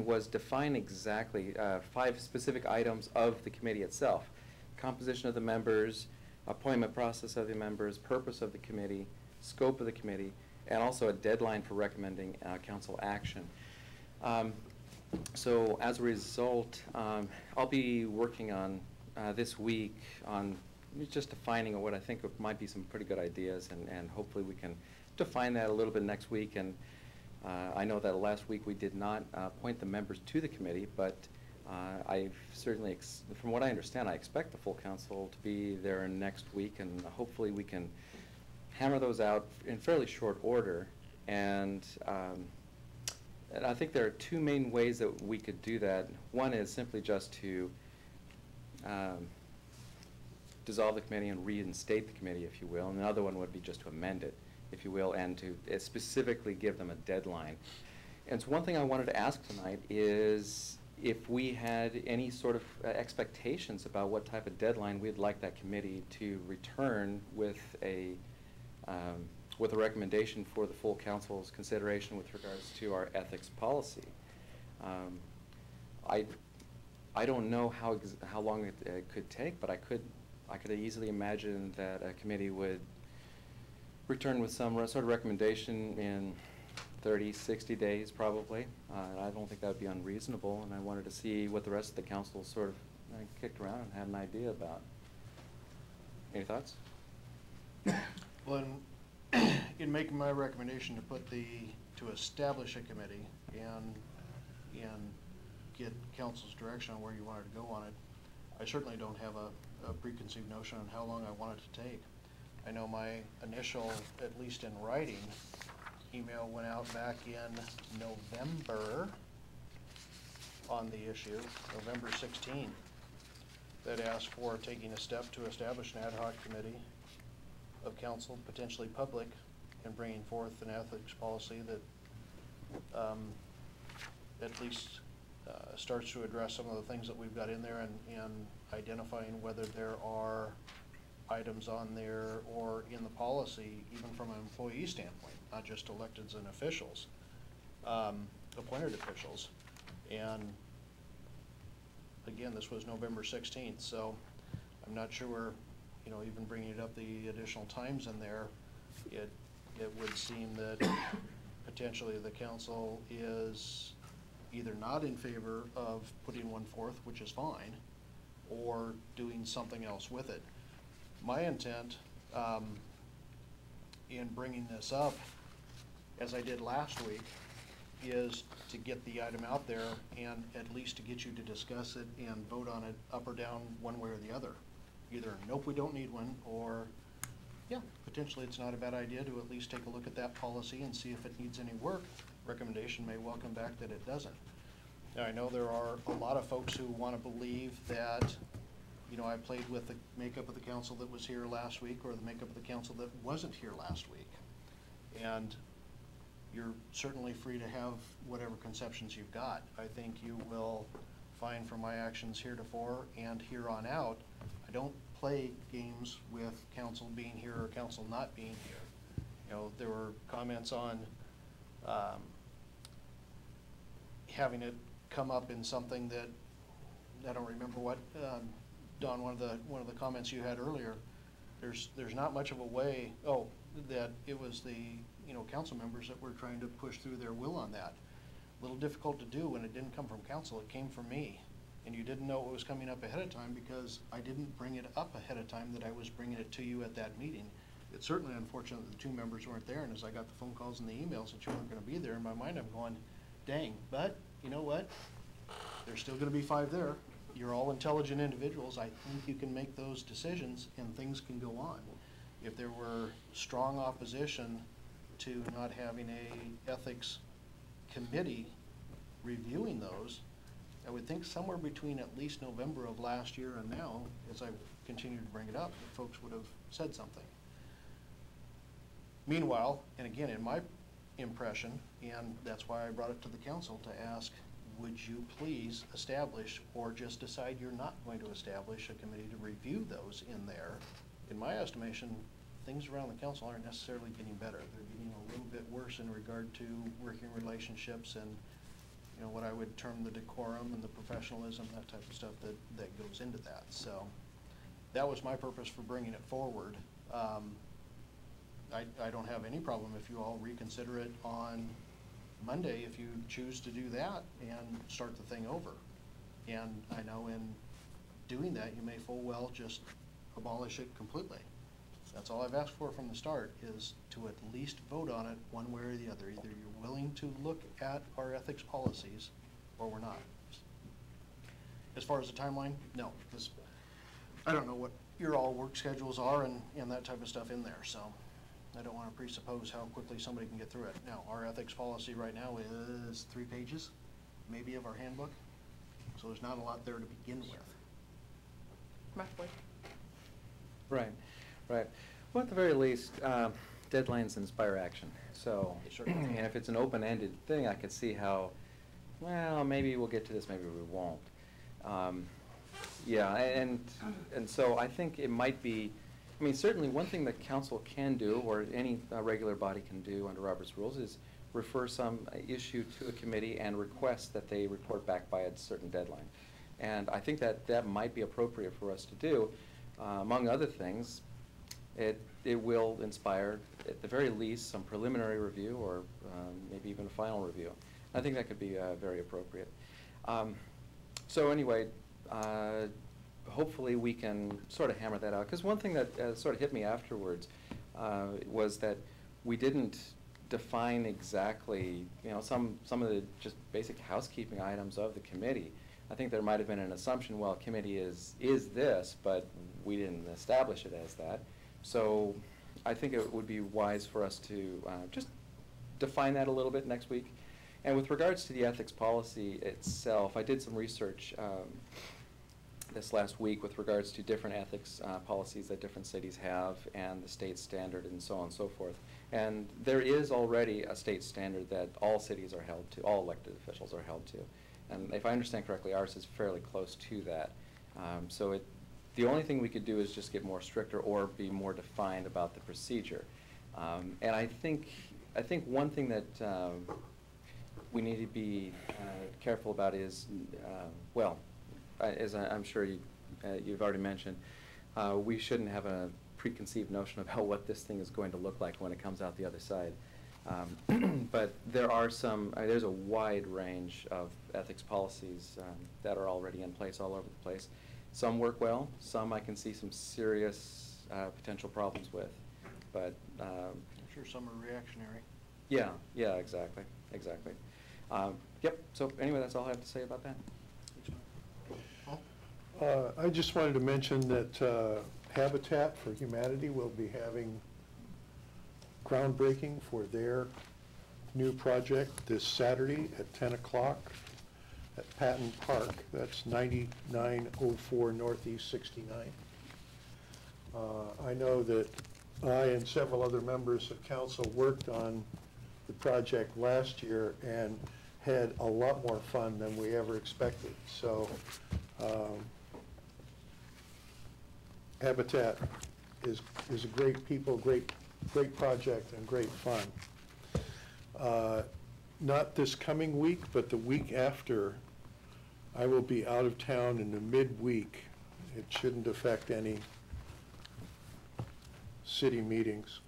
was define exactly 5 specific items of the committee itself: composition of the members, appointment process of the members, purpose of the committee, scope of the committee, and also a deadline for recommending council action. So as a result, I'll be working on this week on just defining what I think might be some pretty good ideas, and hopefully we can define that a little bit next week. And I know that last week we did not appoint the members to the committee, but I've certainly, from what I understand, I expect the full council to be there next week, and hopefully we can hammer those out in fairly short order. And I think there are 2 main ways that we could do that. One is simply just to dissolve the committee and reinstate the committee, if you will. And the other one would be just to amend it, if you will, and to specifically give them a deadline. And so one thing I wanted to ask tonight is if we had any sort of expectations about what type of deadline we'd like that committee to return with a with a recommendation for the full council's consideration with regards to our ethics policy. I don't know how long it could take, but I could easily imagine that a committee would return with some sort of recommendation in 30, 60 days probably. I don't think that would be unreasonable, and I wanted to see what the rest of the council sort of kicked around and had an idea about. Any thoughts? Well, in making my recommendation to establish a committee and get council's direction on where you wanted to go on it, I certainly don't have a preconceived notion on how long I want it to take. I know my initial, at least in writing, email went out back in November on the issue, November 16th, that asked for taking a step to establish an ad hoc committee of council, potentially public, and bringing forth an ethics policy that at least starts to address some of the things that we've got in there and identifying whether there are items on there or in the policy, even from an employee standpoint, not just electeds and officials, appointed officials. And again, this was November 16th, so I'm not sure, even bringing it up the additional times in there, it would seem that potentially the council is either not in favor of putting one forth, which is fine, or doing something else with it. My intent in bringing this up, as I did last week, is to get the item out there and at least to get you to discuss it and vote on it up or down one way or the other. Either, nope, we don't need one, or, yeah, potentially it's not a bad idea to at least take a look at that policy and see if it needs any work. Recommendation may well come back that it doesn't. Now, I know there are a lot of folks who want to believe that, I played with the makeup of the council that was here last week or the makeup of the council that wasn't here last week. And you're certainly free to have whatever conceptions you've got. I think you will find from my actions heretofore and here on out, I don't play games with council being here or council not being here. There were comments on having it come up in something that, I don't remember what, Don, one of the comments you had earlier, there's not much of a way, that it was the, council members that were trying to push through their will on that. A little difficult to do when it didn't come from council, it came from me. And you didn't know what was coming up ahead of time because I didn't bring it up ahead of time that I was bringing it to you at that meeting. It's certainly unfortunate that the two members weren't there, and as I got the phone calls and the emails that you weren't gonna be there, in my mind I'm going, dang, but you know what? There's still gonna be 5 there. You're all intelligent individuals. I think you can make those decisions and things can go on. If there were strong opposition to not having a ethics committee reviewing those, I would think somewhere between at least November of last year and now, as I continue to bring it up, that folks would have said something. Meanwhile, and again, in my impression, and that's why I brought it to the council to ask, would you please establish or just decide you're not going to establish a committee to review those in there? In my estimation, things around the council aren't necessarily getting better. They're getting a little bit worse in regard to working relationships and what I would term the decorum and the professionalism, that type of stuff that goes into that. So that was my purpose for bringing it forward. I don't have any problem if you all reconsider it on Monday if you choose to do that and start the thing over. And I know in doing that, you may full well just abolish it completely. That's all I've asked for from the start, is to at least vote on it one way or the other. Either you're willing to look at our ethics policies or we're not. As far as the timeline, no, because I don't know what your all work schedules are and that type of stuff in there, so I don't want to presuppose how quickly somebody can get through it. Now, our ethics policy right now is 3 pages, maybe, of our handbook, so there's not a lot there to begin with. Roughly. Right. Right. Well, at the very least, deadlines inspire action. So, and if it's an open-ended thing, I could see how, well, maybe we'll get to this, maybe we won't. Yeah, and so I think it might be I mean, certainly one thing that council can do, or any regular body can do under Robert's rules, is refer some issue to a committee and request that they report back by a certain deadline. And I think that that might be appropriate for us to do. Among other things, it will inspire, at the very least, some preliminary review or maybe even a final review. I think that could be very appropriate. So anyway, hopefully we can sort of hammer that out. Because one thing that sort of hit me afterwards was that we didn't define exactly, you know, some of the just basic housekeeping items of the committee. I think there might have been an assumption, well, committee is this, but we didn't establish it as that. So I think it would be wise for us to just define that a little bit next week. And with regards to the ethics policy itself, I did some research this last week with regards to different ethics policies that different cities have and the state standard and so on and so forth. And there is already a state standard that all cities are held to, all elected officials are held to. And if I understand correctly, ours is fairly close to that. So the only thing we could do is just get more stricter or be more defined about the procedure. And I think one thing that we need to be careful about is, well, as I'm sure you've already mentioned, we shouldn't have a preconceived notion about what this thing is going to look like when it comes out the other side. But there are there's a wide range of ethics policies that are already in place all over the place. Some work well, some I can see some serious potential problems with. But I'm sure some are reactionary. Yeah, exactly. Yep, so anyway, that's all I have to say about that. I just wanted to mention that Habitat for Humanity will be having groundbreaking for their new project this Saturday at 10 o'clock at Patton Park. That's 9904 Northeast 69. I know that I and several other members of council worked on the project last year and had a lot more fun than we ever expected. So Habitat is a great people, great project, and great fun. Not this coming week, but the week after, I will be out of town in the midweek. It shouldn't affect any city meetings.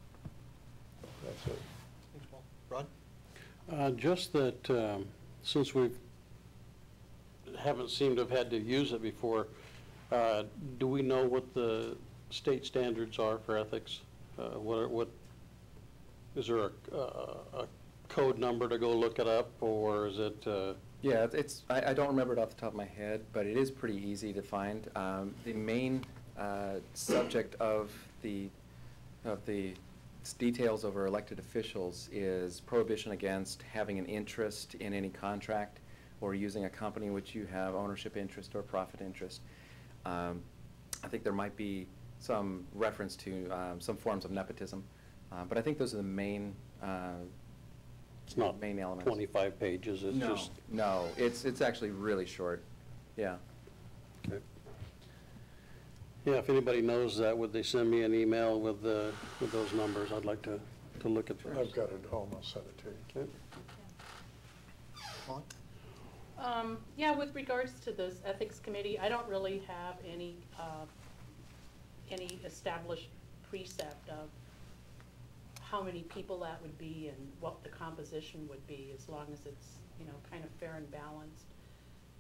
That's it. Thanks, Paul. Rod? Just that since we haven't seemed to have had to use it before, do we know what the state standards are for ethics? What is there a code number to go look it up, or is it? Yeah, I don't remember it off the top of my head, but it is pretty easy to find. The main subject of the details over elected officials is prohibition against having an interest in any contract or using a company in which you have ownership interest or profit interest. I think there might be some reference to some forms of nepotism, but I think those are the main it's not main elements. 25 pages, it's just... No, it's actually really short, yeah. Okay. Yeah, if anybody knows that, would they send me an email with those numbers? I'd like to look at those. I've got it at home, I'll send it to you. Paul? Yeah, with regards to this ethics committee, I don't really have any established precept of how many people that would be and what the composition would be, as long as it's, you know, kind of fair and balanced.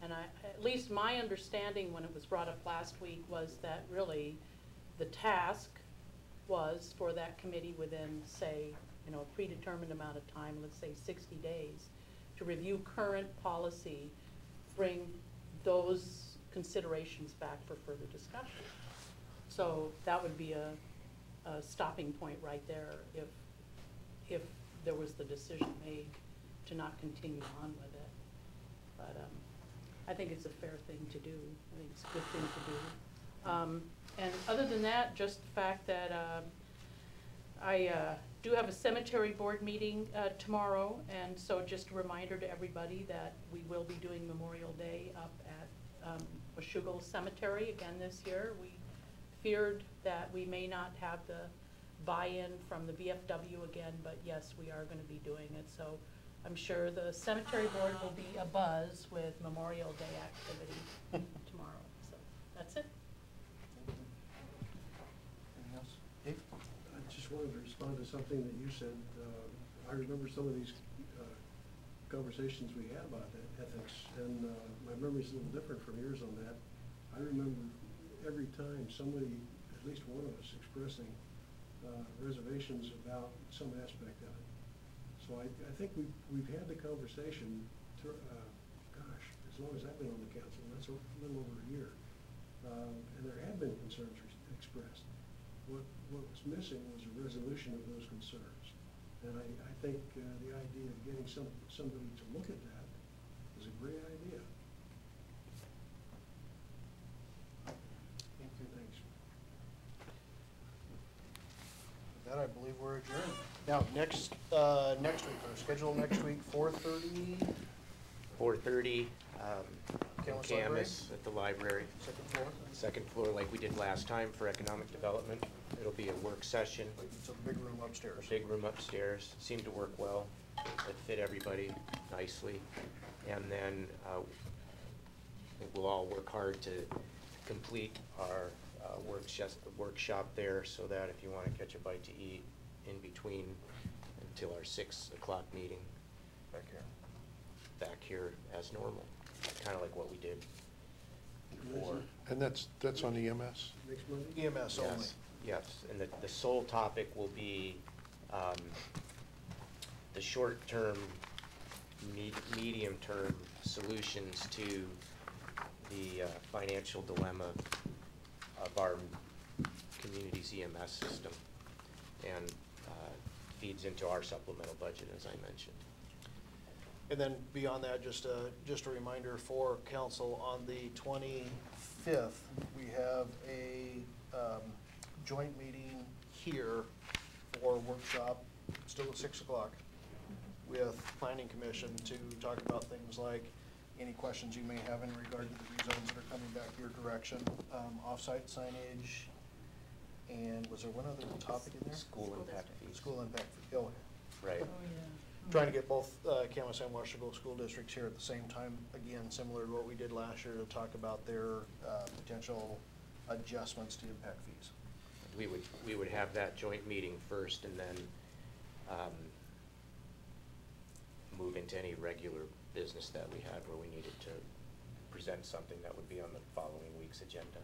And at least my understanding when it was brought up last week was that really the task was for that committee within, say, you know, a predetermined amount of time, let's say 60 days, to review current policy, bring those considerations back for further discussion. So that would be a stopping point right there if there was the decision made to not continue on with it. But I think it's a fair thing to do. I think it's a good thing to do. And other than that, just the fact that I do have a cemetery board meeting tomorrow, and so just a reminder to everybody that we will be doing Memorial Day up at Washougal Cemetery again this year. We feared that we may not have the buy-in from the VFW again, but yes, we are gonna be doing it. So I'm sure the cemetery board will be abuzz with Memorial Day activity tomorrow. So that's it. Anything else? Dave? I just wanted to respond to something that you said. I remember some of these conversations we had about ethics, and my memory's a little different from yours on that. I remember every time somebody, at least one of us, expressing reservations about some aspect of it. So I think we've had the conversation, gosh, as long as I've been on the council, and that's a little over a year. And there have been concerns expressed. What was missing was a resolution of those concerns. And I think the idea of getting somebody to look at that is a great idea. Thanks. With that, I believe we're adjourned. Now, next week, our schedule next week, 4:30. 4:30, Camas Camas at the library. Second floor. Second floor, like we did last time for economic development. It'll be a work session. It's a big room upstairs. A big room upstairs. Seemed to work well. It fit everybody nicely. And then I think we'll all work hard to complete our workshop there, so that if you want to catch a bite to eat in between until our 6 o'clock meeting. Back here as normal, kind of like what we did before. And that's on EMS? Next Monday? EMS only. Yes, yes, and the sole topic will be the short-term, medium-term solutions to the financial dilemma of our community's EMS system, and feeds into our supplemental budget, as I mentioned. And then beyond that, just a reminder for council, on the 25th, we have a joint meeting here for workshop, still at 6 o'clock, with Planning Commission to talk about things like any questions you may have in regard to the rezones that are coming back your direction, off-site signage, and was there one other topic in there? School impact fees. School impact fee, oh, Right. trying to get both Camas and Washougal school districts here at the same time, again, similar to what we did last year, to talk about their potential adjustments to impact fees. We would have that joint meeting first, and then move into any regular business that we had where we needed to present something that would be on the following week's agenda.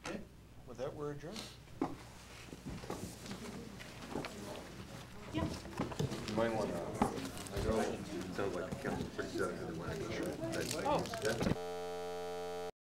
Okay, with that, we're adjourned. Yeah. You might want to, I know it sounds like the council's pretty set on who they want to go. Oh.